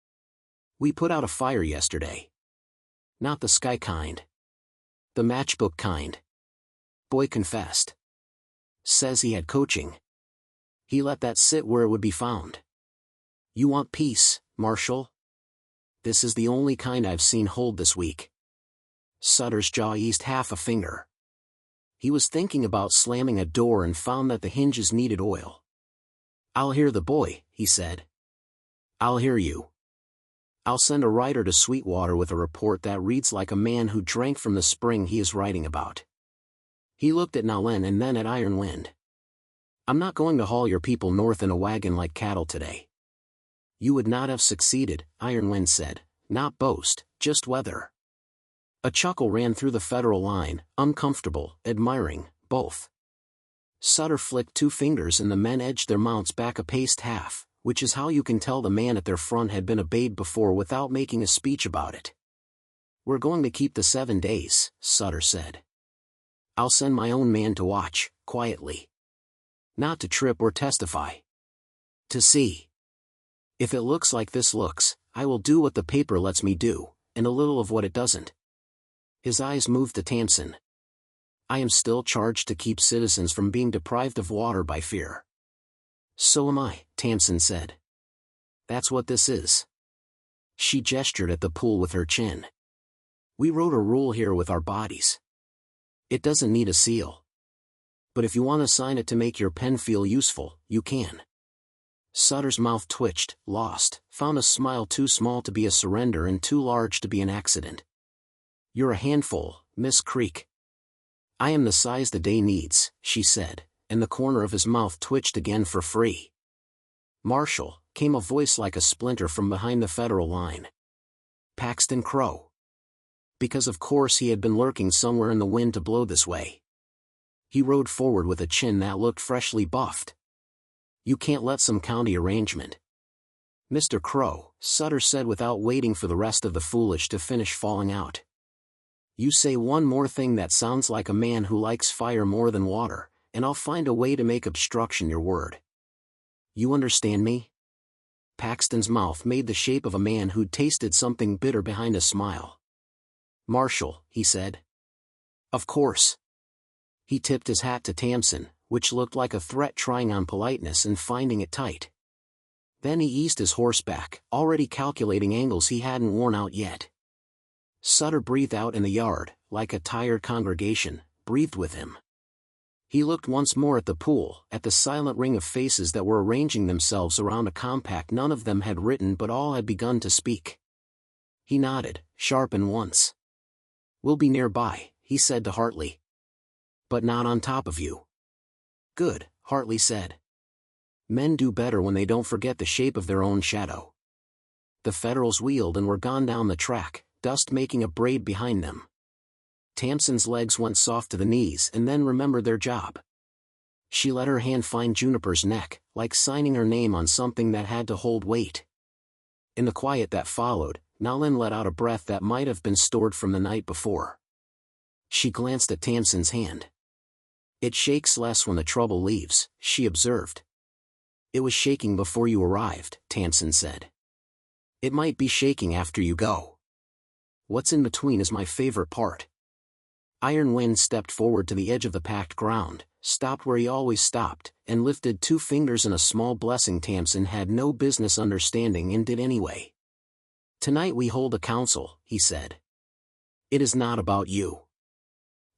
We put out a fire yesterday. Not the sky kind. The matchbook kind. Boy confessed. Says he had coaching. He let that sit where it would be found. You want peace, Marshal? This is the only kind I've seen hold this week. Sutter's jaw eased half a finger. He was thinking about slamming a door and found that the hinges needed oil. I'll hear the boy, he said. I'll hear you. I'll send a writer to Sweetwater with a report that reads like a man who drank from the spring he is writing about. He looked at Nalen and then at Iron Wind. I'm not going to haul your people north in a wagon like cattle today. You would not have succeeded, Iron Wind said, not boast, just weather. A chuckle ran through the Federal line, uncomfortable, admiring, both. Sutter flicked 2 fingers and the men edged their mounts back a paced half, which is how you can tell the man at their front had been obeyed before without making a speech about it. We're going to keep the 7 days, Sutter said. I'll send my own man to watch, quietly. Not to trip or testify. To see. If it looks like this looks, I will do what the paper lets me do, and a little of what it doesn't. His eyes moved to Tamsin. I am still charged to keep citizens from being deprived of water by fear. So am I, Tamsin said. That's what this is. She gestured at the pool with her chin. We wrote a rule here with our bodies. It doesn't need a seal. But if you want to sign it to make your pen feel useful, you can. Sutter's mouth twitched, lost, found a smile too small to be a surrender and too large to be an accident. You're a handful, Miss Creek. I am the size the day needs, she said, and the corner of his mouth twitched again for free. Marshal, came a voice like a splinter from behind the Federal line. Paxton Crow. Because of course he had been lurking somewhere in the wind to blow this way. He rode forward with a chin that looked freshly buffed. You can't let some county arrangement. Mr. Crow, Sutter said without waiting for the rest of the foolish to finish falling out. You say one more thing that sounds like a man who likes fire more than water, and I'll find a way to make obstruction your word. You understand me? Paxton's mouth made the shape of a man who'd tasted something bitter behind a smile. Marshal, he said. Of course. He tipped his hat to Tamsin, which looked like a threat trying on politeness and finding it tight. Then he eased his horse back, already calculating angles he hadn't worn out yet. Sutter breathed out in the yard, like a tired congregation, breathed with him. He looked once more at the pool, at the silent ring of faces that were arranging themselves around a compact none of them had written but all had begun to speak. He nodded, sharp and once. We'll be nearby, he said to Hartley. But not on top of you. Good, Hartley said. Men do better when they don't forget the shape of their own shadow. The Federals wheeled and were gone down the track, dust making a braid behind them. Tamsin's legs went soft to the knees and then remembered their job. She let her hand find Juniper's neck, like signing her name on something that had to hold weight. In the quiet that followed, Nalen let out a breath that might have been stored from the night before. She glanced at Tamsin's hand. It shakes less when the trouble leaves, she observed. It was shaking before you arrived, Tamsin said. It might be shaking after you go. What's in between is my favorite part. Iron Wind stepped forward to the edge of the packed ground, stopped where he always stopped, and lifted 2 fingers in a small blessing Tamsin had no business understanding and did anyway. Tonight we hold a council, he said. It is not about you.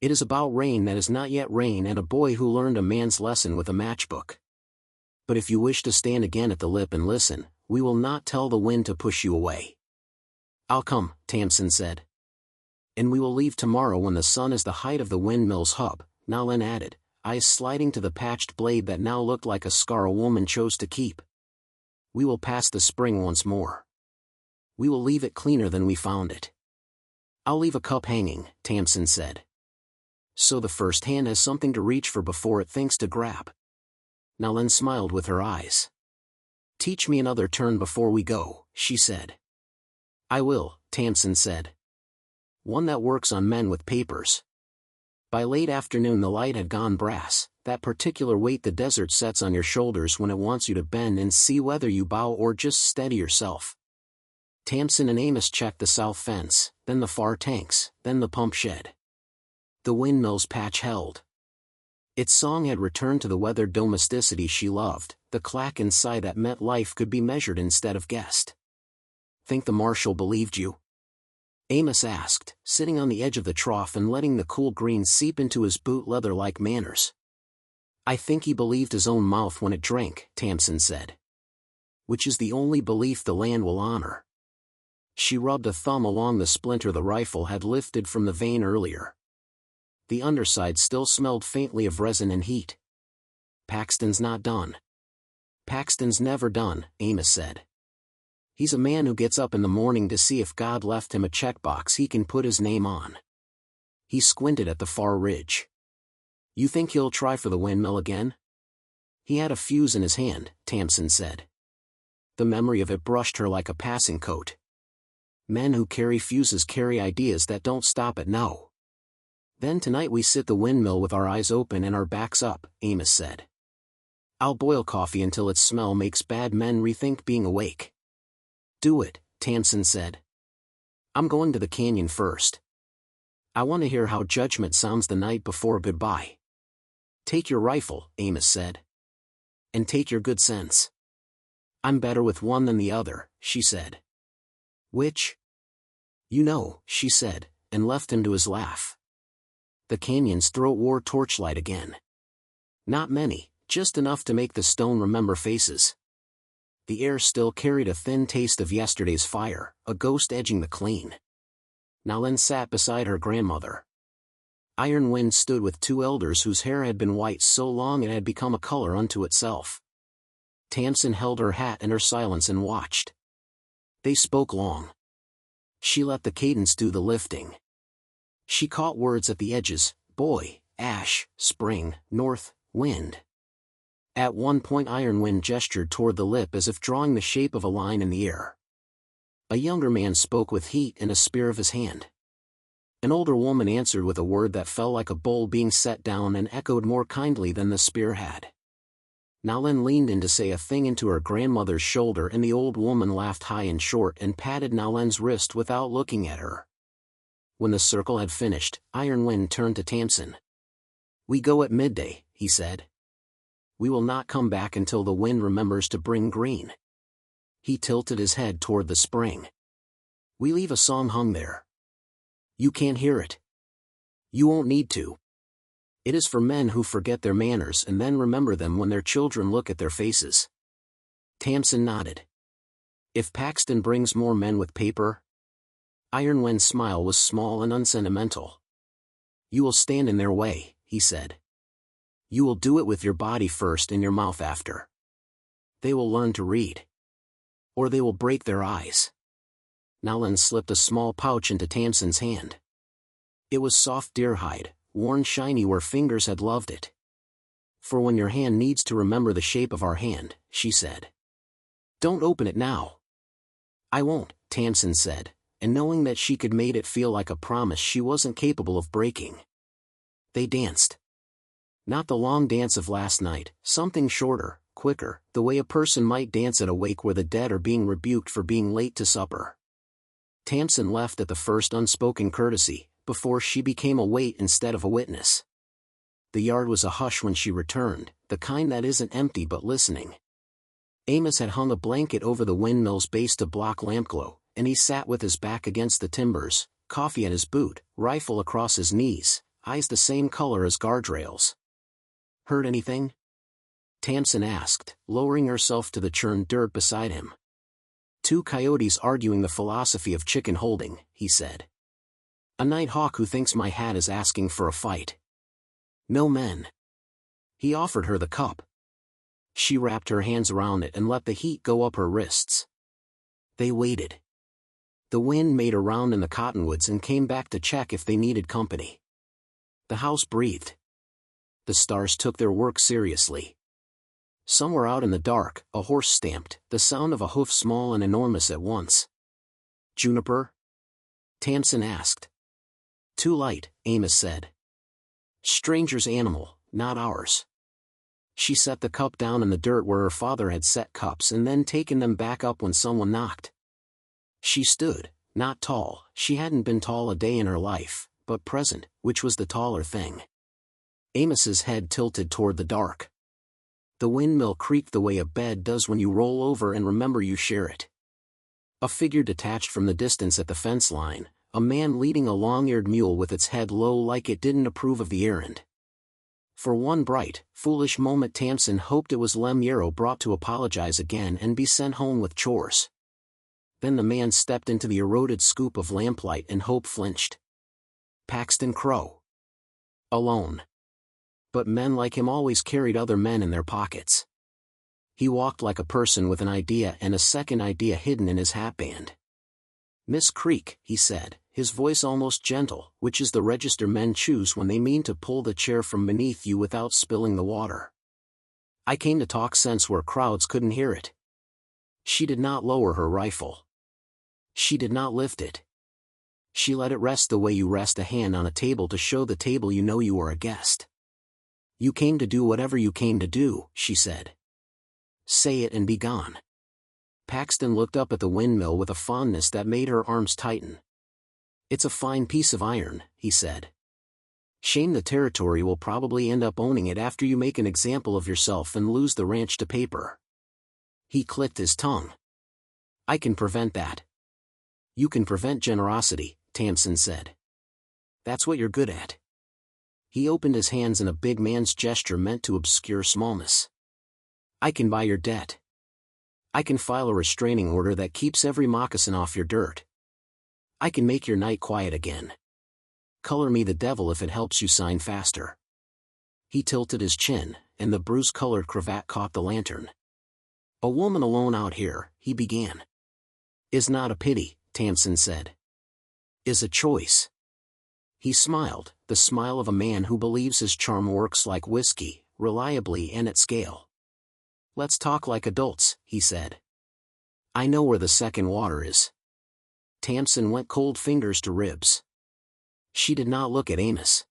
It is about rain that is not yet rain and a boy who learned a man's lesson with a matchbook. But if you wish to stand again at the lip and listen, we will not tell the wind to push you away. I'll come, Tamsin said. And we will leave tomorrow when the sun is the height of the windmill's hub, Nalin added, eyes sliding to the patched blade that now looked like a scar a woman chose to keep. We will pass the spring once more. We will leave it cleaner than we found it. I'll leave a cup hanging, Tamsin said. So the first hand has something to reach for before it thinks to grab. Nalin smiled with her eyes. Teach me another turn before we go, she said. I will, Tamsin said. One that works on men with papers. By late afternoon the light had gone brass, that particular weight the desert sets on your shoulders when it wants you to bend and see whether you bow or just steady yourself. Tamsin and Amos checked the south fence, then the far tanks, then the pump shed. The windmill's patch held. Its song had returned to the weathered domesticity she loved, the clack and sigh that meant life could be measured instead of guessed. Think the marshal believed you? Amos asked, sitting on the edge of the trough and letting the cool green seep into his boot leather-like manners. I think he believed his own mouth when it drank, Tamsin said. Which is the only belief the land will honor. She rubbed a thumb along the splinter the rifle had lifted from the vein earlier. The underside still smelled faintly of resin and heat. Paxton's not done. Paxton's never done, Amos said. He's a man who gets up in the morning to see if God left him a checkbox he can put his name on. He squinted at the far ridge. You think he'll try for the windmill again? He had a fuse in his hand, Tamsin said. The memory of it brushed her like a passing coat. Men who carry fuses carry ideas that don't stop at no. Then tonight we sit the windmill with our eyes open and our backs up, Amos said. I'll boil coffee until its smell makes bad men rethink being awake. Do it, Tamsin said. I'm going to the canyon first. I want to hear how judgment sounds the night before goodbye. Take your rifle, Amos said. And take your good sense. I'm better with one than the other, she said. Which? You know, she said, and left him to his laugh. The canyon's throat wore torchlight again. Not many, just enough to make the stone remember faces. The air still carried a thin taste of yesterday's fire, a ghost edging the clean. Nalin sat beside her grandmother. Iron Wind stood with two elders whose hair had been white so long it had become a color unto itself. Tamsin held her hat and her silence and watched. They spoke long. She let the cadence do the lifting. She caught words at the edges: boy, ash, spring, north, wind. At one point Iron Wind gestured toward the lip as if drawing the shape of a line in the air. A younger man spoke with heat and a spear of his hand. An older woman answered with a word that fell like a bowl being set down and echoed more kindly than the spear had. Nalin leaned in to say a thing into her grandmother's shoulder and the old woman laughed high and short and patted Nalin's wrist without looking at her. When the circle had finished, Iron Wind turned to Tamsin. We go at midday, he said. We will not come back until the wind remembers to bring green. He tilted his head toward the spring. We leave a song hung there. You can't hear it. You won't need to. It is for men who forget their manners and then remember them when their children look at their faces. Tamsin nodded. If Paxton brings more men with paper? Iron Wind's smile was small and unsentimental. You will stand in their way, he said. You will do it with your body first and your mouth after. They will learn to read. Or they will break their eyes. Nalin slipped a small pouch into Tamsin's hand. It was soft deer hide, worn shiny where fingers had loved it. For when your hand needs to remember the shape of our hand, she said. Don't open it now. I won't, Tamsin said, and knowing that she could made it feel like a promise she wasn't capable of breaking. They danced. Not the long dance of last night, something shorter, quicker, the way a person might dance at a wake where the dead are being rebuked for being late to supper. Tamsin left at the first unspoken courtesy, before she became a wait instead of a witness. The yard was a hush when she returned, the kind that isn't empty but listening. Amos had hung a blanket over the windmill's base to block lampglow, and he sat with his back against the timbers, coffee at his boot, rifle across his knees, eyes the same color as guardrails. Heard anything? Tamsin asked, lowering herself to the churned dirt beside him. Two coyotes arguing the philosophy of chicken holding, he said. A night hawk who thinks my hat is asking for a fight. No men. He offered her the cup. She wrapped her hands around it and let the heat go up her wrists. They waited. The wind made a round in the cottonwoods and came back to check if they needed company. The house breathed. The stars took their work seriously. Somewhere out in the dark, a horse stamped, the sound of a hoof small and enormous at once. Juniper? Tamsin asked. Too light, Amos said. Stranger's animal, not ours. She set the cup down in the dirt where her father had set cups and then taken them back up when someone knocked. She stood, not tall, she hadn't been tall a day in her life, but present, which was the taller thing. Amos's head tilted toward the dark. The windmill creaked the way a bed does when you roll over and remember you share it. A figure detached from the distance at the fence line, a man leading a long-eared mule with its head low like it didn't approve of the errand. For one bright, foolish moment Tamsin hoped it was Lem Yarrow brought to apologize again and be sent home with chores. Then the man stepped into the eroded scoop of lamplight and hope flinched. Paxton Crow. Alone. But men like him always carried other men in their pockets. He walked like a person with an idea and a second idea hidden in his hatband. Miss Creek, he said, his voice almost gentle, which is the register men choose when they mean to pull the chair from beneath you without spilling the water. I came to talk sense where crowds couldn't hear it. She did not lower her rifle. She did not lift it. She let it rest the way you rest a hand on a table to show the table you know you are a guest. You came to do whatever you came to do, she said. Say it and be gone. Paxton looked up at the windmill with a fondness that made her arms tighten. It's a fine piece of iron, he said. Shame the territory will probably end up owning it after you make an example of yourself and lose the ranch to paper. He clicked his tongue. I can prevent that. You can prevent generosity, Tamsin said. That's what you're good at. He opened his hands in a big man's gesture meant to obscure smallness. I can buy your debt. I can file a restraining order that keeps every moccasin off your dirt. I can make your night quiet again. Color me the devil if it helps you sign faster. He tilted his chin, and the bruise-colored cravat caught the lantern. A woman alone out here, he began. Is not a pity, Tamsin said. Is a choice. He smiled, the smile of a man who believes his charm works like whiskey, reliably and at scale. Let's talk like adults, he said. I know where the second water is. Tamsin went cold fingers to ribs. She did not look at Amos.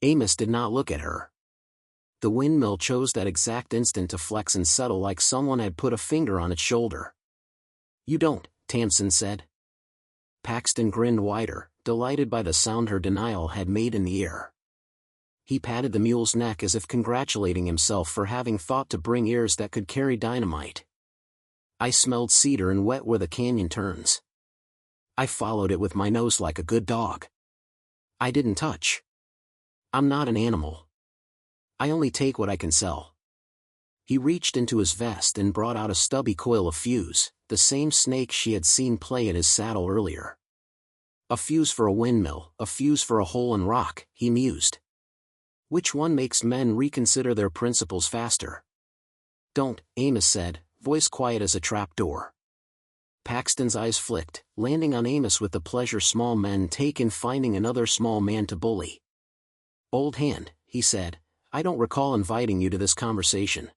Amos did not look at her. The windmill chose that exact instant to flex and settle like someone had put a finger on its shoulder. You don't, Tamsin said. Paxton grinned wider, delighted by the sound her denial had made in the air. He patted the mule's neck as if congratulating himself for having thought to bring ears that could carry dynamite. I smelled cedar and wet where the canyon turns. I followed it with my nose like a good dog. I didn't touch. I'm not an animal. I only take what I can sell. He reached into his vest and brought out a stubby coil of fuse, the same snake she had seen play at his saddle earlier. A fuse for a windmill, a fuse for a hole in rock, he mused. Which one makes men reconsider their principles faster? Don't, Amos said, voice quiet as a trapdoor. Paxton's eyes flicked, landing on Amos with the pleasure small men take in finding another small man to bully. Old hand, he said, I don't recall inviting you to this conversation.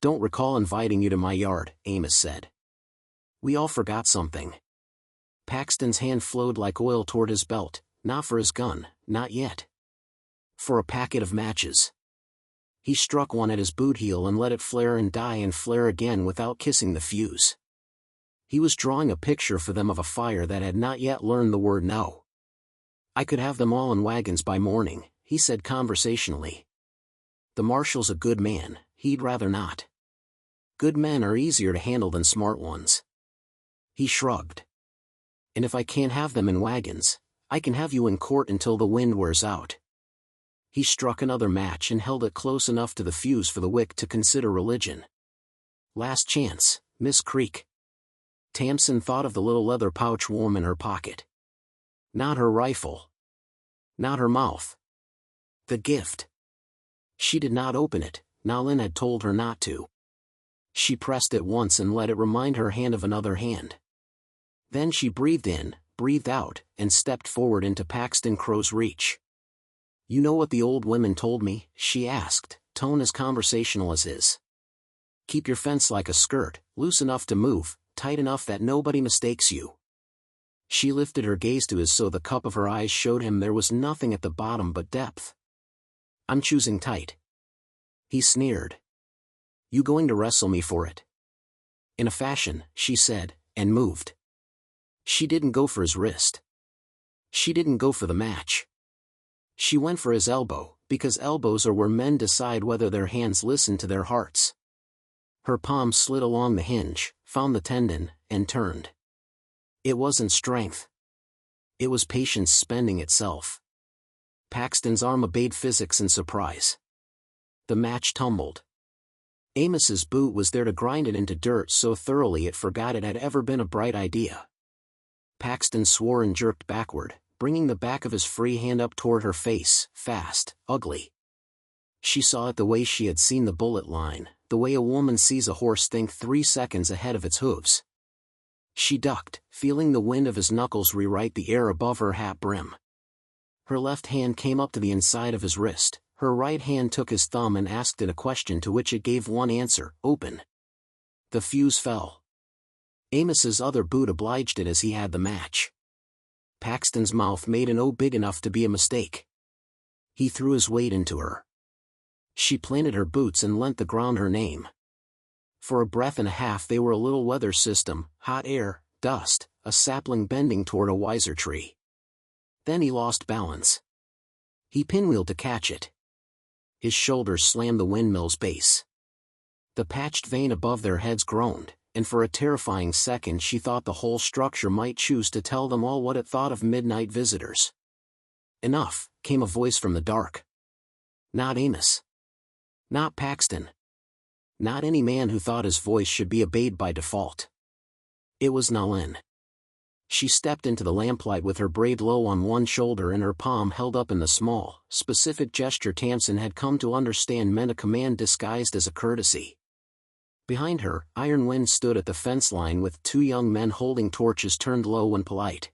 Don't recall inviting you to my yard, Amos said. We all forgot something. Paxton's hand flowed like oil toward his belt, not for his gun, not yet. For a packet of matches. He struck one at his boot heel and let it flare and die and flare again without kissing the fuse. He was drawing a picture for them of a fire that had not yet learned the word no. I could have them all in wagons by morning, he said conversationally. The marshal's a good man, he'd rather not. Good men are easier to handle than smart ones. He shrugged. And if I can't have them in wagons, I can have you in court until the wind wears out, He struck another match and held it close enough to the fuse for the wick to consider religion. Last chance, Miss Creek. Tamsin thought of the little leather pouch warm in her pocket. Not her rifle. Not her mouth. The gift. She did not open it, Nalin had told her not to. She pressed it once and let it remind her hand of another hand. Then she breathed in, breathed out, and stepped forward into Paxton Crow's reach. You know what the old women told me? She asked, tone as conversational as his. Keep your fence like a skirt, loose enough to move, tight enough that nobody mistakes you. She lifted her gaze to his so the cup of her eyes showed him there was nothing at the bottom but depth. I'm choosing tight. He sneered. You going to wrestle me for it? In a fashion, she said, and moved. She didn't go for his wrist. She didn't go for the match. She went for his elbow, because elbows are where men decide whether their hands listen to their hearts. Her palm slid along the hinge, found the tendon, and turned. It wasn't strength. It was patience spending itself. Paxton's arm obeyed physics in surprise. The match tumbled. Amos's boot was there to grind it into dirt so thoroughly it forgot it had ever been a bright idea. Paxton swore and jerked backward, bringing the back of his free hand up toward her face, fast, ugly. She saw it the way she had seen the bullet line, the way a woman sees a horse think 3 seconds ahead of its hooves. She ducked, feeling the wind of his knuckles rewrite the air above her hat brim. Her left hand came up to the inside of his wrist, her right hand took his thumb and asked it a question to which it gave one answer, open. The fuse fell. Amos's other boot obliged it as he had the match. Paxton's mouth made an O big enough to be a mistake. He threw his weight into her. She planted her boots and lent the ground her name. For a breath and a half they were a little weather system, hot air, dust, a sapling bending toward a wiser tree. Then he lost balance. He pinwheeled to catch it. His shoulders slammed the windmill's base. The patched vein above their heads groaned, and for a terrifying second she thought the whole structure might choose to tell them all what it thought of midnight visitors. Enough, came a voice from the dark. Not Amos. Not Paxton. Not any man who thought his voice should be obeyed by default. It was Nalin. She stepped into the lamplight with her braid low on one shoulder and her palm held up in the small, specific gesture Tamsin had come to understand meant a command disguised as a courtesy. Behind her, Iron Wind stood at the fence line with 2 young men holding torches turned low and polite.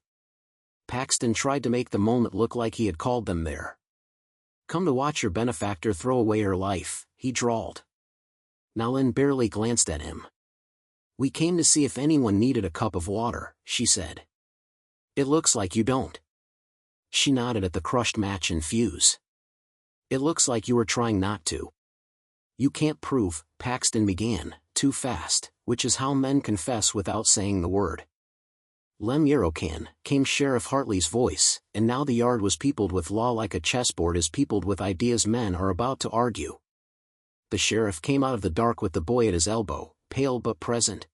Paxton tried to make the moment look like he had called them there. Come to watch your benefactor throw away her life, he drawled. Nalin barely glanced at him. We came to see if anyone needed a cup of water, she said. It looks like you don't. She nodded at the crushed match and fuse. It looks like you were trying not to. You can't prove, Paxton began, too fast, which is how men confess without saying the word. Lem Yerocan, came Sheriff Hartley's voice, and now the yard was peopled with law like a chessboard is peopled with ideas men are about to argue. The sheriff came out of the dark with the boy at his elbow, pale but present.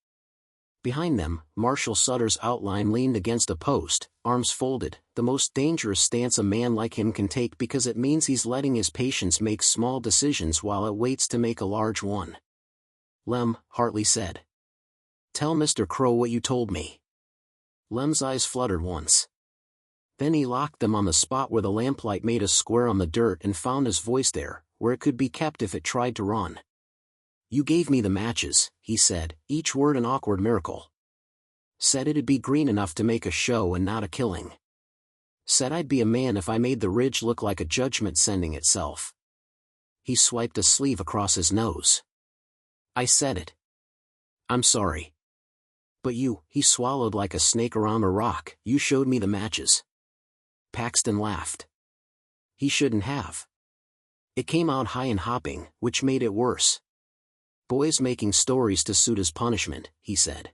Behind them, Marshal Sutter's outline leaned against a post, arms folded, the most dangerous stance a man like him can take because it means he's letting his patients make small decisions while it waits to make a large one. Lem, Hartley said. Tell Mr. Crow what you told me. Lem's eyes fluttered once. Then he locked them on the spot where the lamplight made a square on the dirt and found his voice there, where it could be kept if it tried to run. You gave me the matches, he said, each word an awkward miracle. Said it'd be green enough to make a show and not a killing. Said I'd be a man if I made the ridge look like a judgment sending itself. He swiped a sleeve across his nose. I said it. I'm sorry. But you, he swallowed like a snake around a rock, you showed me the matches. Paxton laughed. He shouldn't have. It came out high and hopping, which made it worse. Boys making stories to suit his punishment, he said.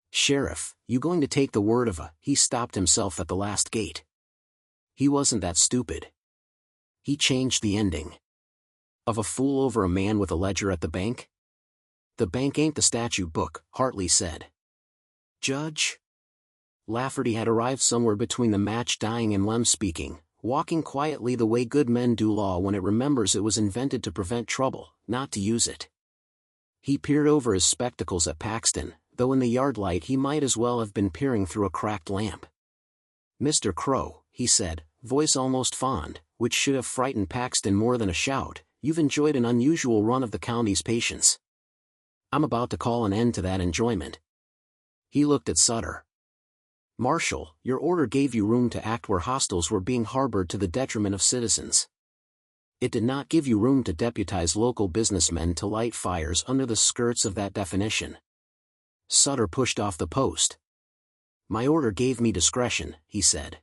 Sheriff, you going to take the word of a... He stopped himself at the last gate. He wasn't that stupid. He changed the ending. Of a fool over a man with a ledger at the bank? The bank ain't the statute book, Hartley said. Judge? Lafferty had arrived somewhere between the match dying and Lem speaking, walking quietly the way good men do, law when it remembers it was invented to prevent trouble, not to use it. He peered over his spectacles at Paxton, though in the yard light he might as well have been peering through a cracked lamp. "Mr. Crow," he said, voice almost fond, which should have frightened Paxton more than a shout, "you've enjoyed an unusual run of the county's patience. I'm about to call an end to that enjoyment." He looked at Sutter. "Marshal, your order gave you room to act where hostiles were being harbored to the detriment of citizens. It did not give you room to deputize local businessmen to light fires under the skirts of that definition." Sutter pushed off the post. "My order gave me discretion," he said.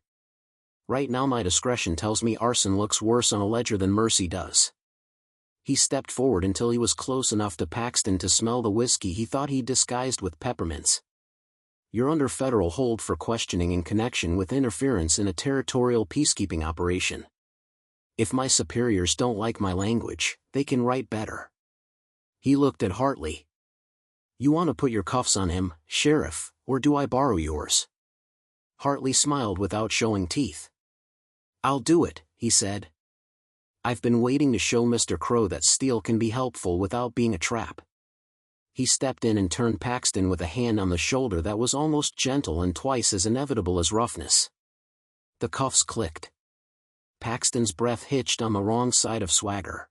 "Right now my discretion tells me arson looks worse on a ledger than mercy does." He stepped forward until he was close enough to Paxton to smell the whiskey he thought he'd disguised with peppermints. "You're under federal hold for questioning in connection with interference in a territorial peacekeeping operation. If my superiors don't like my language, they can write better." He looked at Hartley. "You want to put your cuffs on him, Sheriff, or do I borrow yours?" Hartley smiled without showing teeth. "I'll do it," he said. "I've been waiting to show Mr. Crow that steel can be helpful without being a trap." He stepped in and turned Paxton with a hand on the shoulder that was almost gentle and twice as inevitable as roughness. The cuffs clicked. Paxton's breath hitched on the wrong side of swagger.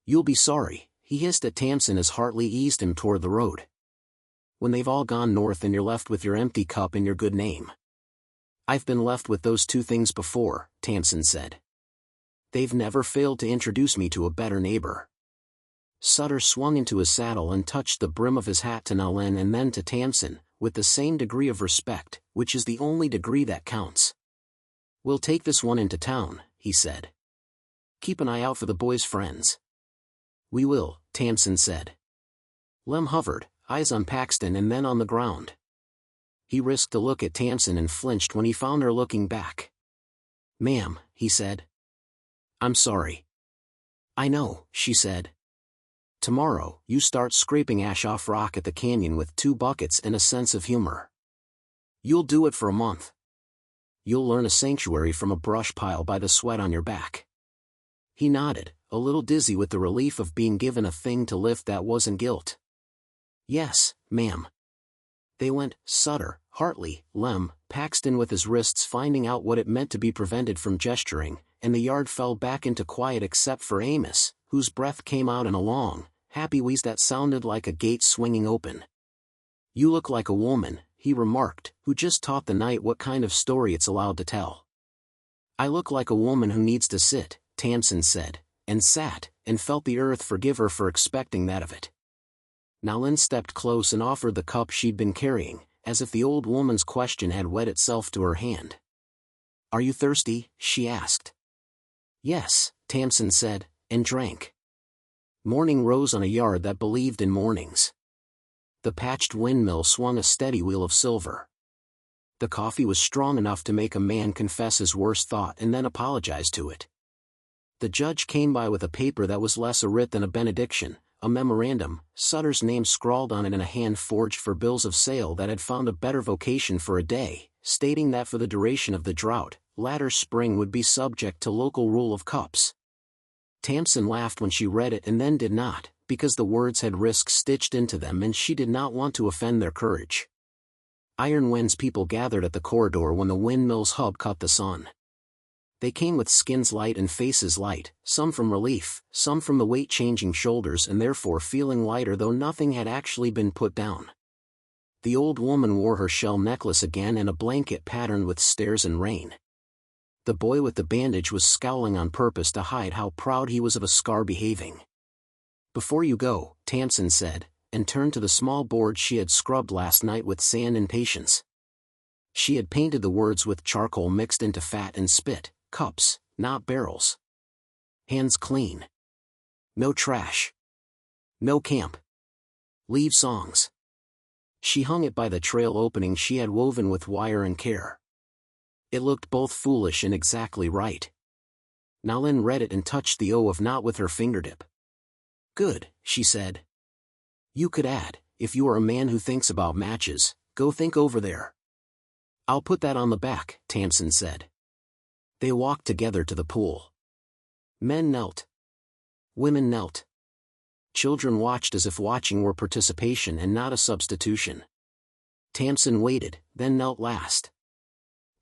"You'll be sorry," he hissed at Tamsin as Hartley eased him toward the road. "When they've all gone north and you're left with your empty cup and your good name." "I've been left with those two things before," Tamsin said. "They've never failed to introduce me to a better neighbor." Sutter swung into his saddle and touched the brim of his hat to Nalin and then to Tamsin, with the same degree of respect, which is the only degree that counts. "We'll take this one into town," he said. "Keep an eye out for the boy's friends." "We will," Tamsin said. Lem hovered, eyes on Paxton and then on the ground. He risked a look at Tamsin and flinched when he found her looking back. "Ma'am," he said. "I'm sorry." "I know," she said. "Tomorrow, you start scraping ash off rock at the canyon with 2 buckets and a sense of humor. You'll do it for a month. You'll learn a sanctuary from a brush pile by the sweat on your back." He nodded, a little dizzy with the relief of being given a thing to lift that wasn't guilt. "Yes, ma'am." They went, Sutter, Hartley, Lem, Paxton with his wrists finding out what it meant to be prevented from gesturing, and the yard fell back into quiet except for Amos, whose breath came out in a long, happy wheeze that sounded like a gate swinging open. "You look like a woman," he remarked, "who just taught the night what kind of story it's allowed to tell." "I look like a woman who needs to sit," Tamsin said, and sat, and felt the earth forgive her for expecting that of it. Nalin stepped close and offered the cup she'd been carrying, as if the old woman's question had wed itself to her hand. "Are you thirsty?" she asked. "Yes," Tamsin said, and drank. Morning rose on a yard that believed in mornings. The patched windmill swung a steady wheel of silver. The coffee was strong enough to make a man confess his worst thought and then apologize to it. The judge came by with a paper that was less a writ than a benediction, a memorandum, Sutter's name scrawled on it in a hand forged for bills of sale that had found a better vocation for a day, stating that for the duration of the drought, latter spring would be subject to local rule of cups. Tamsin laughed when she read it and then did not, because the words had risk stitched into them and she did not want to offend their courage. Iron Wind's people gathered at the corridor when the windmill's hub caught the sun. They came with skins light and faces light, some from relief, some from the weight-changing shoulders and therefore feeling lighter though nothing had actually been put down. The old woman wore her shell necklace again and a blanket patterned with stars and rain. The boy with the bandage was scowling on purpose to hide how proud he was of a scar behaving. "Before you go," Tamsin said, and turned to the small board she had scrubbed last night with sand and patience. She had painted the words with charcoal mixed into fat and spit, "Cups, not barrels. Hands clean. No trash. No camp. Leave songs." She hung it by the trail opening she had woven with wire and care. It looked both foolish and exactly right. Nalin read it and touched the O of not with her fingertip. "Good," she said. "You could add, if you are a man who thinks about matches, go think over there." "I'll put that on the back," Tamsin said. They walked together to the pool. Men knelt. Women knelt. Children watched as if watching were participation and not a substitution. Tamsin waited, then knelt last.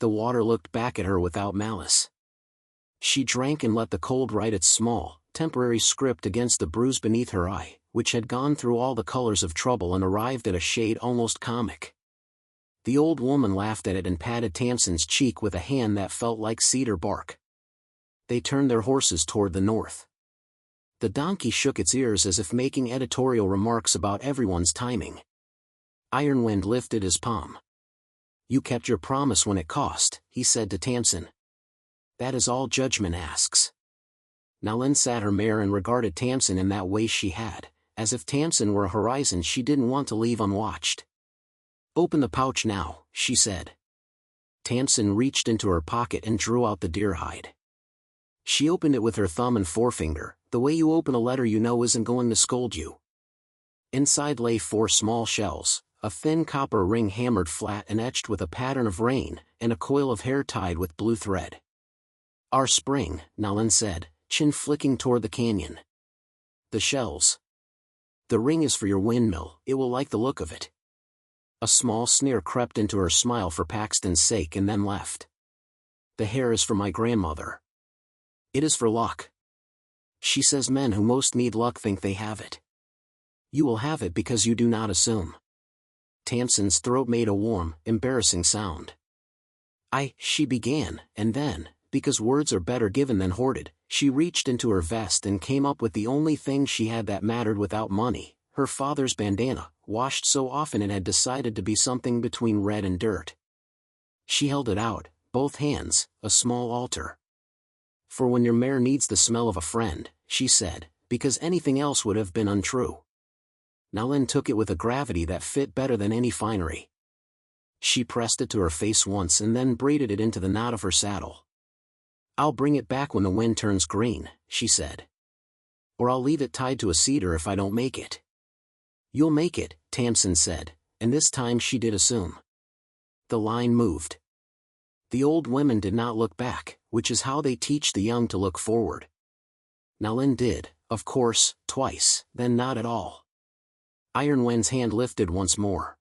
The water looked back at her without malice. She drank and let the cold write its small, temporary script against the bruise beneath her eye, which had gone through all the colors of trouble and arrived at a shade almost comic. The old woman laughed at it and patted Tamsin's cheek with a hand that felt like cedar bark. They turned their horses toward the north. The donkey shook its ears as if making editorial remarks about everyone's timing. Iron Wind lifted his palm. "You kept your promise when it cost," he said to Tamsin. "That is all judgment asks." Nalin sat her mare and regarded Tamsin in that way she had, as if Tamsin were a horizon she didn't want to leave unwatched. "Open the pouch now," she said. Tamsin reached into her pocket and drew out the deer hide. She opened it with her thumb and forefinger, the way you open a letter you know isn't going to scold you. Inside lay 4 small shells, a thin copper ring hammered flat and etched with a pattern of rain, and a coil of hair tied with blue thread. "Our spring," Nalin said, chin flicking toward the canyon. "The shells. The ring is for your windmill, it will like the look of it." A small sneer crept into her smile for Paxton's sake and then left. "The hair is for my grandmother. It is for luck. She says men who most need luck think they have it. You will have it because you do not assume." Tamsin's throat made a warm, embarrassing sound. She began, and then, because words are better given than hoarded, she reached into her vest and came up with the only thing she had that mattered without money, her father's bandana, washed so often it had decided to be something between red and dirt. She held it out, both hands, a small altar. "For when your mare needs the smell of a friend," she said, because anything else would have been untrue. Nalin took it with a gravity that fit better than any finery. She pressed it to her face once and then braided it into the knot of her saddle. "I'll bring it back when the wind turns green," she said. "Or I'll leave it tied to a cedar if I don't make it." "You'll make it," Tamsin said, and this time she did assume. The line moved. The old women did not look back, which is how they teach the young to look forward. Nalin did, of course, twice, then not at all. Iron Wind's hand lifted once more.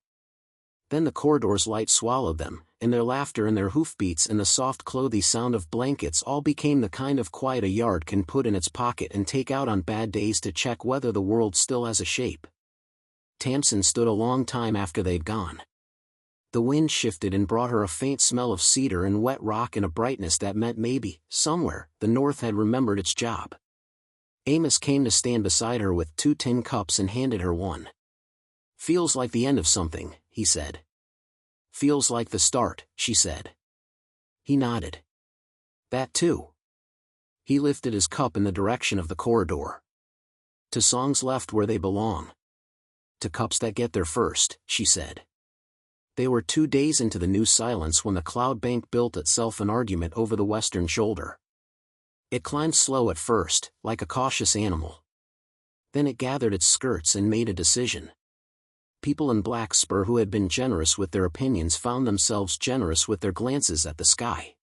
Then the corridor's light swallowed them, and their laughter and their hoofbeats and the soft clothy sound of blankets all became the kind of quiet a yard can put in its pocket and take out on bad days to check whether the world still has a shape. Tamsin stood a long time after they'd gone. The wind shifted and brought her a faint smell of cedar and wet rock and a brightness that meant maybe, somewhere, the North had remembered its job. Amos came to stand beside her with 2 tin cups and handed her one. "Feels like the end of something," he said. "Feels like the start," she said. He nodded. "That too." He lifted his cup in the direction of the corridor. "To songs left where they belong. To cups that get there first," she said. They were 2 days into the new silence when the cloud bank built itself an argument over the western shoulder. It climbed slow at first, like a cautious animal. Then it gathered its skirts and made a decision. People in Black Spur who had been generous with their opinions found themselves generous with their glances at the sky.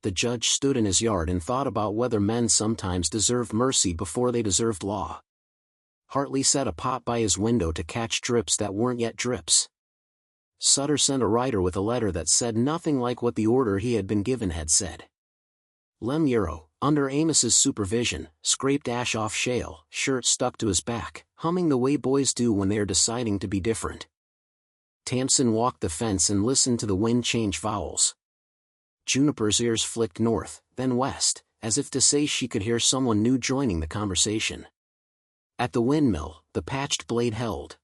The judge stood in his yard and thought about whether men sometimes deserved mercy before they deserved law. Hartley set a pot by his window to catch drips that weren't yet drips. Sutter sent a writer with a letter that said nothing like what the order he had been given had said. Lem Euro, under Amos's supervision, scraped ash off shale, shirt stuck to his back, humming the way boys do when they are deciding to be different. Tamsin walked the fence and listened to the wind change vowels. Juniper's ears flicked north, then west, as if to say she could hear someone new joining the conversation. At the windmill, the patched blade held.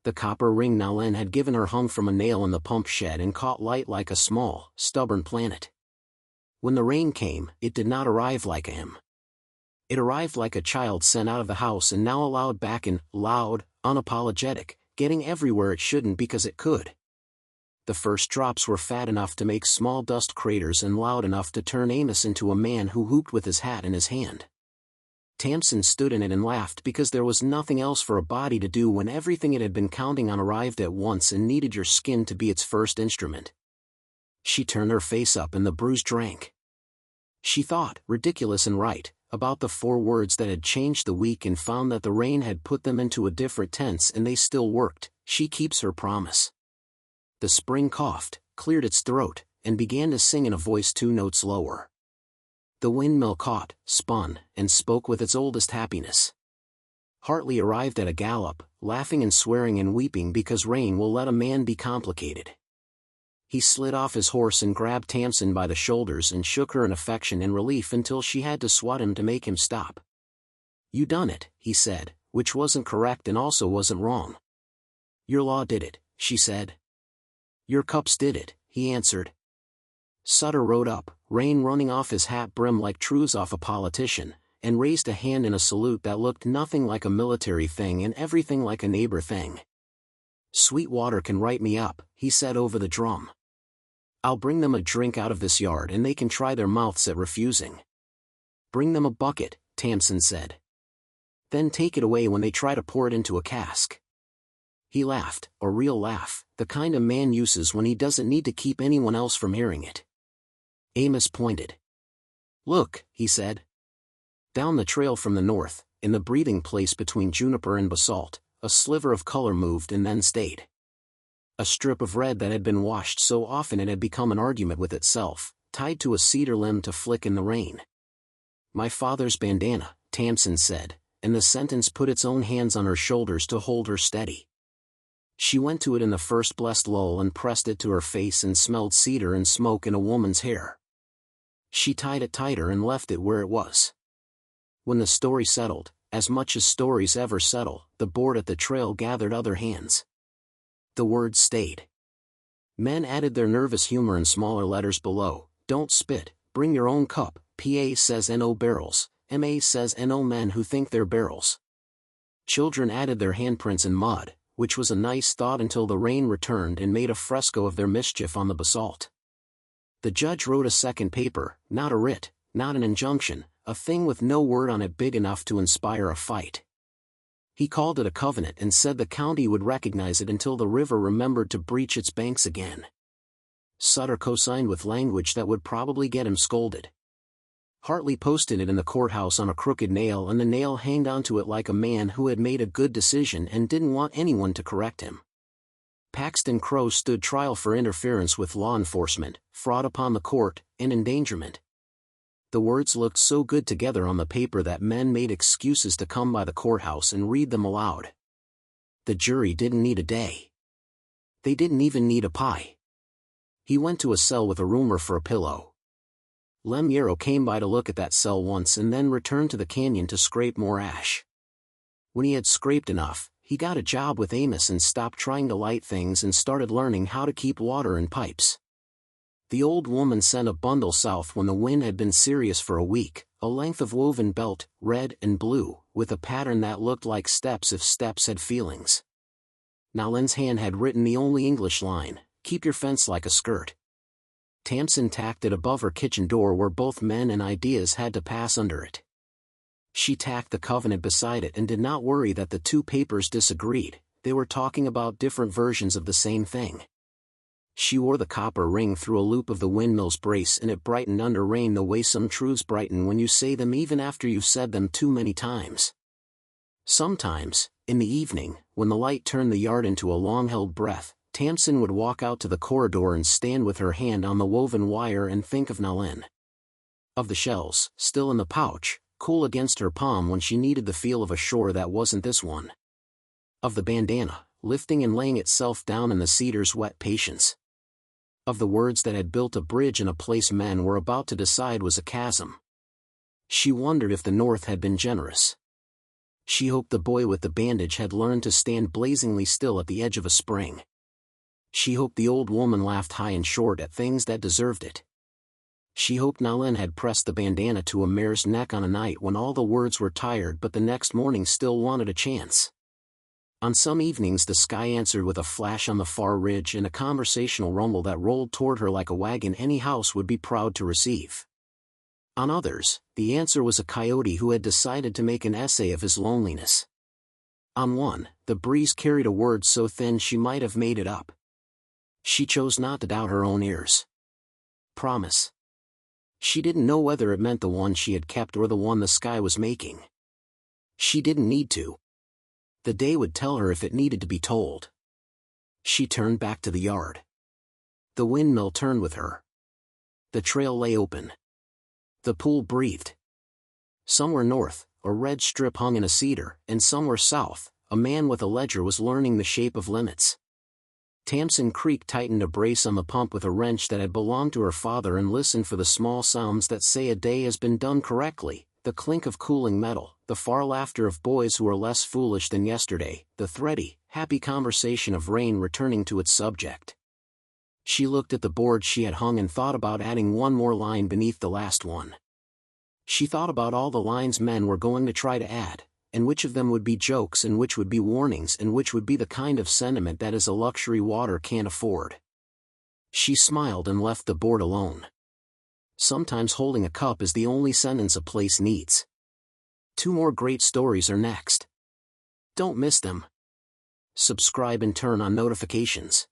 The copper ring Nalin had given her hung from a nail in the pump shed and caught light like a small, stubborn planet. When the rain came, it did not arrive like a hymn. It arrived like a child sent out of the house and now allowed back in, loud, unapologetic, getting everywhere it shouldn't because it could. The first drops were fat enough to make small dust craters and loud enough to turn Amos into a man who whooped with his hat in his hand. Tamsin stood in it and laughed because there was nothing else for a body to do when everything it had been counting on arrived at once and needed your skin to be its first instrument. She turned her face up and the bruise drank. She thought, ridiculous and right, about the 4 words that had changed the week and found that the rain had put them into a different tense and they still worked. She keeps her promise. The spring coughed, cleared its throat, and began to sing in a voice 2 notes lower. The windmill caught, spun, and spoke with its oldest happiness. Hartley arrived at a gallop, laughing and swearing and weeping because rain will let a man be complicated. He slid off his horse and grabbed Tamsin by the shoulders and shook her in affection and relief until she had to swat him to make him stop. "You done it," he said, which wasn't correct and also wasn't wrong. "Your law did it," she said. "Your cups did it," he answered. Sutter rode up, rain running off his hat brim like trews off a politician, and raised a hand in a salute that looked nothing like a military thing and everything like a neighbor thing. "Sweetwater can write me up," he said over the drum. "I'll bring them a drink out of this yard and they can try their mouths at refusing." "Bring them a bucket," Tamsin said. "Then take it away when they try to pour it into a cask." He laughed, a real laugh, the kind a man uses when he doesn't need to keep anyone else from hearing it. Amos pointed. "Look," he said. Down the trail from the north, in the breathing place between juniper and basalt, a sliver of color moved and then stayed. A strip of red that had been washed so often it had become an argument with itself, tied to a cedar limb to flick in the rain. "My father's bandana," Tamsin said, and the sentence put its own hands on her shoulders to hold her steady. She went to it in the first blessed lull and pressed it to her face and smelled cedar and smoke in a woman's hair. She tied it tighter and left it where it was. When the story settled, as much as stories ever settle, the board at the trail gathered other hands. The words stayed. Men added their nervous humor in smaller letters below. "Don't spit, bring your own cup." PA says NO barrels, MA says NO men who think they're barrels. Children added their handprints in mud, which was a nice thought until the rain returned and made a fresco of their mischief on the basalt. The judge wrote a second paper, not a writ, not an injunction, a thing with no word on it big enough to inspire a fight. He called it a covenant and said the county would recognize it until the river remembered to breach its banks again. Sutter co-signed with language that would probably get him scolded. Hartley posted it in the courthouse on a crooked nail and the nail hanged onto it like a man who had made a good decision and didn't want anyone to correct him. Paxton Crow stood trial for interference with law enforcement, fraud upon the court, and endangerment. The words looked so good together on the paper that men made excuses to come by the courthouse and read them aloud. The jury didn't need a day. They didn't even need a pie. He went to a cell with a roomer for a pillow. Lem Yarrow came by to look at that cell once and then returned to the canyon to scrape more ash. When he had scraped enough, he got a job with Amos and stopped trying to light things and started learning how to keep water in pipes. The old woman sent a bundle south when the wind had been serious for a week, a length of woven belt, red and blue, with a pattern that looked like steps if steps had feelings. Nolan's hand had written the only English line, "Keep your fence like a skirt." Tamsin tacked it above her kitchen door where both men and ideas had to pass under it. She tacked the covenant beside it and did not worry that the 2 papers disagreed, they were talking about different versions of the same thing. She wore the copper ring through a loop of the windmill's brace and it brightened under rain the way some truths brighten when you say them even after you've said them too many times. Sometimes, in the evening, when the light turned the yard into a long-held breath, Tamsin would walk out to the corridor and stand with her hand on the woven wire and think of Nalin. Of the shells, still in the pouch, cool against her palm when she needed the feel of a shore that wasn't this one. Of the bandana, lifting and laying itself down in the cedar's wet patience. Of the words that had built a bridge in a place men were about to decide was a chasm. She wondered if the North had been generous. She hoped the boy with the bandage had learned to stand blazingly still at the edge of a spring. She hoped the old woman laughed high and short at things that deserved it. She hoped Nalin had pressed the bandana to a mare's neck on a night when all the words were tired but the next morning still wanted a chance. On some evenings the sky answered with a flash on the far ridge and a conversational rumble that rolled toward her like a wagon any house would be proud to receive. On others, the answer was a coyote who had decided to make an essay of his loneliness. On one, the breeze carried a word so thin she might have made it up. She chose not to doubt her own ears. Promise. She didn't know whether it meant the one she had kept or the one the sky was making. She didn't need to. The day would tell her if it needed to be told. She turned back to the yard. The windmill turned with her. The trail lay open. The pool breathed. Somewhere north, a red strip hung in a cedar, and somewhere south, a man with a ledger was learning the shape of limits. Tamsin Creek tightened a brace on the pump with a wrench that had belonged to her father and listened for the small sounds that say a day has been done correctly, the clink of cooling metal, the far laughter of boys who are less foolish than yesterday, the thready, happy conversation of rain returning to its subject. She looked at the board she had hung and thought about adding one more line beneath the last one. She thought about all the lines men were going to try to add, and which of them would be jokes and which would be warnings and which would be the kind of sentiment that is a luxury water can't afford. She smiled and left the board alone. Sometimes holding a cup is the only sentence a place needs. 2 more great stories are next. Don't miss them. Subscribe and turn on notifications.